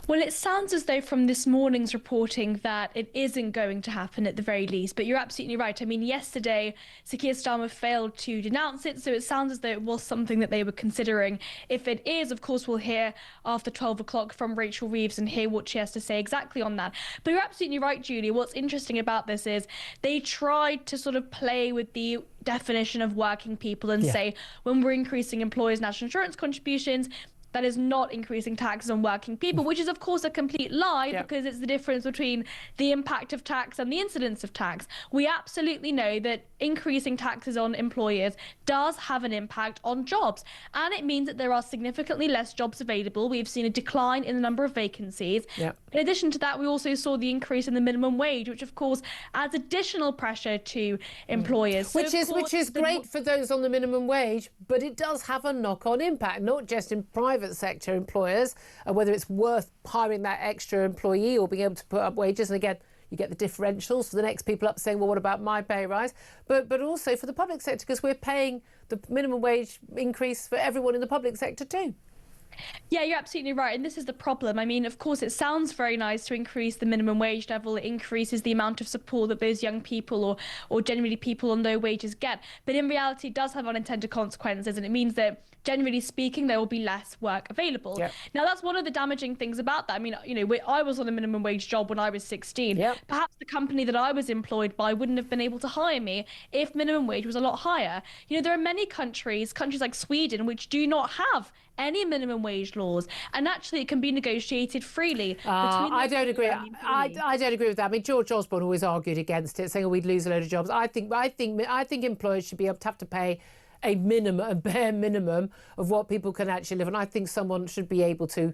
Speaker 14: Well, it sounds as though from this morning's reporting that it isn't going to happen at the very least. But you're absolutely right. I mean, yesterday, Sir Keir Starmer failed to denounce it. So it sounds as though it was something that they were considering. If it is, of course, we'll hear after 12 o'clock from Rachel Reeves and hear what she has to say exactly on that. But you're absolutely right, Julie. What's interesting about this is they tried to sort of play with the definition of working people and say, when we're increasing employers' national insurance contributions, that is not increasing taxes on working people, which is, of course, a complete lie because it's the difference between the impact of tax and the incidence of tax. We absolutely know that increasing taxes on employers does have an impact on jobs, and it means that there are significantly less jobs available. We've seen a decline in the number of vacancies. In addition to that, we also saw the increase in the minimum wage, which, of course, adds additional pressure to employers.
Speaker 2: Which is great for those on the minimum wage, but it does have a knock-on impact, not just in private sector employers, whether it's worth hiring that extra employee or being able to put up wages. And again, you get the differentials for the next people up saying, well, what about my pay rise? But also for the public sector, because we're paying the minimum wage increase for everyone in the public sector too.
Speaker 14: Yeah, you're absolutely right. And this is the problem. I mean, of course, it sounds very nice to increase the minimum wage level. It increases the amount of support that those young people or generally people on low wages get. But in reality, it does have unintended consequences. And it means that, generally speaking, there will be less work available. Now, that's one of the damaging things about that. I mean, I was on a minimum wage job when I was 16. Perhaps the company that I was employed by wouldn't have been able to hire me if minimum wage was a lot higher. There are many countries like Sweden, which do not have any minimum wage laws, and actually it can be negotiated freely.
Speaker 2: I don't agree. I don't agree with that. I mean, George Osborne always argued against it, saying we'd lose a load of jobs. I think employers should be able to have to pay a bare minimum of what people can actually live on. I think someone should be able to,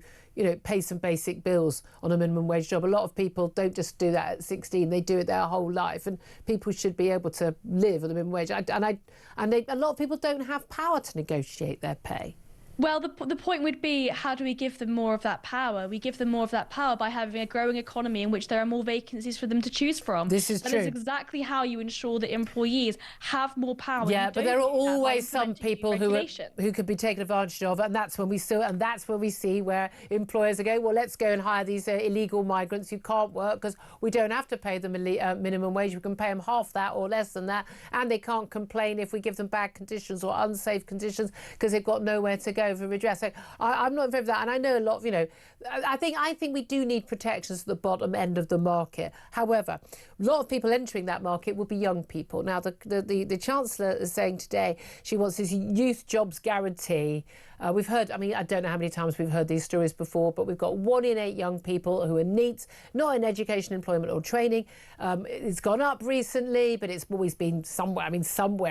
Speaker 2: pay some basic bills on a minimum wage job. A lot of people don't just do that at 16; they do it their whole life, and people should be able to live on the minimum wage. A lot of people don't have power to negotiate their pay.
Speaker 14: Well, the point would be, how do we give them more of that power? We give them more of that power by having a growing economy in which there are more vacancies for them to choose from.
Speaker 2: This is true.
Speaker 14: That is exactly how you ensure that employees have more power.
Speaker 2: Yeah, but there are always some people who could be taken advantage of, and that's when we see where employers are going, well, let's go and hire these illegal migrants who can't work because we don't have to pay them minimum wage. We can pay them half that or less than that, and they can't complain if we give them bad conditions or unsafe conditions because they've got nowhere to go for redress. So I'm not in favour of that, and I know a lot of, I think we do need protections at the bottom end of the market. However, a lot of people entering that market will be young people. Now, the Chancellor is saying today she wants this youth jobs guarantee. We've heard, I don't know how many times we've heard these stories before, but we've got 1 in 8 young people who are NEETs, not in education, employment or training. It's gone up recently, but it's always been somewhere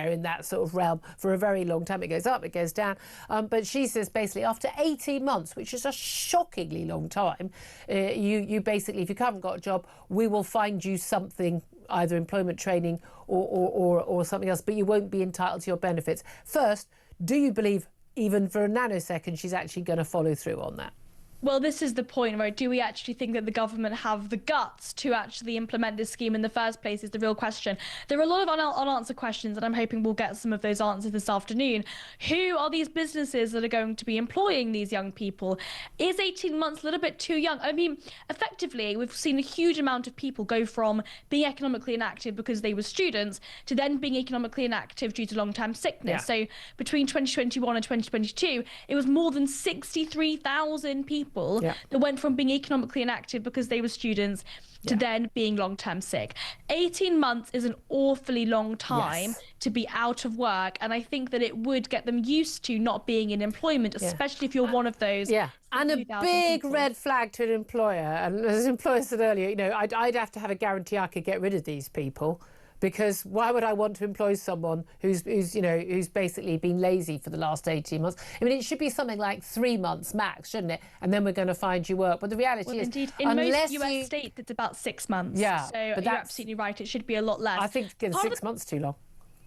Speaker 2: in that sort of realm for a very long time. It goes up, it goes down. But she says basically after 18 months, which is a shockingly long time, you basically, if you haven't got a job, we will find you something, either employment training or something else, but you won't be entitled to your benefits. First, do you believe even for a nanosecond she's actually going to follow through on that?
Speaker 14: Well, this is the point, right? Do we actually think that the government have the guts to actually implement this scheme in the first place is the real question. There are a lot of unanswered questions, and I'm hoping we'll get some of those answers this afternoon. Who are these businesses that are going to be employing these young people? Is 18 months a little bit too young? I mean, effectively, we've seen a huge amount of people go from being economically inactive because they were students to then being economically inactive due to long-term sickness. So between 2021 and 2022, it was more than 63,000 people that went from being economically inactive because they were students to then being long-term sick. 18 months is an awfully long time to be out of work, and I think that it would get them used to not being in employment, especially if you're one of those.
Speaker 2: And a big red flag to an employer, and as the employer said earlier, I'd have to have a guarantee I could get rid of these people. Because why would I want to employ someone who's basically been lazy for the last 18 months? I mean, it should be something like 3 months max, shouldn't it? And then we're going to find you work. But the reality is,
Speaker 14: indeed, in most US states, it's about 6 months.
Speaker 2: Yeah,
Speaker 14: so you're absolutely right. It should be a lot less.
Speaker 2: I think 6 months too long.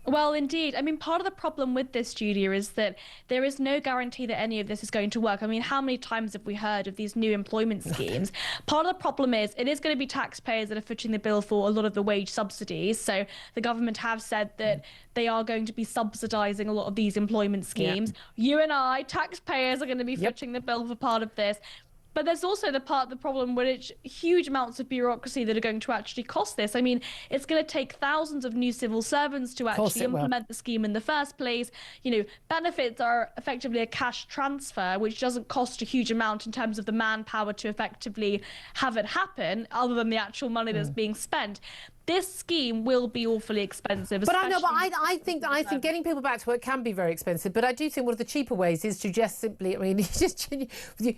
Speaker 14: Well, indeed. I mean, part of the problem with this, Julia, is that there is no guarantee that any of this is going to work. I mean, how many times have we heard of these new employment schemes? Part of the problem is it is going to be taxpayers that are footing the bill for a lot of the wage subsidies. So the government have said that they are going to be subsidising a lot of these employment schemes. You and I, taxpayers, are going to be footing the bill for part of this. But there's also the part of the problem where it's huge amounts of bureaucracy that are going to actually cost this. I mean, it's going to take thousands of new civil servants to actually implement the scheme in the first place. You know, benefits are effectively a cash transfer, which doesn't cost a huge amount in terms of the manpower to effectively have it happen, other than the actual money that's being spent. This scheme will be awfully expensive.
Speaker 2: But I think getting people back to work can be very expensive. But I do think one of the cheaper ways is to just simply, I mean,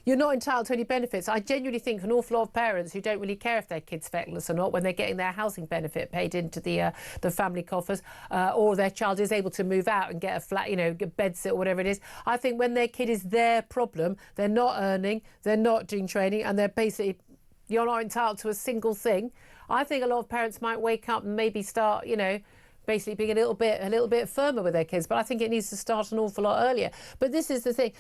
Speaker 2: you're not entitled to any benefits. I genuinely think an awful lot of parents who don't really care if their kid's feckless or not, when they're getting their housing benefit paid into the family coffers, or their child is able to move out and get a flat, you know, get bed sit or whatever it is. I think when their kid is their problem, they're not earning, they're not doing training, and they're basically, you're not entitled to a single thing. I think a lot of parents might wake up and maybe start, you know, basically being a little bit firmer with their kids. But I think it needs to start an awful lot earlier. But this is the thing,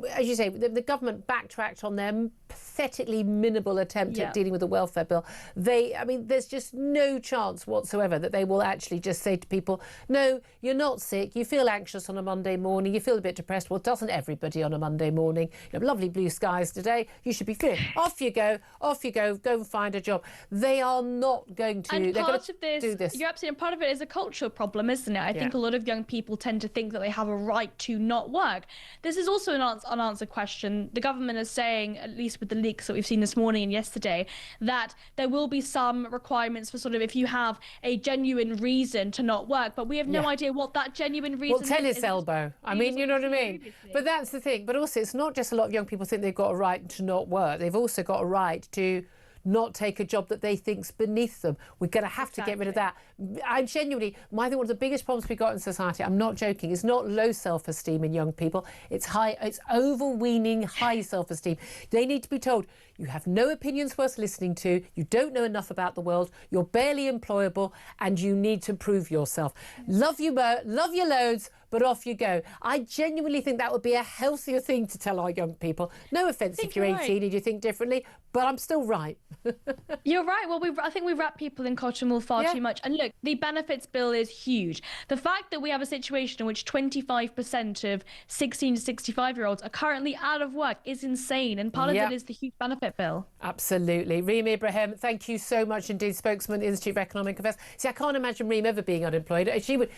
Speaker 2: as you say, the government backtracked on their pathetically minimal attempt at dealing with the welfare bill. I mean, there's just no chance whatsoever that they will actually just say to people, no, you're not sick, you feel anxious on a Monday morning, you feel a bit depressed. Well, doesn't everybody on a Monday morning? You know, lovely blue skies today, you should be feeling. Off you go, go and find a job. They are not going to.
Speaker 14: And
Speaker 2: they're
Speaker 14: part
Speaker 2: going
Speaker 14: of this,
Speaker 2: do this.
Speaker 14: you're absolutely, part of it is a cultural problem, isn't it? I think a lot of young people tend to think that they have a right to not work. This is also an unanswered question. The government is saying, at least with the leaks that we've seen this morning and yesterday, that there will be some requirements for sort of if you have a genuine reason to not work, but we have no idea what that genuine reason is.
Speaker 2: Well, tennis elbow. I mean, you know what I mean?
Speaker 14: Previously.
Speaker 2: But that's the thing. But also, it's not just a lot of young people think they've got a right to not work. They've also got a right to not take a job that they think's beneath them. We're going to have to get rid of that. I genuinely, I think one of the biggest problems we've got in society, I'm not joking, is not low self-esteem in young people. It's overweening high self-esteem. They need to be told, you have no opinions worth listening to, you don't know enough about the world, you're barely employable, and you need to prove yourself. Love you loads, but off you go. I genuinely think that would be a healthier thing to tell our young people. No offence if you're 18 and you think differently, but I'm still right.
Speaker 14: You're right. Well, I think we wrap people in cotton wool far too much. And look, the benefits bill is huge. The fact that we have a situation in which 25% of 16 to 65-year-olds are currently out of work is insane. And part of it is the huge benefit bill.
Speaker 2: Absolutely. Reem Ibrahim, thank you so much indeed, spokesman, Institute of Economic Affairs. See, I can't imagine Reem ever being unemployed.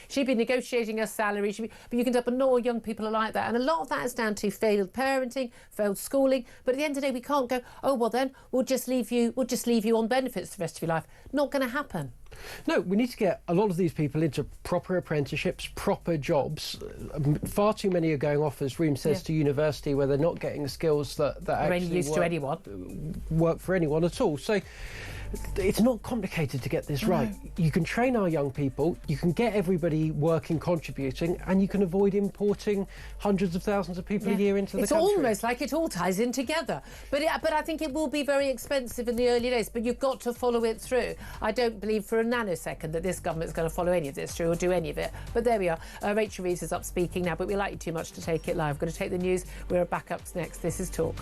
Speaker 2: She'd be negotiating her salary. But you can tell, but not all young people are like that. And a lot of that is down to failed parenting, failed schooling. But at the end of the day, we can't go, oh, well then, we'll just leave you on benefits the rest of your life. Not going to happen.
Speaker 3: No, we need to get a lot of these people into proper apprenticeships, proper jobs. Far too many are going off, as Reem says, to university where they're not getting the skills that actually work for anyone at all. So it's not complicated to get this right. You can train our young people, you can get everybody working, contributing, and you can avoid importing hundreds of thousands of people a year into the country.
Speaker 2: It's almost like it all ties in together. But I think it will be very expensive in the early days, but you've got to follow it through. I don't believe for a nanosecond that this government's going to follow any of this through or do any of it. But there we are. Rachel Reeves is up speaking now, but we like you too much to take it live. We're going to take the news. We're back up next. This is Talk.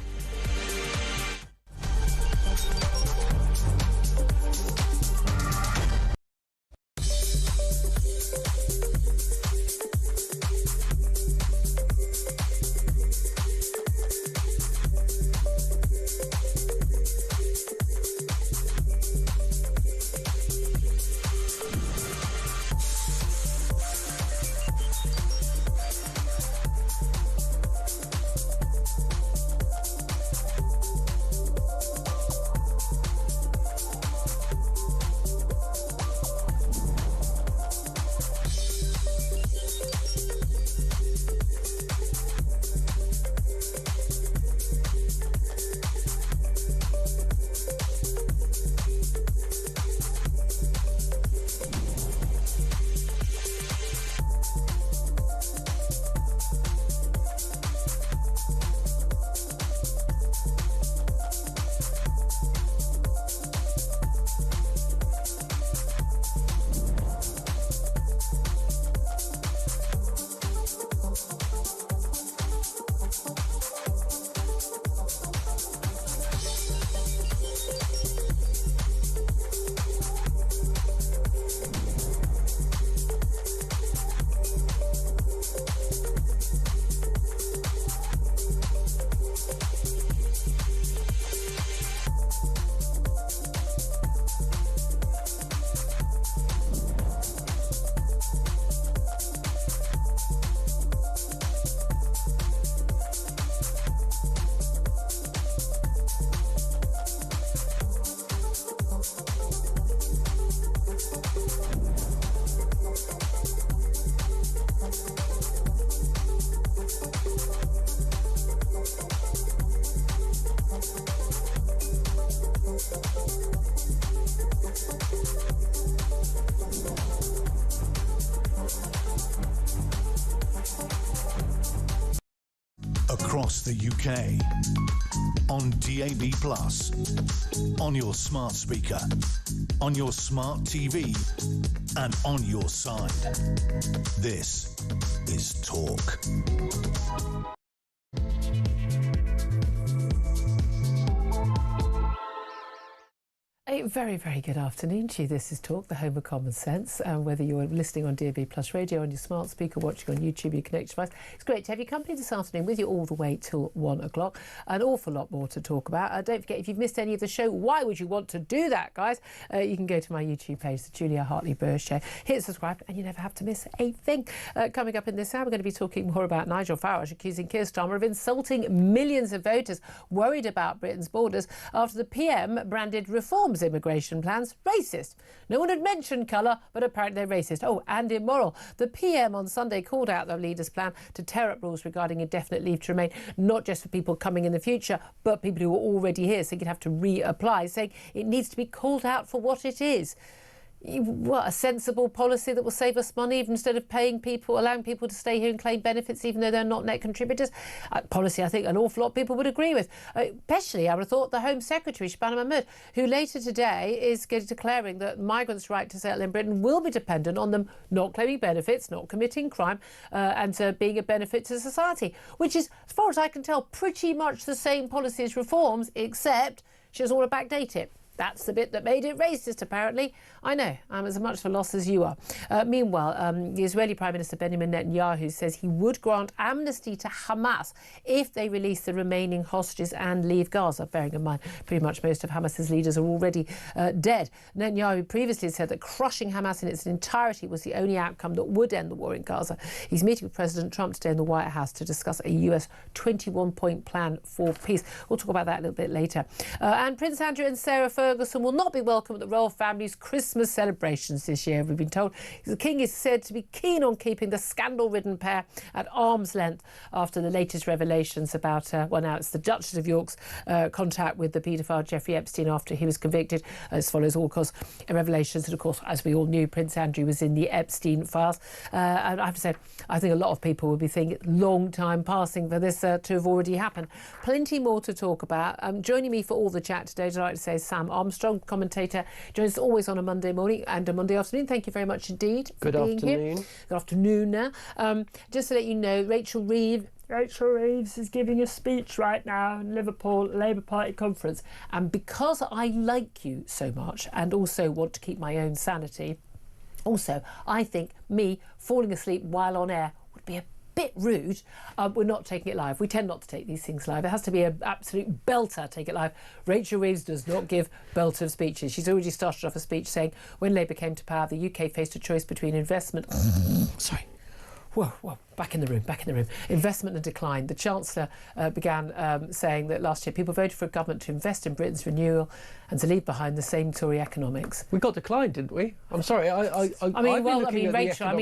Speaker 1: across the UK. On DAB+, on your smart speaker, on your smart TV, and on your side. This is Talk.
Speaker 2: A very, very good afternoon to you. This is Talk, the home of common sense. Whether you're listening on DAB Plus radio, on your smart speaker, watching on YouTube, your connected device, it's great to have your company this afternoon with you all the way till 1 o'clock. An awful lot more to talk about. Don't forget, if you've missed any of the show, why would you want to do that, guys? You can go to my YouTube page, the Julia Hartley-Brewer Show. Hit subscribe and you never have to miss a thing. Coming up in this hour, we're going to be talking more about Nigel Farage accusing Keir Starmer of insulting millions of voters worried about Britain's borders after the PM branded reforms immigration plans racist. No one had mentioned colour, but apparently they're racist. Oh, and immoral. The PM on Sunday called out the leader's plan to tear up rules regarding indefinite leave to remain, not just for people coming in the future, but people who are already here, so you'd have to reapply, saying it needs to be called out for what it is. What, a sensible policy that will save us money instead of paying people, allowing people to stay here and claim benefits even though they're not net contributors? Policy I think an awful lot of people would agree with. Especially, I would have thought, the Home Secretary, Shabana Mahmood, who later today is declaring that migrants' right to settle in Britain will be dependent on them not claiming benefits, not committing crime, and being a benefit to society, which is, as far as I can tell, pretty much the same policy as reforms, except she doesn't want to backdate it. That's the bit that made it racist, apparently. I know, I'm as much of a loss as you are. Meanwhile, the Israeli Prime Minister Benjamin Netanyahu says he would grant amnesty to Hamas if they release the remaining hostages and leave Gaza, bearing in mind pretty much most of Hamas's leaders are already dead. Netanyahu previously said that crushing Hamas in its entirety was the only outcome that would end the war in Gaza. He's meeting with President Trump today in the White House to discuss a US 21-point plan for peace. We'll talk about that a little bit later. And Prince Andrew and Sarah Ferguson will not be welcome at the royal family's Christmas celebrations this year, we've been told. The King is said to be keen on keeping the scandal-ridden pair at arm's length after the latest revelations about, well, now it's the Duchess of York's contact with the paedophile Jeffrey Epstein after he was convicted. As follows, all cause revelations that, of course, as we all knew, Prince Andrew was in the Epstein files. And I have to say, I think a lot of people will be thinking long time passing for this to have already happened. Plenty more to talk about. Joining me for all the chat today, I'd like to say Sam Armstrong, commentator, joins us always on a Monday morning and a Monday afternoon. Thank you very much indeed for being here. Good afternoon now. Just to let you know, Rachel Reeves is giving a speech right now in Liverpool Labour Party conference, and because I like you so much and also want to keep my own sanity, also I think me falling asleep while on air would be a bit rude. We're not taking it live. We tend not to take these things live. It has to be an absolute belter, take it live. Rachel Reeves does not give belter investment. She's already started off a speech saying when Labour came to power, the UK faced a choice between investment... Sorry. Whoa, back in the room. Investment and decline. The Chancellor began saying that last year people voted for a government to invest in Britain's renewal and to leave behind the same Tory economics.
Speaker 3: We got declined, didn't we? I'm sorry.
Speaker 2: Rachel,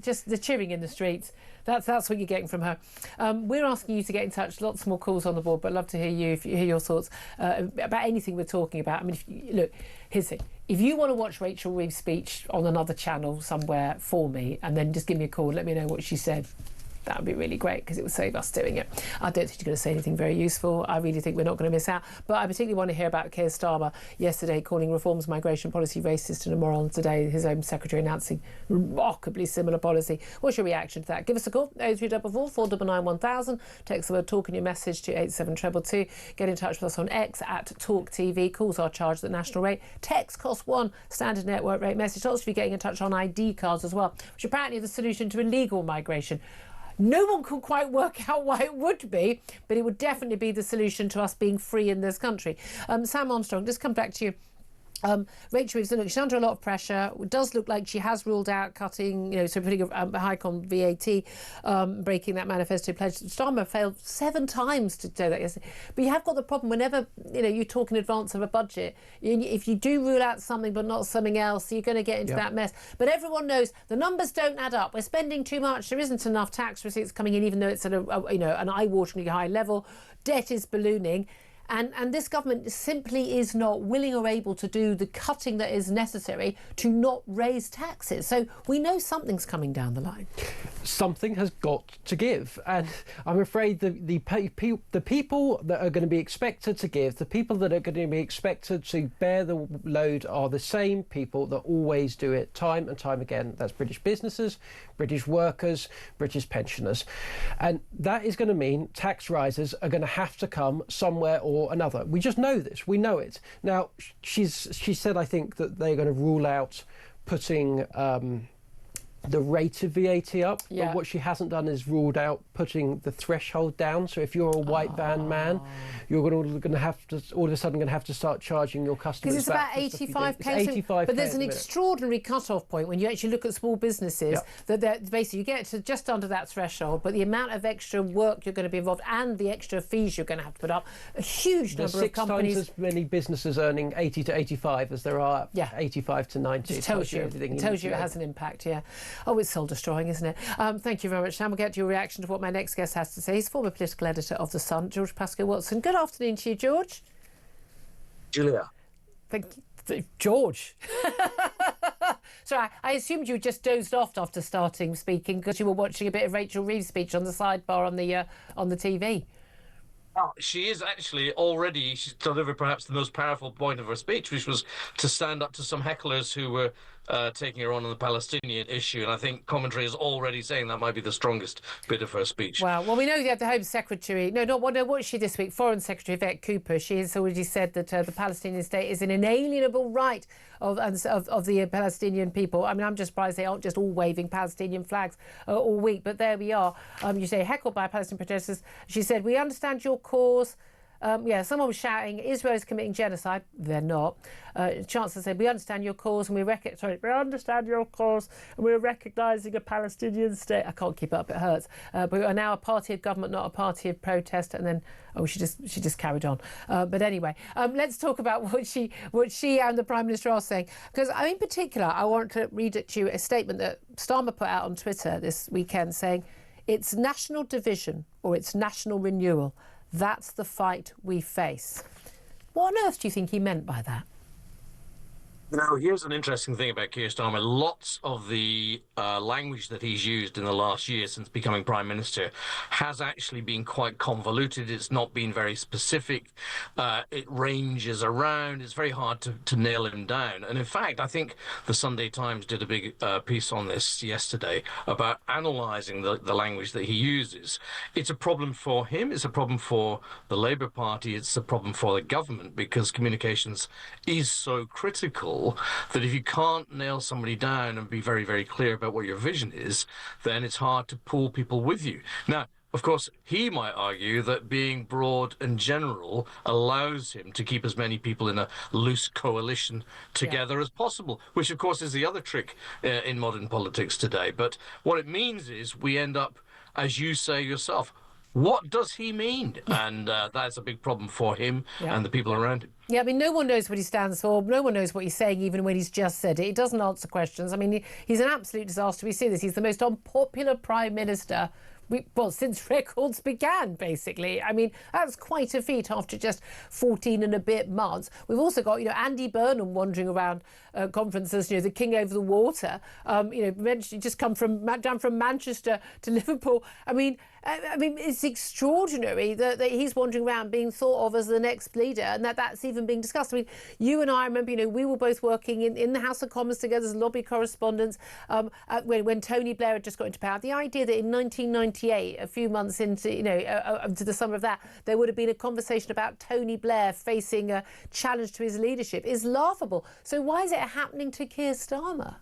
Speaker 2: just the cheering in the streets. That's what you're getting from her. We're asking you to get in touch. Lots more calls on the board, but I'd love to hear your thoughts about anything we're talking about. I mean, look, here's the thing. If you want to watch Rachel Reeves' speech on another channel somewhere for me, and then just give me a call, let me know what she said. That would be really great because it would save us doing it. I don't think she's going to say anything very useful. I really think we're not going to miss out. But I particularly want to hear about Keir Starmer yesterday calling reforms migration policy racist and immoral, and today his Home Secretary announcing remarkably similar policy. What's your reaction to that? Give us a call, 0344 499 1000. Text the word talk in your message to 87222. Get in touch with us on X at Talk TV. Calls are charged at national rate. Text costs £1, standard network rate message. Lots of you getting in touch on ID cards as well, which apparently is the solution to illegal migration. No one can quite work out why it would be, but it would definitely be the solution to us being free in this country. Sam Armstrong, just come back to you. Rachel Reeves, look, she's under a lot of pressure. It does look like she has ruled out cutting, so putting a hike on VAT, breaking that manifesto pledge. Starmer failed 7 times to do that yesterday. But you have got the problem whenever, you talk in advance of a budget. If you do rule out something but not something else, you're going to get into that mess. But everyone knows the numbers don't add up. We're spending too much. There isn't enough tax receipts coming in, even though it's at an eye-wateringly high level. Debt is ballooning. And this government simply is not willing or able to do the cutting that is necessary to not raise taxes. So we know something's coming down the line.
Speaker 3: Something has got to give, and I'm afraid the people that are going to be expected to give, the people that are going to be expected to bear the load are the same people that always do it time and time again. That's British businesses, British workers, British pensioners. And that is going to mean tax rises are going to have to come somewhere or another. We just know this. We know it. Now, she said, I think, that they're going to rule out putting the rate of VAT up, but what she hasn't done is ruled out putting the threshold down. So if you're a white van man, you're going to have to all of a sudden going to have to start charging your customers.
Speaker 2: Because it's about 85p. But there's an extraordinary cut-off point when you actually look at small businesses that basically you get to just under that threshold, but the amount of extra work you're going to be involved and the extra fees you're going to have to put up, a huge number of companies.
Speaker 3: There's 6 times as many businesses earning 80 to 85 as there are 85 to 90.
Speaker 2: It tells you it has an impact, Oh, it's soul-destroying, isn't it? Thank you very much, Sam. We'll get your reaction to what my next guest has to say. He's former political editor of The Sun, George Pascoe-Watson. Good afternoon to you, George.
Speaker 15: Julia.
Speaker 2: Thank you. George. So I assumed you just dozed off after starting speaking because you were watching a bit of Rachel Reeves' speech on the sidebar on the TV.
Speaker 15: Oh, she is actually already, she's delivered perhaps the most powerful point of her speech, which was to stand up to some hecklers who were taking her on the Palestinian issue. And I think commentary is already saying that might be the strongest bit of her speech.
Speaker 2: Well, we know that the Home Secretary, what is she this week? Foreign Secretary Yvette Cooper, she has already said that the Palestinian state is an inalienable right of the Palestinian people. I mean, I'm just surprised they aren't just all waving Palestinian flags all week. But there we are. You say heckled by Palestinian protesters. She said, "We understand your cause." Someone was shouting, Israel is committing genocide. They're not. Chancellor said, we understand your cause and we understand your cause and we're recognising a Palestinian state. I can't keep up, it hurts. But we are now a party of government, not a party of protest. And then, she just carried on. But anyway, let's talk about what she and the Prime Minister are saying. Because in particular, I want to read to you a statement that Starmer put out on Twitter this weekend saying, it's national division or it's national renewal. That's the fight we face. What on earth do you think he meant by that?
Speaker 15: Here's an interesting thing about Keir Starmer. Lots of the language that he's used in the last year since becoming Prime Minister has actually been quite convoluted. It's not been very specific. It ranges around. It's very hard to nail him down. And in fact, I think the Sunday Times did a big piece on this yesterday about analysing the language that he uses. It's a problem for him. It's a problem for the Labour Party. It's a problem for the government because communications is so critical that if you can't nail somebody down and be very, very clear about what your vision is, then it's hard to pull people with you. Now, of course, he might argue that being broad and general allows him to keep as many people in a loose coalition together as possible, which, of course, is the other trick in modern politics today. But what it means is we end up, as you say yourself, what does he mean? And that's a big problem for him and the people around him.
Speaker 2: Yeah, I mean, no one knows what he stands for. No one knows what he's saying, even when he's just said it. He doesn't answer questions. I mean, he's an absolute disaster. We see this. He's the most unpopular Prime Minister since records began, basically. I mean, that's quite a feat after just 14 and a bit months. We've also got, Andy Burnham wandering around conferences, the king over the water. Eventually just come down from Manchester to Liverpool. I mean, it's extraordinary that he's wandering around being thought of as the next leader and that's even being discussed. I mean, you and I remember, we were both working in the House of Commons together as lobby correspondents when Tony Blair had just got into power. The idea that in 1998, a few months into, to the summer of that, there would have been a conversation about Tony Blair facing a challenge to his leadership is laughable. So why is it happening to Keir Starmer?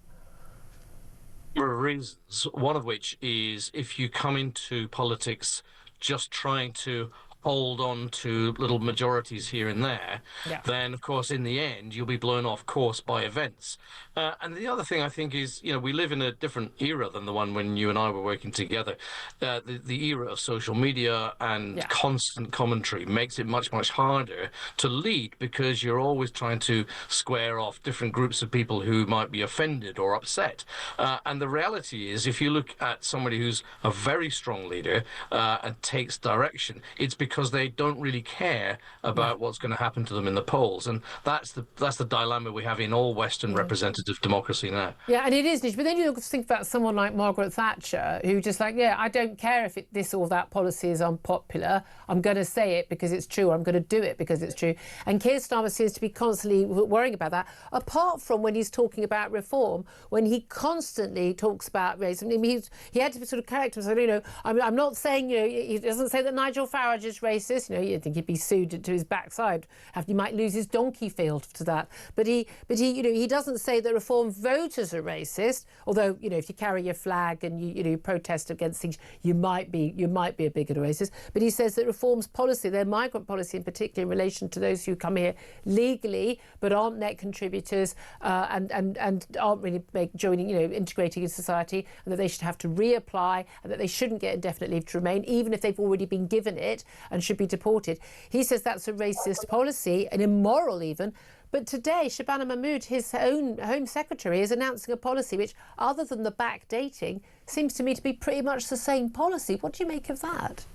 Speaker 15: There are reasons, one of which is if you come into politics just trying to hold on to little majorities here and there, then, of course, in the end, you'll be blown off course by events. And the other thing I think is, we live in a different era than the one when you and I were working together. The era of social media and constant commentary makes it much, much harder to lead because you're always trying to square off different groups of people who might be offended or upset. And the reality is, if you look at somebody who's a very strong leader and takes direction, it's because because they don't really care about what's going to happen to them in the polls. And that's the dilemma we have in all Western representative democracy now.
Speaker 2: Yeah, and it is niche. But then you think about someone like Margaret Thatcher, who just like, yeah, I don't care if this or that policy is unpopular. I'm going to say it because it's true. I'm going to do it because it's true. And Keir Starmer seems to be constantly worrying about that, apart from when he's talking about reform, when he constantly talks about racism. I mean, he had to sort of correct himself. You know, I'm not saying, you know, he doesn't say that Nigel Farage is racist. You know, you'd think he'd be sued to his backside. He might lose his donkey field to that. But he, you know, he doesn't say that Reform voters are racist. Although, you know, if you carry your flag and you protest against things, you might be a bigot or racist. But he says that Reform's policy, their migrant policy in particular, in relation to those who come here legally but aren't net contributors and aren't really joining, you know, integrating in society, and that they should have to reapply, and that they shouldn't get indefinite leave to remain, even if they've already been given it, and should be deported. He says that's a racist policy, and immoral even. But today, Shabana Mahmood, his own Home Secretary, is announcing a policy which, other than the backdating, seems to me to be pretty much the same policy. What do you make of that?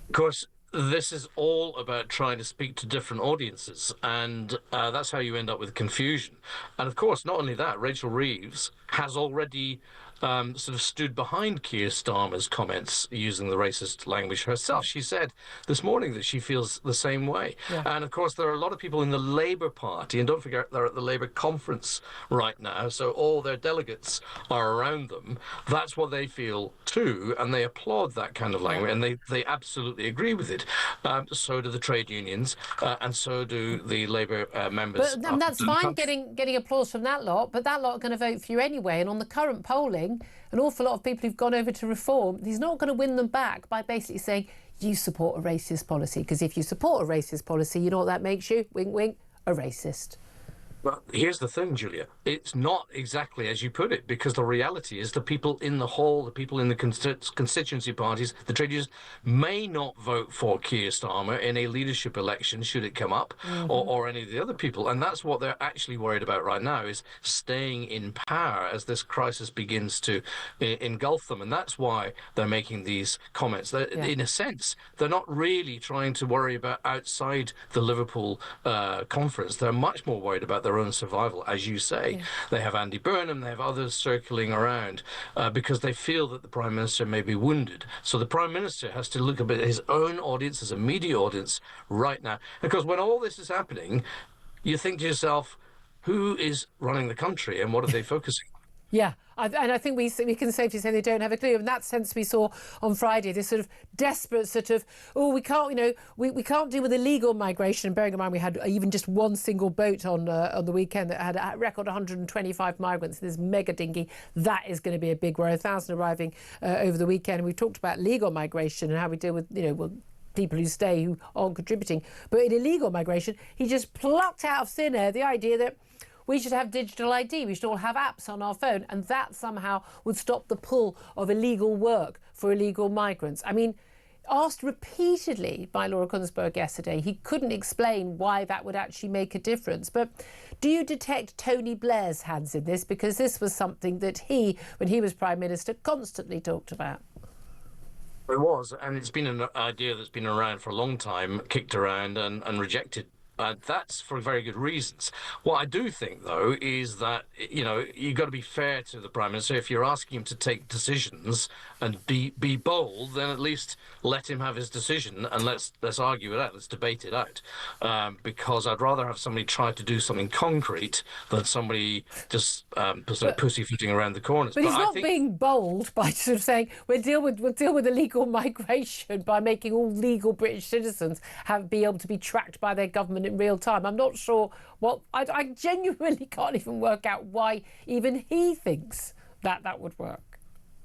Speaker 15: Of course, this is all about trying to speak to different audiences, and that's how you end up with confusion. And of course, not only that, Rachel Reeves has already sort of stood behind Keir Starmer's comments using the racist language herself. She said this morning that she feels the same way. Yeah. And of course, there are a lot of people in the Labour Party, and don't forget they're at the Labour conference right now, so all their delegates are around them. That's what they feel too, and they applaud that kind of language, and they absolutely agree with it. So do the trade unions, and so do the Labour members.
Speaker 2: But and that's fine getting applause from that lot, but that lot are going to vote for you anyway. And on the current polling, an awful lot of people who've gone over to Reform, he's not going to win them back by basically saying, you support a racist policy. Because if you support a racist policy, you know what that makes you? Wink, wink, a racist.
Speaker 15: Well, here's the thing, Julia. It's not exactly as you put it, because the reality is the people in the hall, the people in the constituency parties, the trade unions, may not vote for Keir Starmer in a leadership election, should it come up, or any of the other people. And that's what they're actually worried about right now, is staying in power as this crisis begins to engulf them. And that's why they're making these comments. In a sense, they're not really trying to worry about outside the Liverpool conference. They're much more worried about their own survival, as you say. Yeah. They have Andy Burnham, they have others circling around because they feel that the Prime Minister may be wounded. So the Prime Minister has to look a bit at his own audience, as a media audience right now. Because when all this is happening, you think to yourself, who is running the country and what are they focusing on?
Speaker 2: Yeah, and I think we can safely say they don't have a clue. In that sense, we saw on Friday this sort of desperate sort of, we can't, you know, we can't deal with illegal migration. Bearing in mind we had even just one single boat on the weekend that had a record 125 migrants in this mega dinghy. That is going to be a big worry. 1,000 arriving over the weekend. And we've talked about legal migration and how we deal with, you know, people who stay who aren't contributing. But in illegal migration, he just plucked out of thin air the idea that we should have digital ID. We should all have apps on our phone, and that somehow would stop the pull of illegal work for illegal migrants. I mean, asked repeatedly by Laura Kunsberg yesterday, he couldn't explain why that would actually make a difference. But do you detect Tony Blair's hands in this? Because this was something that he, when he was Prime Minister, constantly talked about.
Speaker 15: It was, and it's been an idea that's been around for a long time, kicked around and rejected. That's for very good reasons. What I do think, though, is that, you know, you've got to be fair to the Prime Minister. If you're asking him to take decisions and be bold, then at least let him have his decision and let's argue it out. Let's debate it out. Because I'd rather have somebody try to do something concrete than somebody just sort of pussyfooting around the corners.
Speaker 2: But he's not being bold by sort of saying we'll deal with illegal migration by making all legal British citizens be able to be tracked by their government in real time. I'm not sure what I genuinely can't even work out why even he thinks that would work.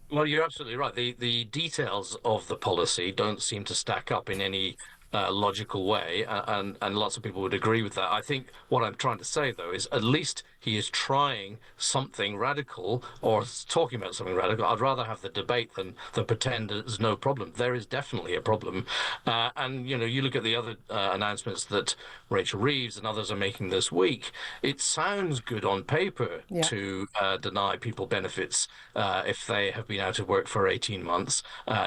Speaker 15: Well, you're absolutely right. The details of the policy don't seem to stack up in any logical way, and lots of people would agree with that. I think what I'm trying to say, though, is at least he is trying something radical or talking about something radical. I'd rather have the debate than pretend there's no problem. There is definitely a problem. And, you know, you look at the other announcements that Rachel Reeves and others are making this week, it sounds good on paper to deny people benefits if they have been out of work for 18 months,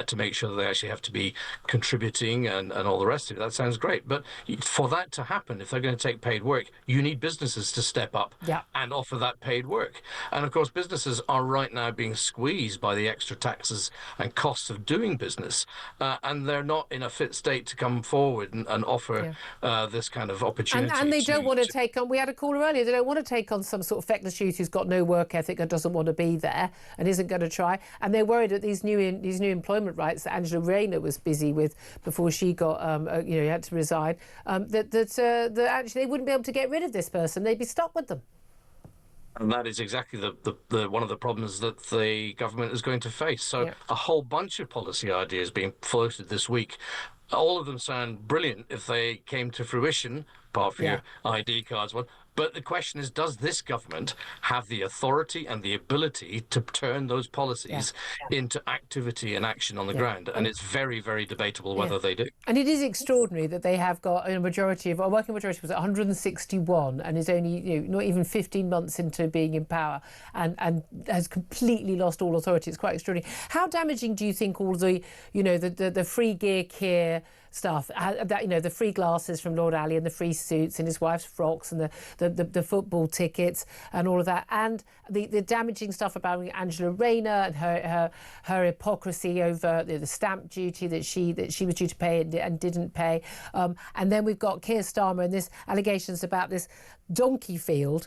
Speaker 15: to make sure that they actually have to be contributing and all the rest of it. That sounds great. But for that to happen, if they're going to take paid work, you need businesses to step up and offer that paid work. And of course, businesses are right now being squeezed by the extra taxes and costs of doing business. And they're not in a fit state to come forward and offer this kind of opportunity.
Speaker 2: And they don't want to take on, we had a caller earlier, they don't want to take on some sort of feckless youth who's got no work ethic and doesn't want to be there and isn't going to try. And they're worried that these new employment rights that Angela Rayner was busy with before she got, had to resign, that actually they wouldn't be able to get rid of this person. They'd be stuck with them.
Speaker 15: And that is exactly the one of the problems that the government is going to face. So a whole bunch of policy ideas being floated this week. All of them sound brilliant if they came to fruition, apart from your ID cards one. But the question is, does this government have the authority and the ability to turn those policies into activity and action on the ground? And it's very, very debatable whether they do.
Speaker 2: And it is extraordinary that they have got a majority of, a working majority was 161 and is only not even 15 months into being in power and has completely lost all authority. It's quite extraordinary. How damaging do you think all the, the free gear care stuff, the free glasses from Lord Ali and the free suits and his wife's frocks and the football tickets and all of that, and the damaging stuff about Angela Rayner and her hypocrisy over the stamp duty that she was due to pay and didn't pay, and then we've got Keir Starmer and this allegations about this donkey field,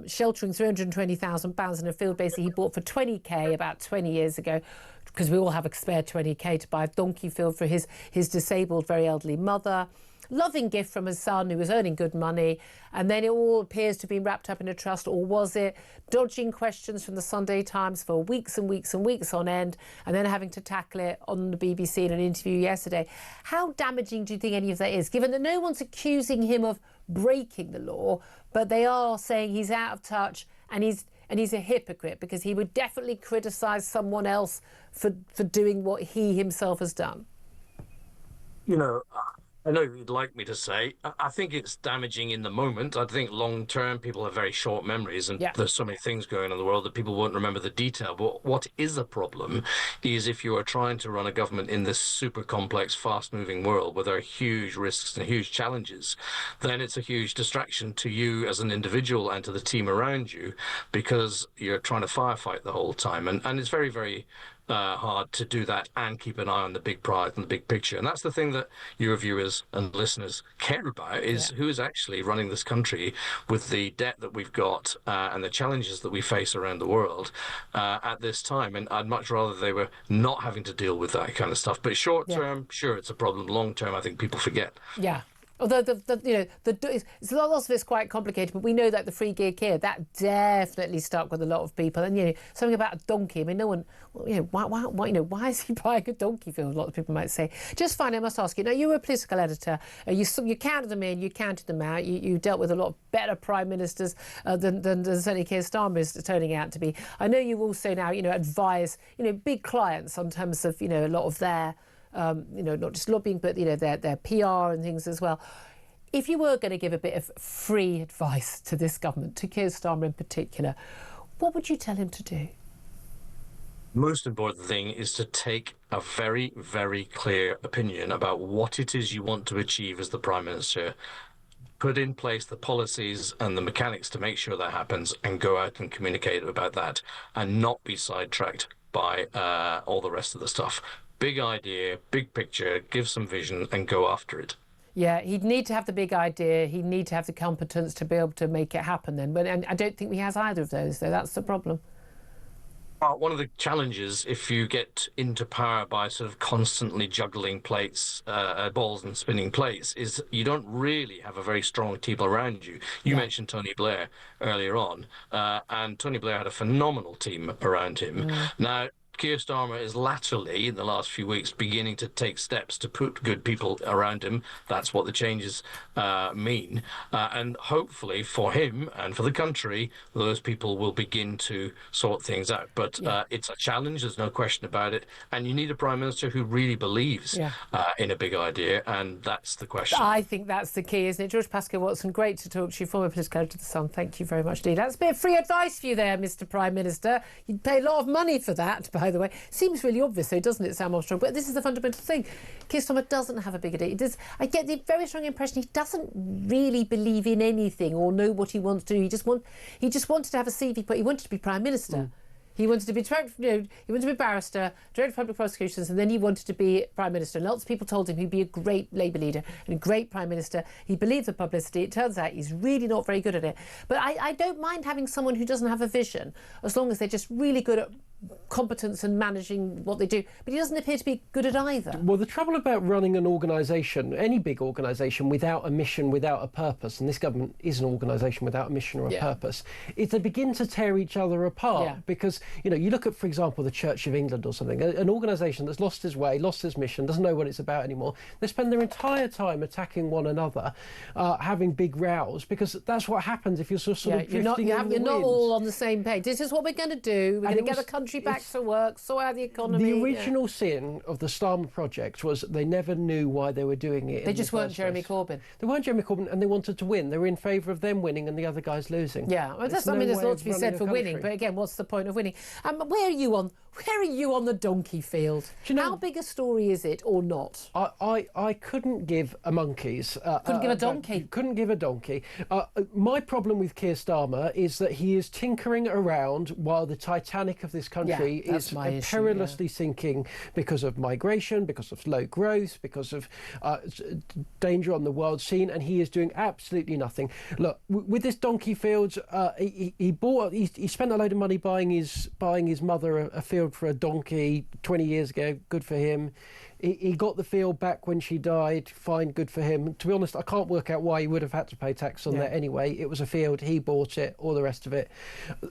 Speaker 2: sheltering £320,000 in a field basically he bought for 20k about 20 years ago, because we all have a spare 20k to buy a donkey field for his disabled, very elderly mother. Loving gift from his son who was earning good money, and then it all appears to have been wrapped up in a trust, or was it? Dodging questions from the Sunday Times for weeks and weeks and weeks on end, and then having to tackle it on the BBC in an interview yesterday. How damaging do you think any of that is, given that no one's accusing him of breaking the law, but they are saying he's out of touch and he's a hypocrite because he would definitely criticise someone else for doing what he himself has done?
Speaker 15: I know you'd like me to say, I think it's damaging in the moment. I think long term, people have very short memories, and there's so many things going on in the world that people won't remember the detail. But what is a problem is if you are trying to run a government in this super complex, fast moving world where there are huge risks and huge challenges, then it's a huge distraction to you as an individual and to the team around you, because you're trying to firefight the whole time. And it's very, very hard to do that and keep an eye on the big prize and the big picture. And that's the thing that your viewers and listeners care about, is who is actually running this country with the debt that we've got and the challenges that we face around the world at this time. And I'd much rather they were not having to deal with that kind of stuff. But short term, sure, it's a problem. Long term, I think people forget.
Speaker 2: Yeah. Although it's lots of it's quite complicated, but we know that the free gear care that definitely stuck with a lot of people. And something about a donkey. I mean, no one, why is he buying a donkey field? A lot of people might say. Just finally, I must ask you. Now, you were a political editor. You counted them in, you counted them out. You dealt with a lot of better prime ministers than certainly Keir Starmer is turning out to be. I know you also now advise big clients on terms of a lot of their. Not just lobbying, but their PR and things as well. If you were going to give a bit of free advice to this government, to Keir Starmer in particular, what would you tell him to do?
Speaker 15: Most important thing is to take a very, very clear opinion about what it is you want to achieve as the Prime Minister, put in place the policies and the mechanics to make sure that happens, and go out and communicate about that, and not be sidetracked by all the rest of the stuff. Big idea, big picture, give some vision and go after it.
Speaker 2: Yeah, he'd need to have the big idea. He'd need to have the competence to be able to make it happen then. And I don't think he has either of those, though. That's the problem.
Speaker 15: One of the challenges, if you get into power by sort of constantly juggling plates, balls and spinning plates, is you don't really have a very strong team around you. You mentioned Tony Blair earlier on, and Tony Blair had a phenomenal team around him. Now, Keir Starmer is latterly, in the last few weeks, beginning to take steps to put good people around him. That's what the changes mean. And hopefully for him and for the country, those people will begin to sort things out. But it's a challenge, there's no question about it. And you need a Prime Minister who really believes in a big idea, and that's the question.
Speaker 2: I think that's the key, isn't it? George Pascoe Watson, great to talk to you, former political editor of The Sun. Thank you very much indeed. That's a bit of free advice for you there, Mr Prime Minister. You'd pay a lot of money for that, by the way. Seems really obvious, though, doesn't it, Sam Armstrong? But this is the fundamental thing. Keir Starmer doesn't have a big idea. I get the very strong impression he doesn't really believe in anything or know what he wants to do. He just wanted to have a CV, but he wanted to be Prime Minister. He wanted to be barrister, director of public prosecutions, and then he wanted to be Prime Minister. And lots of people told him he'd be a great Labour leader and a great Prime Minister. He believed the publicity. It turns out he's really not very good at it. But I don't mind having someone who doesn't have a vision, as long as they're just really good at competence and managing what they do. But he doesn't appear to be good at either.
Speaker 3: Well, the trouble about running an organisation, any big organisation, without a mission, without a purpose, and this government is an organisation without a mission or a purpose, is they begin to tear each other apart. Because, you know, you look at, for example, the Church of England or something, an organisation that's lost its way, lost its mission, doesn't know what it's about anymore. They spend their entire time attacking one another, having big rows, because that's what happens if you're sort of drifting in the
Speaker 2: you're not
Speaker 3: wind.
Speaker 2: all on the same page. This is what we're going to do. We're going to get the country back to work, sort out the economy.
Speaker 3: The original sin of the Starmer project was they never knew why they were doing it.
Speaker 2: They just weren't Jeremy Corbyn.
Speaker 3: They weren't Jeremy Corbyn, and they wanted to win. They were in favour of them winning and the other guys losing.
Speaker 2: Yeah, well, there's a lot to be said for winning, but again, what's the point of winning? Where are you on the donkey field? Do you know, how big a story is it or not?
Speaker 3: I couldn't give a monkey's.
Speaker 2: Couldn't give a donkey.
Speaker 3: Couldn't give a donkey. My problem with Keir Starmer is that he is tinkering around while the Titanic of this country is perilously sinking because of migration, because of low growth, because of danger on the world scene, and he is doing absolutely nothing. Look, with this donkey field, he spent a load of money buying his mother a field for a donkey 20 years ago. Good for him. He got the field back when she died. Fine, good for him. To be honest, I can't work out why he would have had to pay tax on that anyway. It was a field, he bought it, all the rest of it.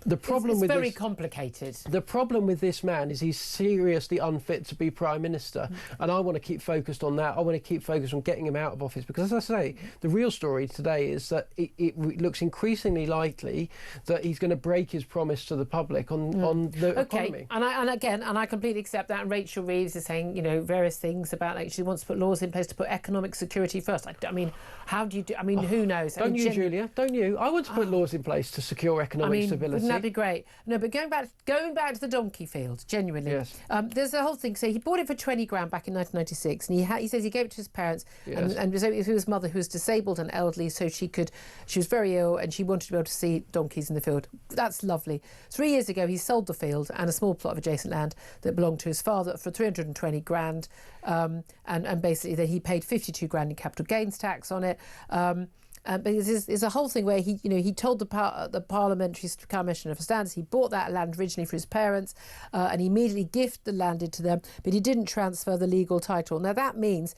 Speaker 3: The problem
Speaker 2: it's very complicated.
Speaker 3: The problem with this man is he's seriously unfit to be Prime Minister, and I want to keep focused on that. I want to keep focused on getting him out of office, because, as I say, the real story today is that it looks increasingly likely that he's going to break his promise to the public on the economy.
Speaker 2: And I completely accept that. And Rachel Reeves is saying, you know, various things about, like, she wants to put laws in place to put economic security first. I mean, how do you do? I mean, who knows?
Speaker 3: Don't you, Julia? Don't you? I want to put laws in place to secure economic stability.
Speaker 2: Wouldn't that be great? No, but going back to the donkey field, genuinely.
Speaker 3: Yes.
Speaker 2: There's a whole thing. So he bought it for 20 grand back in 1996, and he says he gave it to his parents, and it was his mother, who was disabled and elderly, so she was very ill, and she wanted to be able to see donkeys in the field. That's lovely. 3 years ago, he sold the field and a small plot of adjacent land that belonged to his father for 320 grand. And basically that he paid 52 grand in capital gains tax on it. But there's a whole thing where he told the parliamentary commissioner for standards he bought that land originally for his parents, and he immediately gifted the land into them, but he didn't transfer the legal title. Now that means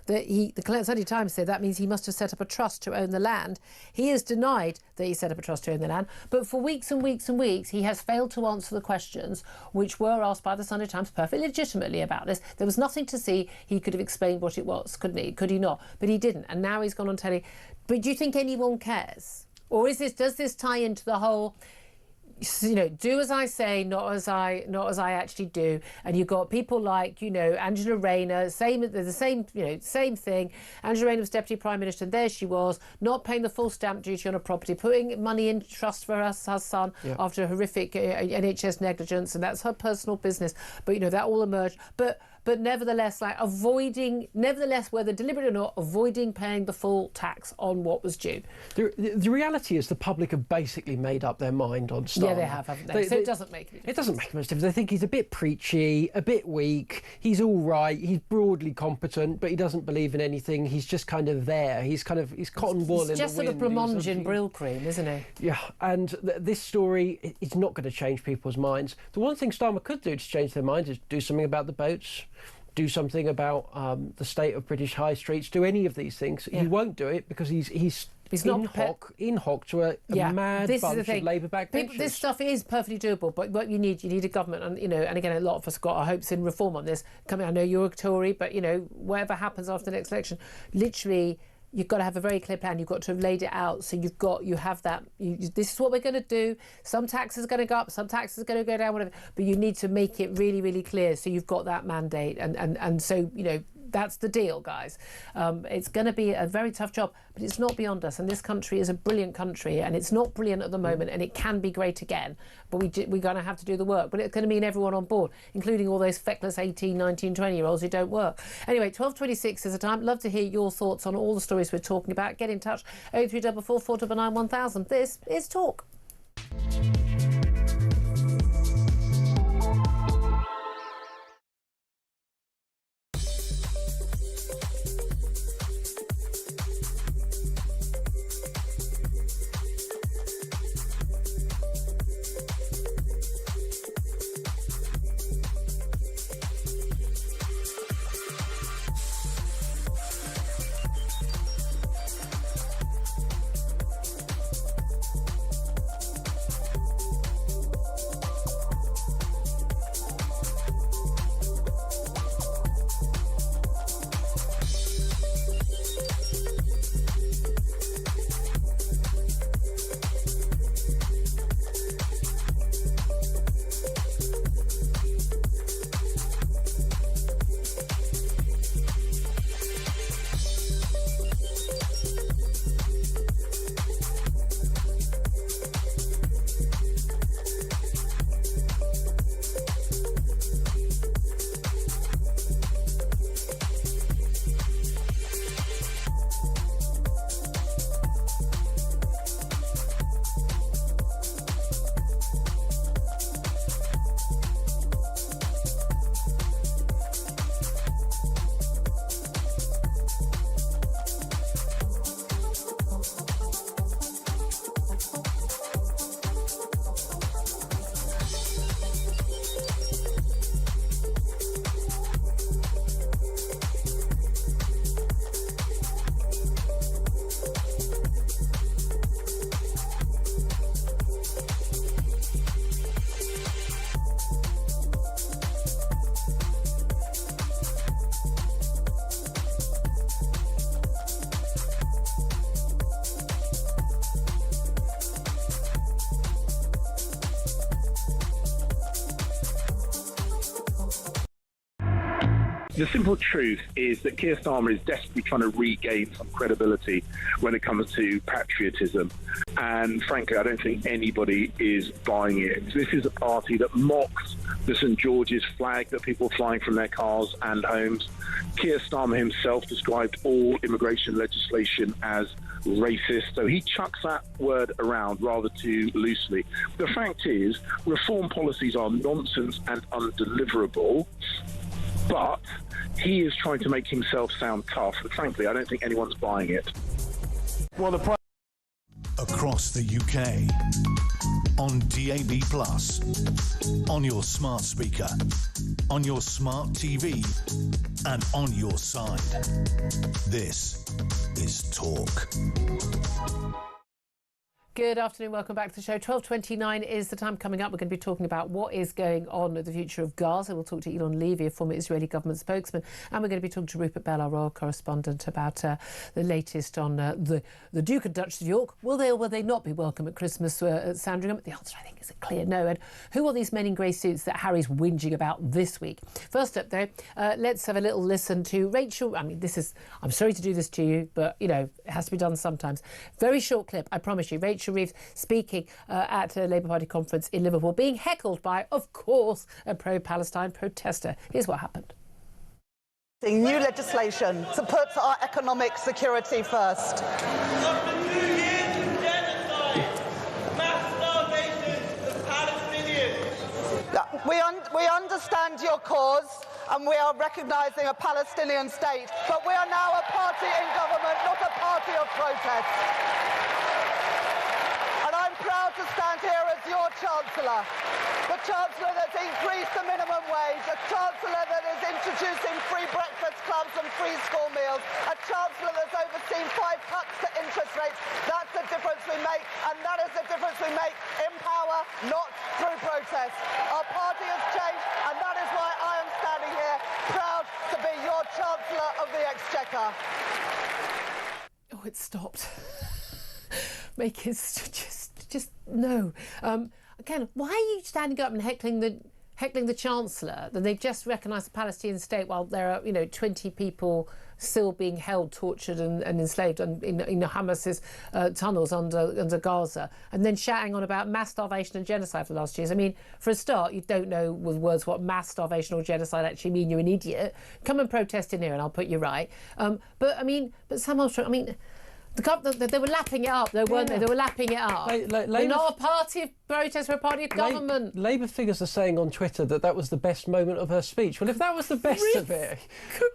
Speaker 2: that the Sunday Times said that means he must have set up a trust to own the land. He has denied that he set up a trust to own the land, but for weeks and weeks and weeks he has failed to answer the questions which were asked by the Sunday Times perfectly legitimately about this. There was nothing to see. He could have explained what it was, couldn't he? Could he not? But he didn't, and now he's gone on telly. But do you think anyone cares? Or does this tie into the whole, you know, do as I say, not as I actually do? And you've got people like, you know, Angela Rayner, same thing. Angela Rayner was Deputy Prime Minister, and there she was, not paying the full stamp duty on a property, putting money in trust for her son after horrific NHS negligence, and that's her personal business. But, you know, that all emerged. But nevertheless, whether deliberate or not, avoiding paying the full tax on what was due.
Speaker 3: The reality is the public have basically made up their mind on Starmer.
Speaker 2: Yeah, they have, haven't they? So it doesn't make any difference.
Speaker 3: It doesn't make much difference. They think he's a bit preachy, a bit weak. He's all right. He's broadly competent, but he doesn't believe in anything. He's just kind of there. He's cotton wool in the wind.
Speaker 2: He's just sort of blancmange in Brill cream, isn't he?
Speaker 3: Yeah, and this story is not going to change people's minds. The one thing Starmer could do to change their minds is do something about the boats. Do something about the state of British high streets, do any of these things. He won't do it because he's
Speaker 2: He's not
Speaker 3: in hoc to a mad bunch of Labour backbenchers.
Speaker 2: This stuff is perfectly doable, but what you need a government, and and again, a lot of us got our hopes in reform on this. I know you're a Tory, but whatever happens after the next election, literally, you've got to have a very clear plan. You've got to have laid it out. So you have that. This is what we're going to do. Some taxes are going to go up, some taxes are going to go down, whatever. But you need to make it really, really clear. So you've got that mandate, and so that's the deal, guys. It's going to be a very tough job, but it's not beyond us. And this country is a brilliant country, and it's not brilliant at the moment, and it can be great again. But we're going to have to do the work. But it's going to mean everyone on board, including all those feckless 18, 19, 20-year-olds who don't work. Anyway, 12:26 is the time. Love to hear your thoughts on all the stories we're talking about. Get in touch. 0344 499 1000. This is Talk.
Speaker 6: The simple truth is that Keir Starmer is desperately trying to regain some credibility when it comes to patriotism. And frankly, I don't think anybody is buying it. This is a party that mocks the St George's flag that people are flying from their cars and homes. Keir Starmer himself described all immigration legislation as racist, so he chucks that word around rather too loosely. The fact is, reform policies are nonsense and undeliverable, but he is trying to make himself sound tough, and frankly, I don't think anyone's buying it.
Speaker 1: Well, across the UK, on DAB+, on your smart speaker, on your smart TV, and on your side. This is Talk.
Speaker 2: Good afternoon, welcome back to the show. 12:29 is the time. Coming up, we're going to be talking about what is going on with the future of Gaza. We'll talk to Elon Levy, a former Israeli government spokesman, and we're going to be talking to Rupert Bell, our royal correspondent, about the latest on the Duke and Duchess of York. Will they or will they not be welcome at Christmas at Sandringham? The answer, I think, is a clear no. And who are these men in grey suits that Harry's whinging about this week? First up, though, let's have a little listen to Rachel. I mean, I'm sorry to do this to you, but, it has to be done sometimes. Very short clip, I promise you. Rachel Reeves speaking at a Labour Party conference in Liverpool, being heckled by, of course, a pro-Palestine protester. Here's what happened.
Speaker 16: New legislation to put our economic security first.
Speaker 17: After 2 years of genocide, mass starvation of Palestinians.
Speaker 16: We understand your cause and we are recognising a Palestinian state, but we are now a party in government, not a party of protest. I'm proud to stand here as your Chancellor, the Chancellor that's increased the minimum wage, a Chancellor that is introducing free breakfast clubs and free school meals, a Chancellor that's overseen 5 cuts to interest demonstrate. That's the difference we make, and that is the difference we make in power, not through protest. Our party has changed, and that is why I am standing here, proud to be your Chancellor of the Exchequer.
Speaker 2: Oh, it stopped. Make it just no. Again, why are you standing up and heckling the Chancellor? That they've just recognised the Palestinian state while there are 20 people still being held, tortured and enslaved in Hamas's tunnels under Gaza, and then shouting on about mass starvation and genocide for the last years. I mean, for a start, you don't know with words what mass starvation or genocide actually mean. You're an idiot. Come and protest in here and I'll put you right. But Sam Armstrong, I mean, they were lapping it up, though, weren't they? They were lapping it up. They're not a party of protest, we're a party of government.
Speaker 3: Labour figures are saying on Twitter that was the best moment of her speech. Well, if that was the best of it,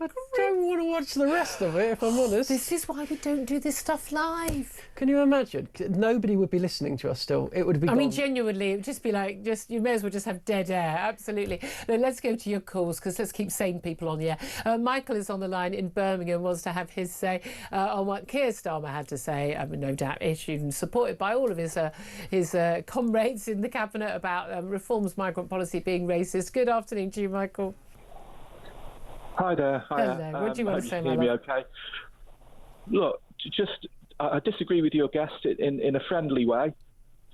Speaker 3: I don't want to watch the rest of it, if I'm honest.
Speaker 2: This is why we don't do this stuff live.
Speaker 3: Can you imagine? Nobody would be listening to us still. It would be gone.
Speaker 2: I mean, genuinely, it would just be like, you may as well just have dead air. Absolutely. Now, let's go to your calls, because let's keep sane people on the air. Michael is on the line in Birmingham, wants to have his say on what Keir Starmer had to say. I mean, no doubt, even supported by all of his comrades in the cabinet about reforms migrant policy being racist. Good afternoon to you, Michael.
Speaker 18: Hi there.
Speaker 2: Hello. What do you want to say, my love?
Speaker 18: Okay. Look, I disagree with your guest in a friendly way.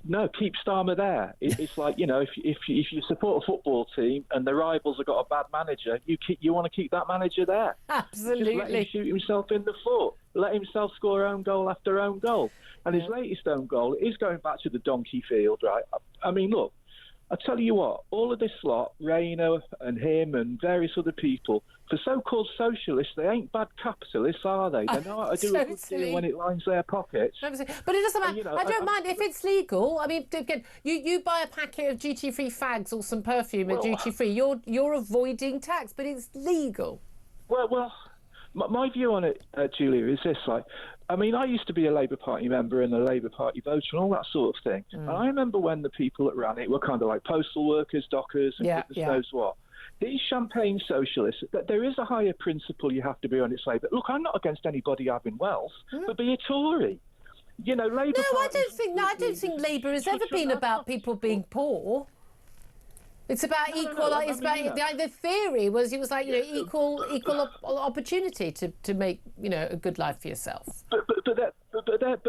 Speaker 18: No, keep Starmer there. It's like, if you support a football team and the rivals have got a bad manager, you want to keep that manager there.
Speaker 2: Absolutely.
Speaker 18: Just let him shoot himself in the foot. Let himself score own goal after own goal. And his latest own goal is going back to the donkey field, right? I mean, look, I tell you what, all of this lot, Rayner and him and various other people, for so-called socialists, they ain't bad capitalists, are they? They know how to do a good deal when it lines their pockets.
Speaker 2: But it doesn't matter. I don't mind if it's legal. I mean, again, you buy a packet of duty-free fags or some perfume at duty-free, you're avoiding tax, but it's legal.
Speaker 18: Well, my view on it, Julia, is this: I mean, I used to be a Labour Party member and a Labour Party voter and all that sort of thing. And I remember when the people that ran it were kind of like postal workers, dockers, and goodness knows what. These champagne socialists, there is a higher principle you have to be on its way. But look, I'm not against anybody having wealth, but be a Tory. Labour. No,
Speaker 2: I don't think Labour has ever been about people being poor. It's about equal. The theory was equal opportunity to make a good life for yourself.
Speaker 18: But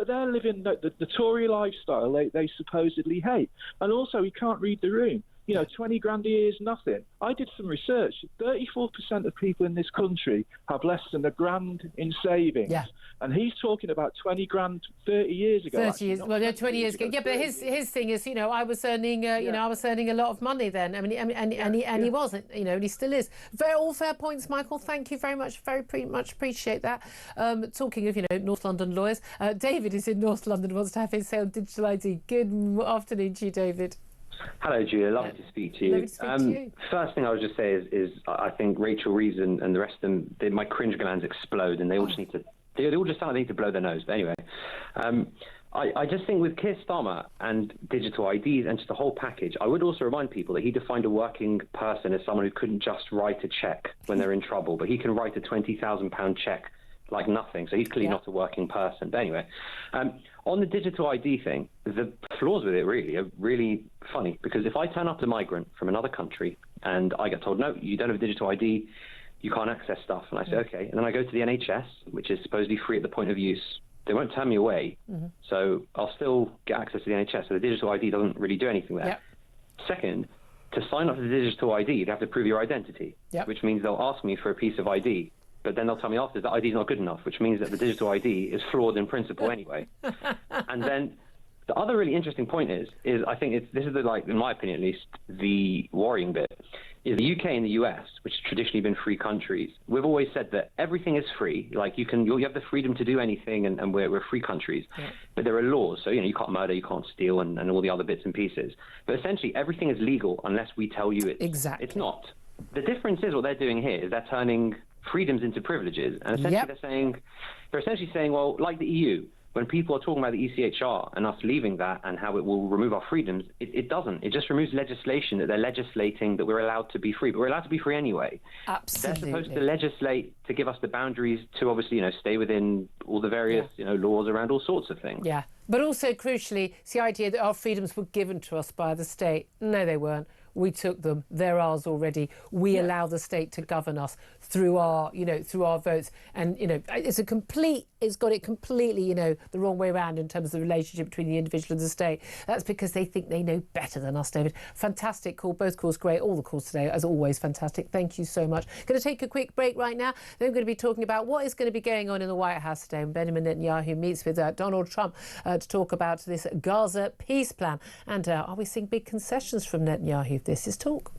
Speaker 18: they're living the Tory lifestyle they supposedly hate, and also you can't read the room. 20 grand a year is nothing. I did some research. 34% of people in this country have less than a grand in savings. Yeah. And he's talking about 20 grand 30 years ago.
Speaker 2: 30 years, well, no, 20 years ago. Yeah, but his thing is, I was earning, I was earning a lot of money then. I mean, he wasn't, and he still is. All fair points, Michael. Thank you very much. Much appreciate that. Talking of, North London lawyers, David is in North London, wants to have his say on digital ID. Good afternoon to you, David.
Speaker 19: Hello, Julia. Lovely to speak to you. First thing I would just say is I think Rachel Reeves and the rest of them, my cringe glands explode, and they all just need to. They all just sound like they need to blow their nose. But anyway, I just think with Keir Starmer and digital IDs and just the whole package, I would also remind people that he defined a working person as someone who couldn't just write a cheque when they're in trouble, but he can write a £20,000 cheque like nothing. So he's clearly not a working person. But anyway, on the digital ID thing, the flaws with it really are really funny, because if I turn up as a migrant from another country and I get told, no, you don't have a digital ID, you can't access stuff, and I say, okay, and then I go to the NHS, which is supposedly free at the point of use, they won't turn me away, so I'll still get access to the NHS, so the digital ID doesn't really do anything there. Second, to sign up to the digital ID, you have to prove your identity, which means they'll ask me for a piece of ID. But then they'll tell me after that ID is not good enough, which means that the digital ID is flawed in principle anyway. And then the other really interesting point is I think this is in my opinion at least, the worrying bit, is the UK and the US, which have traditionally been free countries. We've always said that everything is free. Like you have the freedom to do anything, and we're free countries. But there are laws, so you can't murder, you can't steal, and all the other bits and pieces. But essentially everything is legal unless we tell you it's not. The difference is what they're doing here is they're turning freedoms into privileges, and essentially they're essentially saying, well, like the EU, when people are talking about the ECHR and us leaving that and how it will remove our freedoms, it doesn't. It just removes legislation that they're legislating that we're allowed to be free, but we're allowed to be free anyway.
Speaker 2: Absolutely.
Speaker 19: They're supposed to legislate to give us the boundaries to obviously, stay within all the various, laws around all sorts of things.
Speaker 2: Yeah, but also crucially, it's the idea that our freedoms were given to us by the state. No, they weren't. We took them. They're ours already. We allow the state to govern us through our, through our votes. And, it's got it completely, the wrong way around in terms of the relationship between the individual and the state. That's because they think they know better than us, David. Fantastic call. Both calls great. All the calls today, as always, fantastic. Thank you so much. Going to take a quick break right now. Then we're going to be talking about what is going to be going on in the White House today when Benjamin Netanyahu meets with Donald Trump to talk about this Gaza peace plan. And are we seeing big concessions from Netanyahu? This is Talk.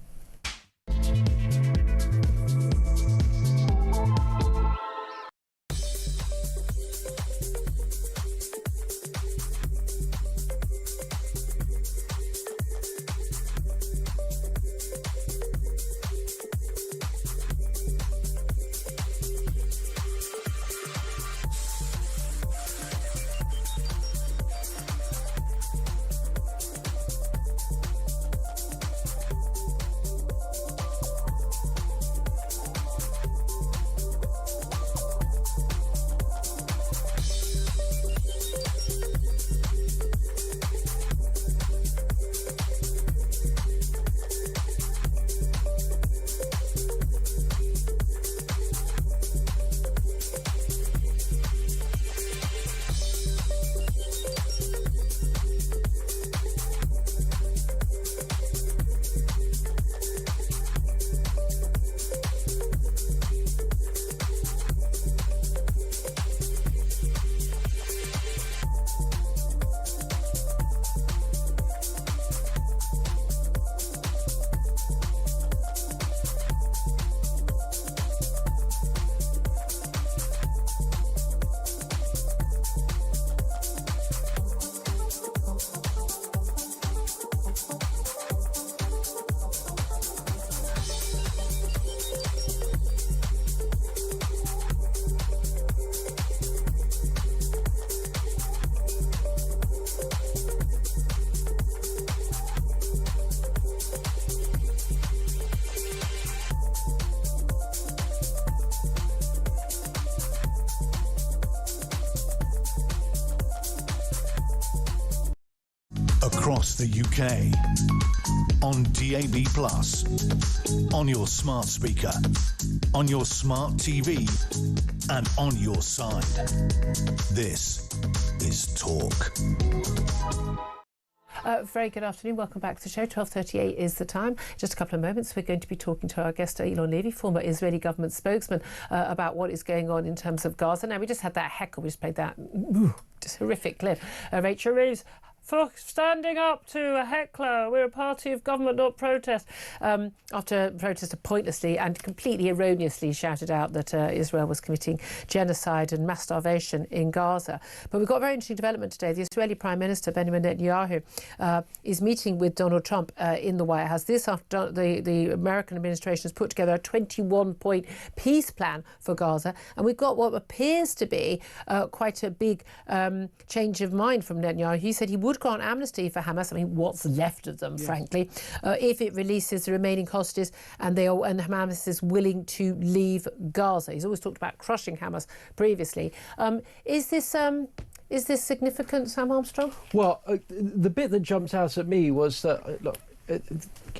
Speaker 1: Across the UK, on DAB+, on your smart speaker, on your smart TV, and on your side. This is Talk.
Speaker 2: Very good afternoon. Welcome back to the show. 12:38 is the time. Just a couple of moments, we're going to be talking to our guest, Elon Levy, former Israeli government spokesman, about what is going on in terms of Gaza. Now, we just had that heckle. We just played that just horrific clip. Rachel Reeves, for standing up to a heckler. We're a party of government, not protest. After protesters pointlessly and completely erroneously shouted out that Israel was committing genocide and mass starvation in Gaza. But we've got a very interesting development today. The Israeli Prime Minister, Benjamin Netanyahu, is meeting with Donald Trump in the White House. This after the American administration has put together a 21-point peace plan for Gaza. And we've got what appears to be quite a big change of mind from Netanyahu. He said he would grant amnesty for Hamas, I mean, what's left of them, frankly, if it releases the remaining hostages and Hamas is willing to leave Gaza. He's always talked about crushing Hamas previously. Is this significant, Sam Armstrong?
Speaker 3: Well, the bit that jumps out at me was that, look,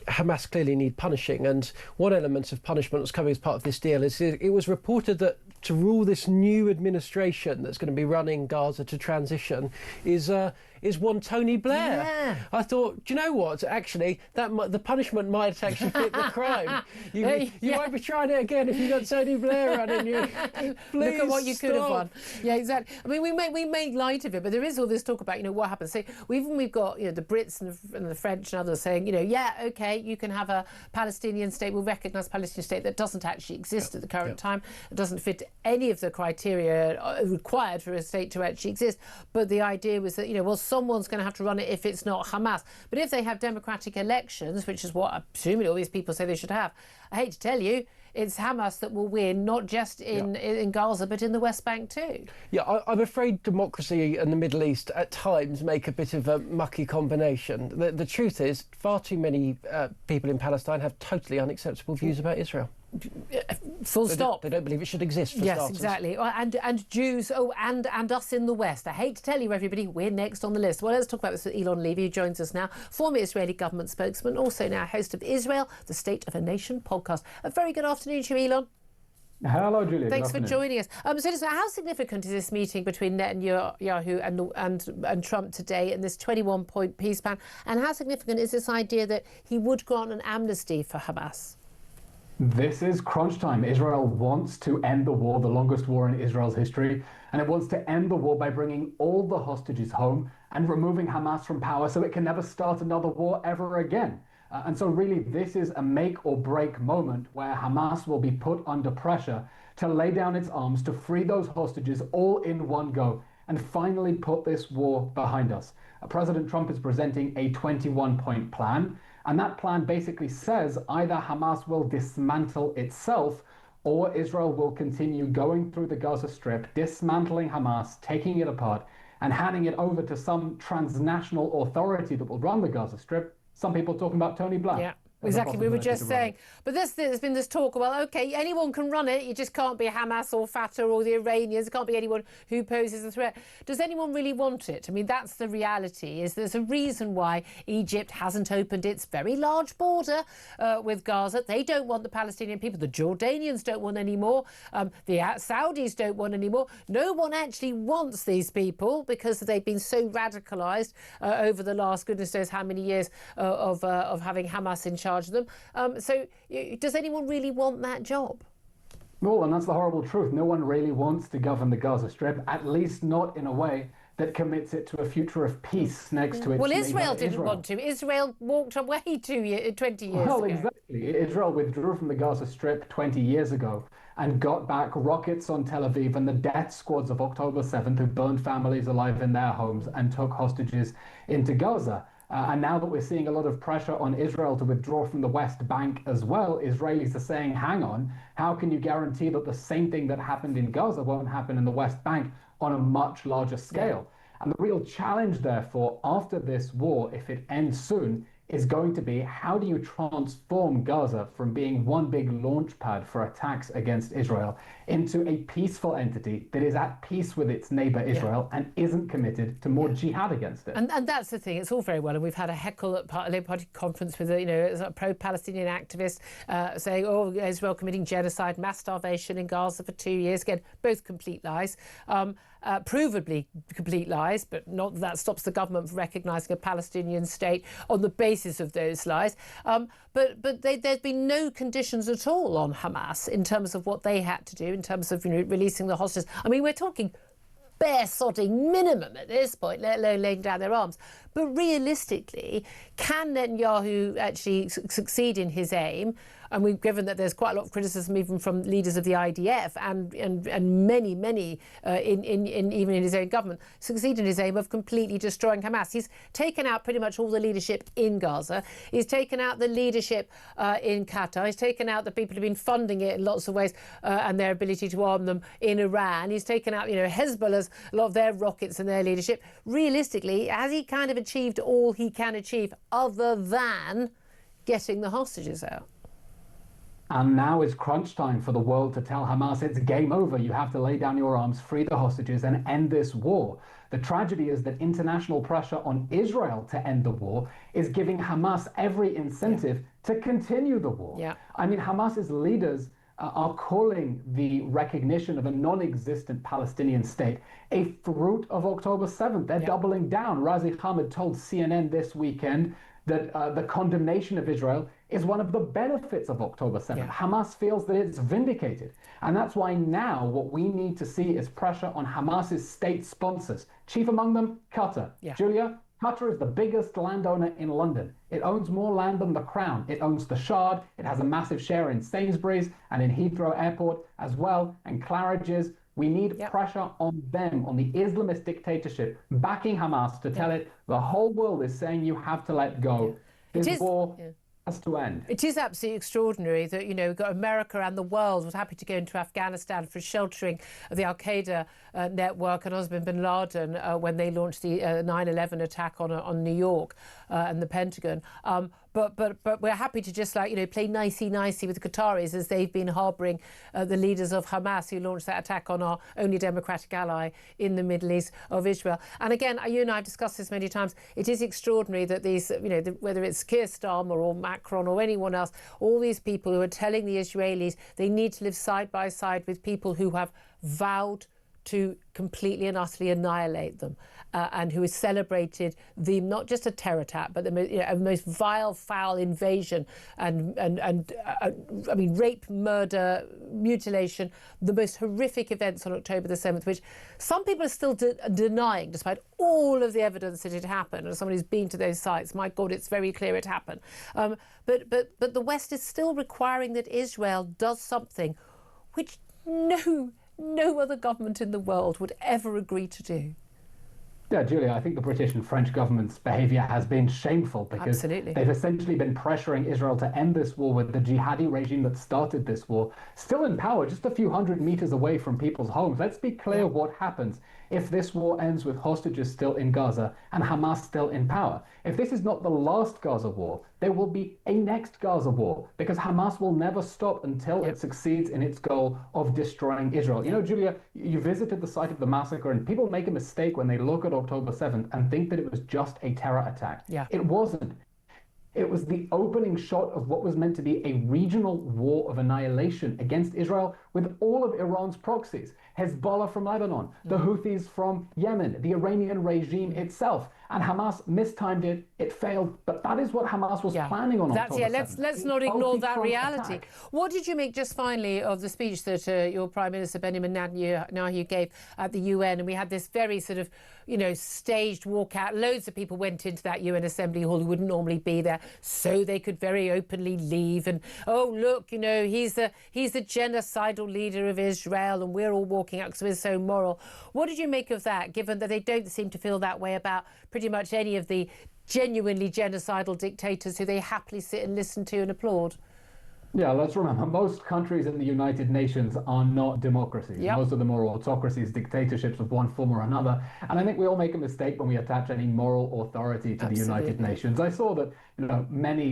Speaker 3: Hamas clearly need punishing, and one element of punishment that's coming as part of this deal is it was reported that to rule this new administration that's going to be running Gaza to transition is one Tony Blair. Yeah. I thought, do you know what? Actually, the punishment might actually fit the crime. You won't be trying it again if you got Tony Blair running you.
Speaker 2: Look at what you could have won. Yeah, exactly. I mean, we make light of it, but there is all this talk about, what happens. So we've got, the Brits and the French and others saying, okay, you can have a Palestinian state. We'll recognise a Palestinian state that doesn't actually exist at the current time. It doesn't fit any of the criteria required for a state to actually exist. But the idea was that, someone's going to have to run it if it's not Hamas. But if they have democratic elections, which is what presumably all these people say they should have, I hate to tell you, it's Hamas that will win, not just in Gaza, but in the West Bank too.
Speaker 3: Yeah, I'm afraid democracy and the Middle East at times make a bit of a mucky combination. The truth is, far too many people in Palestine have totally unacceptable views about Israel.
Speaker 2: Full stop.
Speaker 3: They don't believe it should exist, for starters.
Speaker 2: Yes, exactly. And Jews, and us in the West. I hate to tell you, everybody, we're next on the list. Well, let's talk about this with Elon Levy, who joins us now, former Israeli government spokesman, also now host of Israel, the State of a Nation podcast. A very good afternoon to you, Elon.
Speaker 20: Hello, Julia.
Speaker 2: Thanks for joining us. So how significant is this meeting between Netanyahu and Trump today in this 21-point peace plan? And how significant is this idea that he would grant an amnesty for Hamas?
Speaker 20: This is crunch time. Israel wants to end the war, the longest war in Israel's history, and it wants to end the war by bringing all the hostages home and removing Hamas from power so it can never start another war ever again. And so really this is a make or break moment where Hamas will be put under pressure to lay down its arms, to free those hostages all in one go and finally put this war behind us. President Trump is presenting a 21-point plan. And that plan basically says either Hamas will dismantle itself or Israel will continue going through the Gaza Strip, dismantling Hamas, taking it apart, and handing it over to some transnational authority that will run the Gaza Strip. Some people talking about Tony Blair.
Speaker 2: Yeah. Exactly, we were just saying. But there's been this talk, well, OK, anyone can run it. You just can't be Hamas or Fatah or the Iranians. It can't be anyone who poses a threat. Does anyone really want it? I mean, that's the reality, is there's a reason why Egypt hasn't opened its very large border with Gaza. They don't want the Palestinian people. The Jordanians don't want any more. The Saudis don't want any more. No one actually wants these people because they've been so radicalised over the last goodness knows how many years of having Hamas in charge of them. So does anyone really want that job?
Speaker 20: Well, and that's the horrible truth. No one really wants to govern the Gaza Strip, at least not in a way that commits it to a future of peace next to its
Speaker 2: Well,
Speaker 20: neighbour,
Speaker 2: Israel didn't want to. Israel walked away 20 years
Speaker 20: well,
Speaker 2: ago.
Speaker 20: Exactly. Israel withdrew from the Gaza Strip 20 years ago and got back rockets on Tel Aviv and the death squads of October 7th who burned families alive in their homes and took hostages into Gaza. And now that we're seeing a lot of pressure on Israel to withdraw from the West Bank as well, Israelis are saying, hang on, how can you guarantee that the same thing that happened in Gaza won't happen in the West Bank on a much larger scale? And the real challenge, therefore, after this war, if it ends soon, is going to be how do you transform Gaza from being one big launch pad for attacks against Israel into a peaceful entity that is at peace with its neighbour Israel and isn't committed to more jihad against it.
Speaker 2: And that's the thing, it's all very well, and we've had a heckle at Labour Party conference with a pro-Palestinian activist saying, oh, Israel committing genocide, mass starvation in Gaza for 2 years. Again, both complete lies. Provably complete lies, but not that stops the government from recognising a Palestinian state on the basis of those lies. But there's been no conditions at all on Hamas in terms of what they had to do, in terms of releasing the hostages. I mean, we're talking bare-sodding minimum at this point, let alone laying down their arms. But realistically, can Netanyahu actually succeed in his aim? And we've given that there's quite a lot of criticism even from leaders of the IDF and many even in his own government, succeed in his aim of completely destroying Hamas. He's taken out pretty much all the leadership in Gaza. He's taken out the leadership in Qatar. He's taken out the people who've been funding it in lots of ways and their ability to arm them in Iran. He's taken out, Hezbollah's, a lot of their rockets and their leadership. Realistically, has he kind of achieved all he can achieve other than getting the hostages out?
Speaker 20: And now is crunch time for the world to tell Hamas it's game over. You have to lay down your arms, free the hostages, and end this war. The tragedy is that international pressure on Israel to end the war is giving Hamas every incentive to continue the war.
Speaker 2: Yeah.
Speaker 20: I mean, Hamas's leaders are calling the recognition of a non-existent Palestinian state a fruit of October 7th. They're doubling down. Razi Ahmed told CNN this weekend that the condemnation of Israel is one of the benefits of October 7th. Yeah. Hamas feels that it's vindicated. And that's why now what we need to see is pressure on Hamas's state sponsors. Chief among them, Qatar. Yeah. Julia, Qatar is the biggest landowner in London. It owns more land than the Crown. It owns the Shard. It has a massive share in Sainsbury's and in Heathrow Airport as well, and Claridge's. We need pressure on them, on the Islamist dictatorship, backing Hamas to tell it the whole world is saying you have to let go. This war has to end.
Speaker 2: It is absolutely extraordinary that, we've got America and the world was happy to go into Afghanistan for sheltering of the Al-Qaeda network and Osama bin Laden when they launched the 9/11 attack on New York and the Pentagon. But we're happy to just play nicey with the Qataris as they've been harbouring the leaders of Hamas who launched that attack on our only democratic ally in the Middle East of Israel. And again, you and I have discussed this many times. It is extraordinary that these, whether it's Keir Starmer or Macron or anyone else, all these people who are telling the Israelis they need to live side by side with people who have vowed to completely and utterly annihilate them, and who has celebrated the not just a terror attack, but the most vile, foul invasion and I mean rape, murder, mutilation, the most horrific events on October the 7th, which some people are still denying, despite all of the evidence that it happened. And someone who's been to those sites, my God, it's very clear it happened. But the West is still requiring that Israel does something which no other government in the world would ever agree to do.
Speaker 20: Yeah, Julia, I think the British and French government's behaviour has been shameful because they've essentially been pressuring Israel to end this war with the jihadi regime that started this war still in power, just a few hundred metres away from people's homes. Let's be clear what happens if this war ends with hostages still in Gaza and Hamas still in power. If this is not the last Gaza war, there will be a next Gaza war because Hamas will never stop until it succeeds in its goal of destroying Israel. You know, Julia, you visited the site of the massacre and people make a mistake when they look at October 7th and think that it was just a terror attack. It wasn't. It was the opening shot of what was meant to be a regional war of annihilation against Israel with all of Iran's proxies. Hezbollah from Lebanon, the Houthis from Yemen, the Iranian regime itself. And Hamas mistimed it, it failed. But that is what Hamas was planning on October 7th.
Speaker 2: Let's not ignore that reality. Attack. What did you make, just finally, of the speech that your Prime Minister Benjamin Netanyahu gave at the UN? And we had this very sort of, staged walkout. Loads of people went into that UN Assembly Hall who wouldn't normally be there, so they could very openly leave. And, oh, look, he's the genocidal leader of Israel and we're all walking out because we're so moral. What did you make of that, given that they don't seem to feel that way about pretty much any of the genuinely genocidal dictators who they happily sit and listen to and applaud?
Speaker 20: Yeah, let's remember, most countries in the United Nations are not democracies. Most of them are autocracies, dictatorships of one form or another. And I think we all make a mistake when we attach any moral authority to the United Nations. I saw that many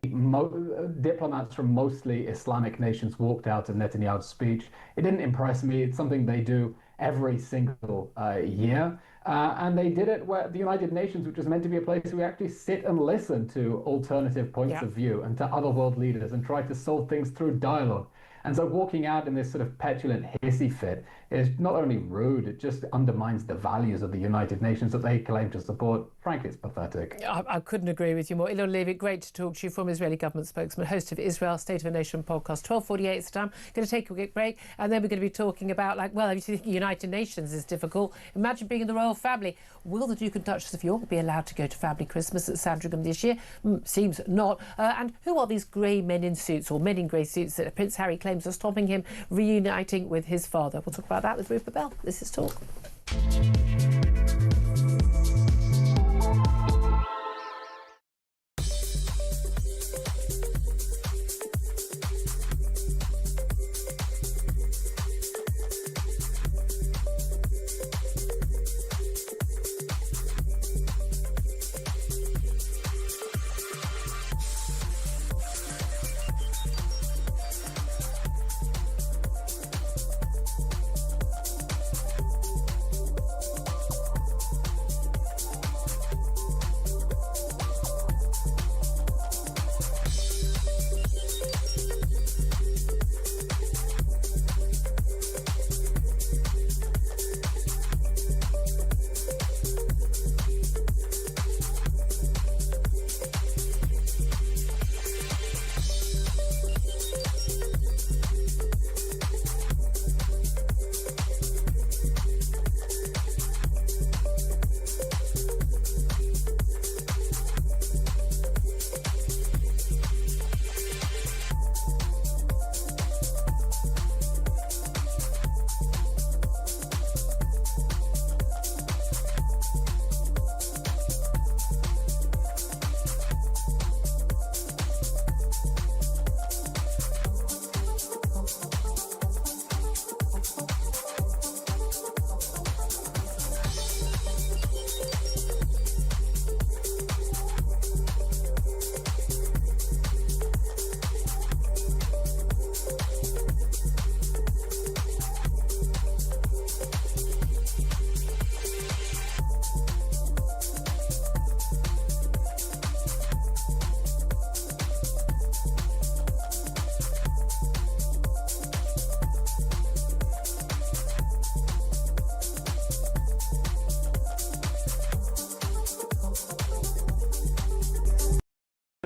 Speaker 20: diplomats from mostly Islamic nations walked out of Netanyahu's speech. It didn't impress me. It's something they do every single year. And they did it where the United Nations, which is meant to be a place where we actually sit and listen to alternative points of view and to other world leaders and try to solve things through dialogue. And so walking out in this sort of petulant hissy fit is not only rude, it just undermines the values of the United Nations that they claim to support. Frankly, it's pathetic.
Speaker 2: I couldn't agree with you more. Ilon Levy, great to talk to you, former Israeli government spokesman, host of Israel State of a Nation podcast. 12:48 is the time. Going to take a quick break, and then we're going to be talking about, if you think the United Nations is difficult, imagine being in the royal family. Will the Duke and Duchess of York be allowed to go to family Christmas at Sandringham this year? Seems not. And who are these grey men in suits, or men in grey suits, that Prince Harry claims are stopping him reuniting with his father? We'll talk about that with Rupert Bell. This is Talk.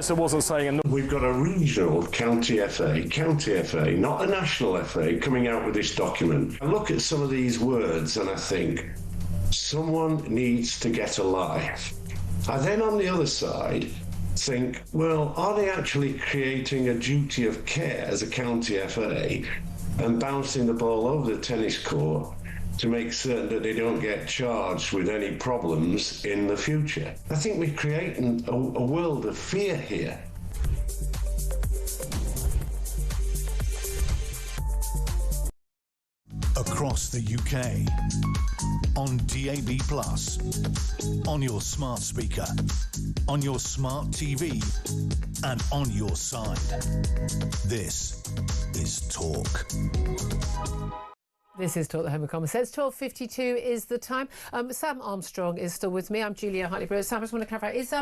Speaker 10: So wasn't saying
Speaker 21: we've got a regional county FA, not a national FA, coming out with this document. I look at some of these words and I think someone needs to get a life. I then on the other side think, well, are they actually creating a duty of care as a county FA and bouncing the ball over the tennis court to make certain that they don't get charged with any problems in the future? I think we're creating a world of fear here.
Speaker 1: Across the UK, on DAB+, on your smart speaker, on your smart TV, and on your side. This is Talk.
Speaker 2: This is Talk, the Home of Common Sense. 12:52 is the time. Sam Armstrong is still with me. I'm Julia Hartley-Brewer. Sam, I just want to clarify, is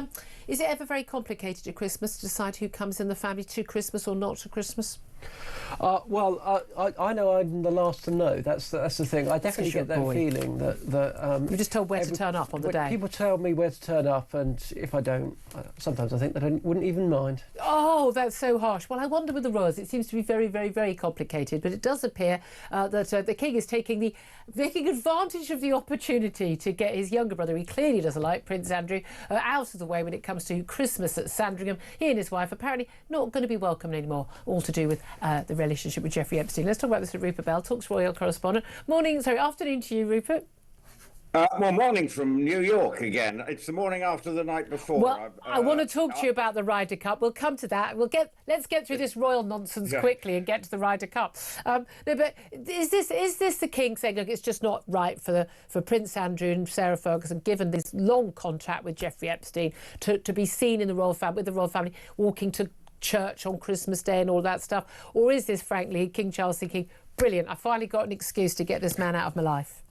Speaker 2: it ever very complicated at Christmas to decide who comes in the family to Christmas or not to Christmas?
Speaker 3: Well, I know I'm the last to know. That's the thing. I definitely get that feeling that
Speaker 2: you're just told where to turn up on the day.
Speaker 3: People tell me where to turn up, and if I don't, sometimes I think that I wouldn't even mind.
Speaker 2: Oh, that's so harsh. Well, I wonder with the royals, it seems to be very, very, very complicated. But it does appear that the king is taking advantage of the opportunity to get his younger brother, he clearly doesn't like, Prince Andrew, out of the way when it comes to Christmas at Sandringham. He and his wife apparently not going to be welcomed anymore, all to do with the relationship with Jeffrey Epstein. Let's talk about this with Rupert Bell, Talk's royal correspondent. Afternoon to you, Rupert.
Speaker 22: Well, morning from New York again. It's the morning after the night before.
Speaker 2: Well, I want to talk to you about the Ryder Cup. We'll come to that. Let's get through this royal nonsense quickly and get to the Ryder Cup. But is this the king saying, look, it's just not right for Prince Andrew and Sarah Ferguson, given this long contract with Jeffrey Epstein, to be seen in the royal family, with the royal family walking to church on Christmas Day and all that stuff? Or is this, frankly, King Charles thinking, brilliant, I finally got an excuse to get this man out of my life?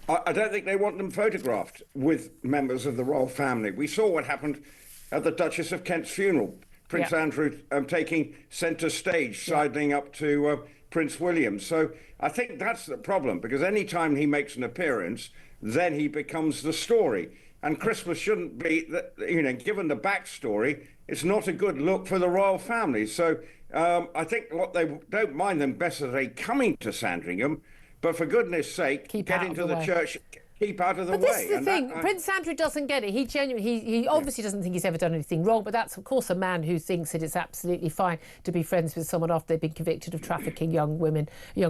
Speaker 22: I don't think they want them photographed with members of the royal family. We saw what happened at the Duchess of Kent's funeral. Prince Andrew taking centre stage, sidling up to Prince William. So I think that's the problem, because any time he makes an appearance, then he becomes the story. And Christmas shouldn't be, given the backstory, it's not a good look for the royal family. So I think they don't mind them necessarily coming to Sandringham, but for goodness sake, get into the church, keep out of the way.
Speaker 2: But this is the thing, Prince Andrew doesn't get it. He obviously doesn't think he's ever done anything wrong, but that's, of course, a man who thinks that it's absolutely fine to be friends with someone after they've been convicted of trafficking young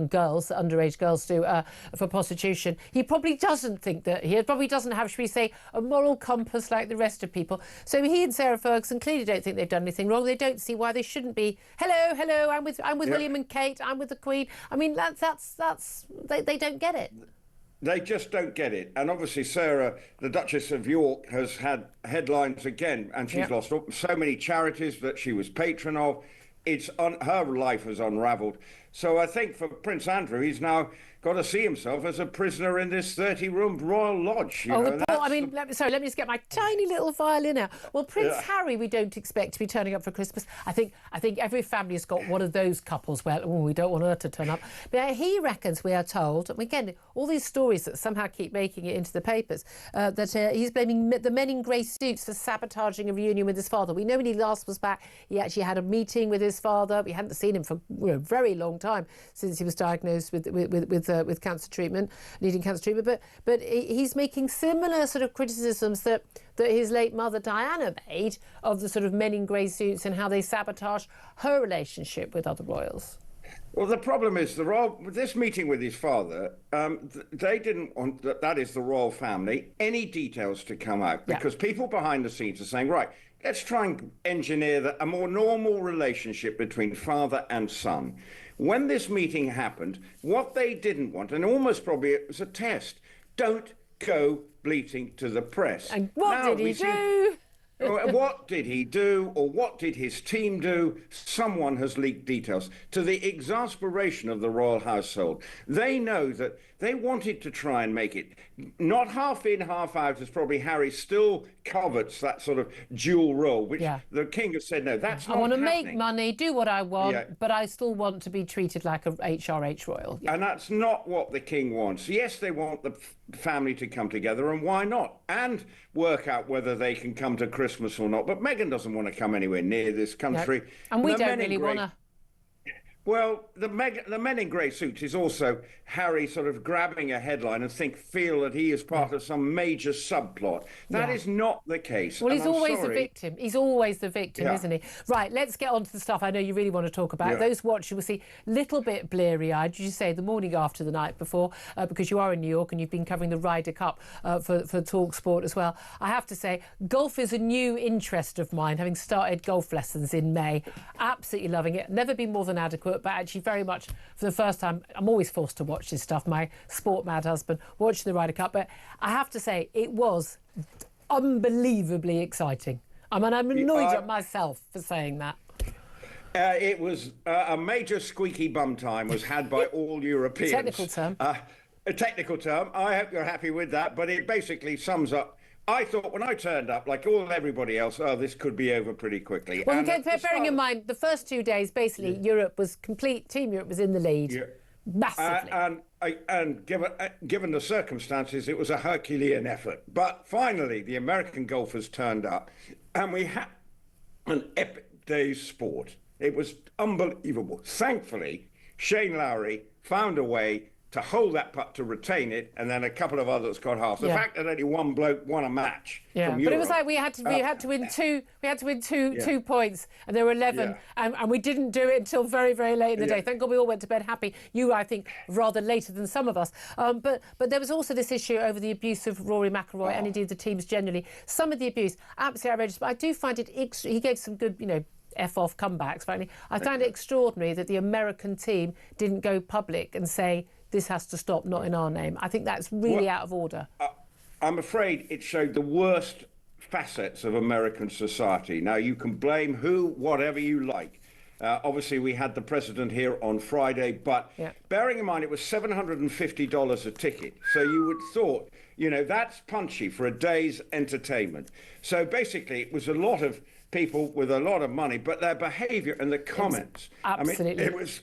Speaker 2: girls, underage girls, for prostitution. He probably doesn't think that. He probably doesn't have, should we say, a moral compass like the rest of people. So he and Sarah Ferguson clearly don't think they've done anything wrong. They don't see why they shouldn't be, hello, I'm with William and Kate, I'm with the Queen. I mean, they don't get it.
Speaker 22: They just don't get it. And obviously Sarah, the Duchess of York, has had headlines again, and she's lost so many charities that she was patron of. Her life has unravelled. So I think for Prince Andrew, he's now got to see himself as a prisoner in this 30-room royal lodge.
Speaker 2: Let me just get my tiny little violin out. Well, Prince Harry, we don't expect to be turning up for Christmas. I think every family has got one of those couples where we don't want her to turn up. But he reckons, we are told, and again, all these stories that somehow keep making it into the papers, that he's blaming the men in grey suits for sabotaging a reunion with his father. We know when he last was back, he actually had a meeting with his father. We hadn't seen him for a very long time since he was diagnosed with cancer treatment, needing cancer treatment. But he's making similar sort of criticisms that his late mother Diana made of the sort of men in grey suits and how they sabotage her relationship with other royals.
Speaker 22: Well, the problem is this meeting with his father, they didn't want, that is the royal family, any details to come out, because people behind the scenes are saying, right, let's try and engineer a more normal relationship between father and son. When this meeting happened, what they didn't want, and almost probably it was a test, don't go bleating to the press.
Speaker 2: And what did he do?
Speaker 22: What did he do, or what did his team do? Someone has leaked details, to the exasperation of the royal household. They know that they wanted to try and make it not half in, half out, as probably Harry still covets that sort of dual role, which the king has said, no, that's not
Speaker 2: I want to
Speaker 22: happening.
Speaker 2: make money, do what I want, but I still want to be treated like a HRH royal.
Speaker 22: And that's not what the king wants. Yes, they want the family to come together, and why not? And work out whether they can come to Christmas or not. But Meghan doesn't want to come anywhere near this country.
Speaker 2: No. And we don't really want to.
Speaker 22: Well, the men in grey suits is also Harry sort of grabbing a headline and feel that he is part of some major subplot. That is not the case.
Speaker 2: Well, he's always the victim. He's always the victim, isn't he? Right, let's get on to the stuff I know you really want to talk about. Those watching will see a little bit bleary-eyed, you say, the morning after the night before, because you are in New York and you've been covering the Ryder Cup for TalkSport as well. I have to say, golf is a new interest of mine, having started golf lessons in May. Absolutely loving it. Never been more than adequate, but actually very much for the first time, I'm always forced to watch this stuff. My sport mad husband watching the Ryder Cup, but I have to say it was unbelievably exciting. I mean, I'm annoyed at myself for saying that.
Speaker 22: It was a major squeaky bum time was had by all Europeans.
Speaker 2: Technical term.
Speaker 22: A technical term. I hope you're happy with that, but it basically sums up. I thought when I turned up, like everybody else, this could be over pretty quickly.
Speaker 2: Well, bearing in mind, the first 2 days, basically, Europe was complete. Team Europe was in the lead, massively.
Speaker 22: And given the circumstances, it was a Herculean effort. But finally, the American golfers turned up, and we had an epic day's sport. It was unbelievable. Thankfully, Shane Lowry found a way to hold that putt to retain it, and then a couple of others got half. The fact that only one bloke won a match from Europe,
Speaker 2: but it was like we had to win two. We had to win two points, and there were 11, and we didn't do it until very, very late in the day. Thank God we all went to bed happy. You, I think, rather later than some of us. But there was also this issue over the abuse of Rory McIlroy and indeed the teams generally. Some of the abuse absolutely outrageous, but I do find it. He gave some good, F-off comebacks. Frankly, I found it extraordinary that the American team didn't go public and say, this has to stop, not in our name. I think that's really out of order.
Speaker 22: I'm afraid it showed the worst facets of American society. Now, you can blame whatever you like. Obviously, we had the president here on Friday, but bearing in mind it was $750 a ticket. So you would thought, that's punchy for a day's entertainment. So basically, it was a lot of people with a lot of money, but their behaviour and the comments.
Speaker 2: Absolutely.
Speaker 22: It was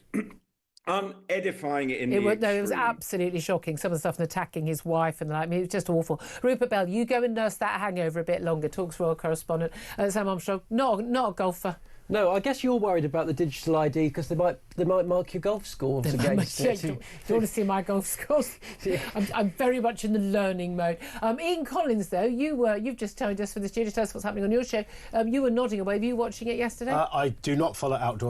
Speaker 22: unedifying in the extreme.
Speaker 2: It was absolutely shocking. Some of the stuff and attacking his wife and it was just awful. Rupert Bell, you go and nurse that hangover a bit longer. Talks Royal correspondent Sam Armstrong, not a golfer.
Speaker 3: No, I guess you're worried about the digital ID because they might mark your golf scores against it.
Speaker 2: Do you want to see my golf scores? I'm very much in the learning mode. Ian Collins, though, you've just told us for the studio, tell us what's happening on your show. You were nodding away. Were you watching it yesterday?
Speaker 5: I do not follow outdoor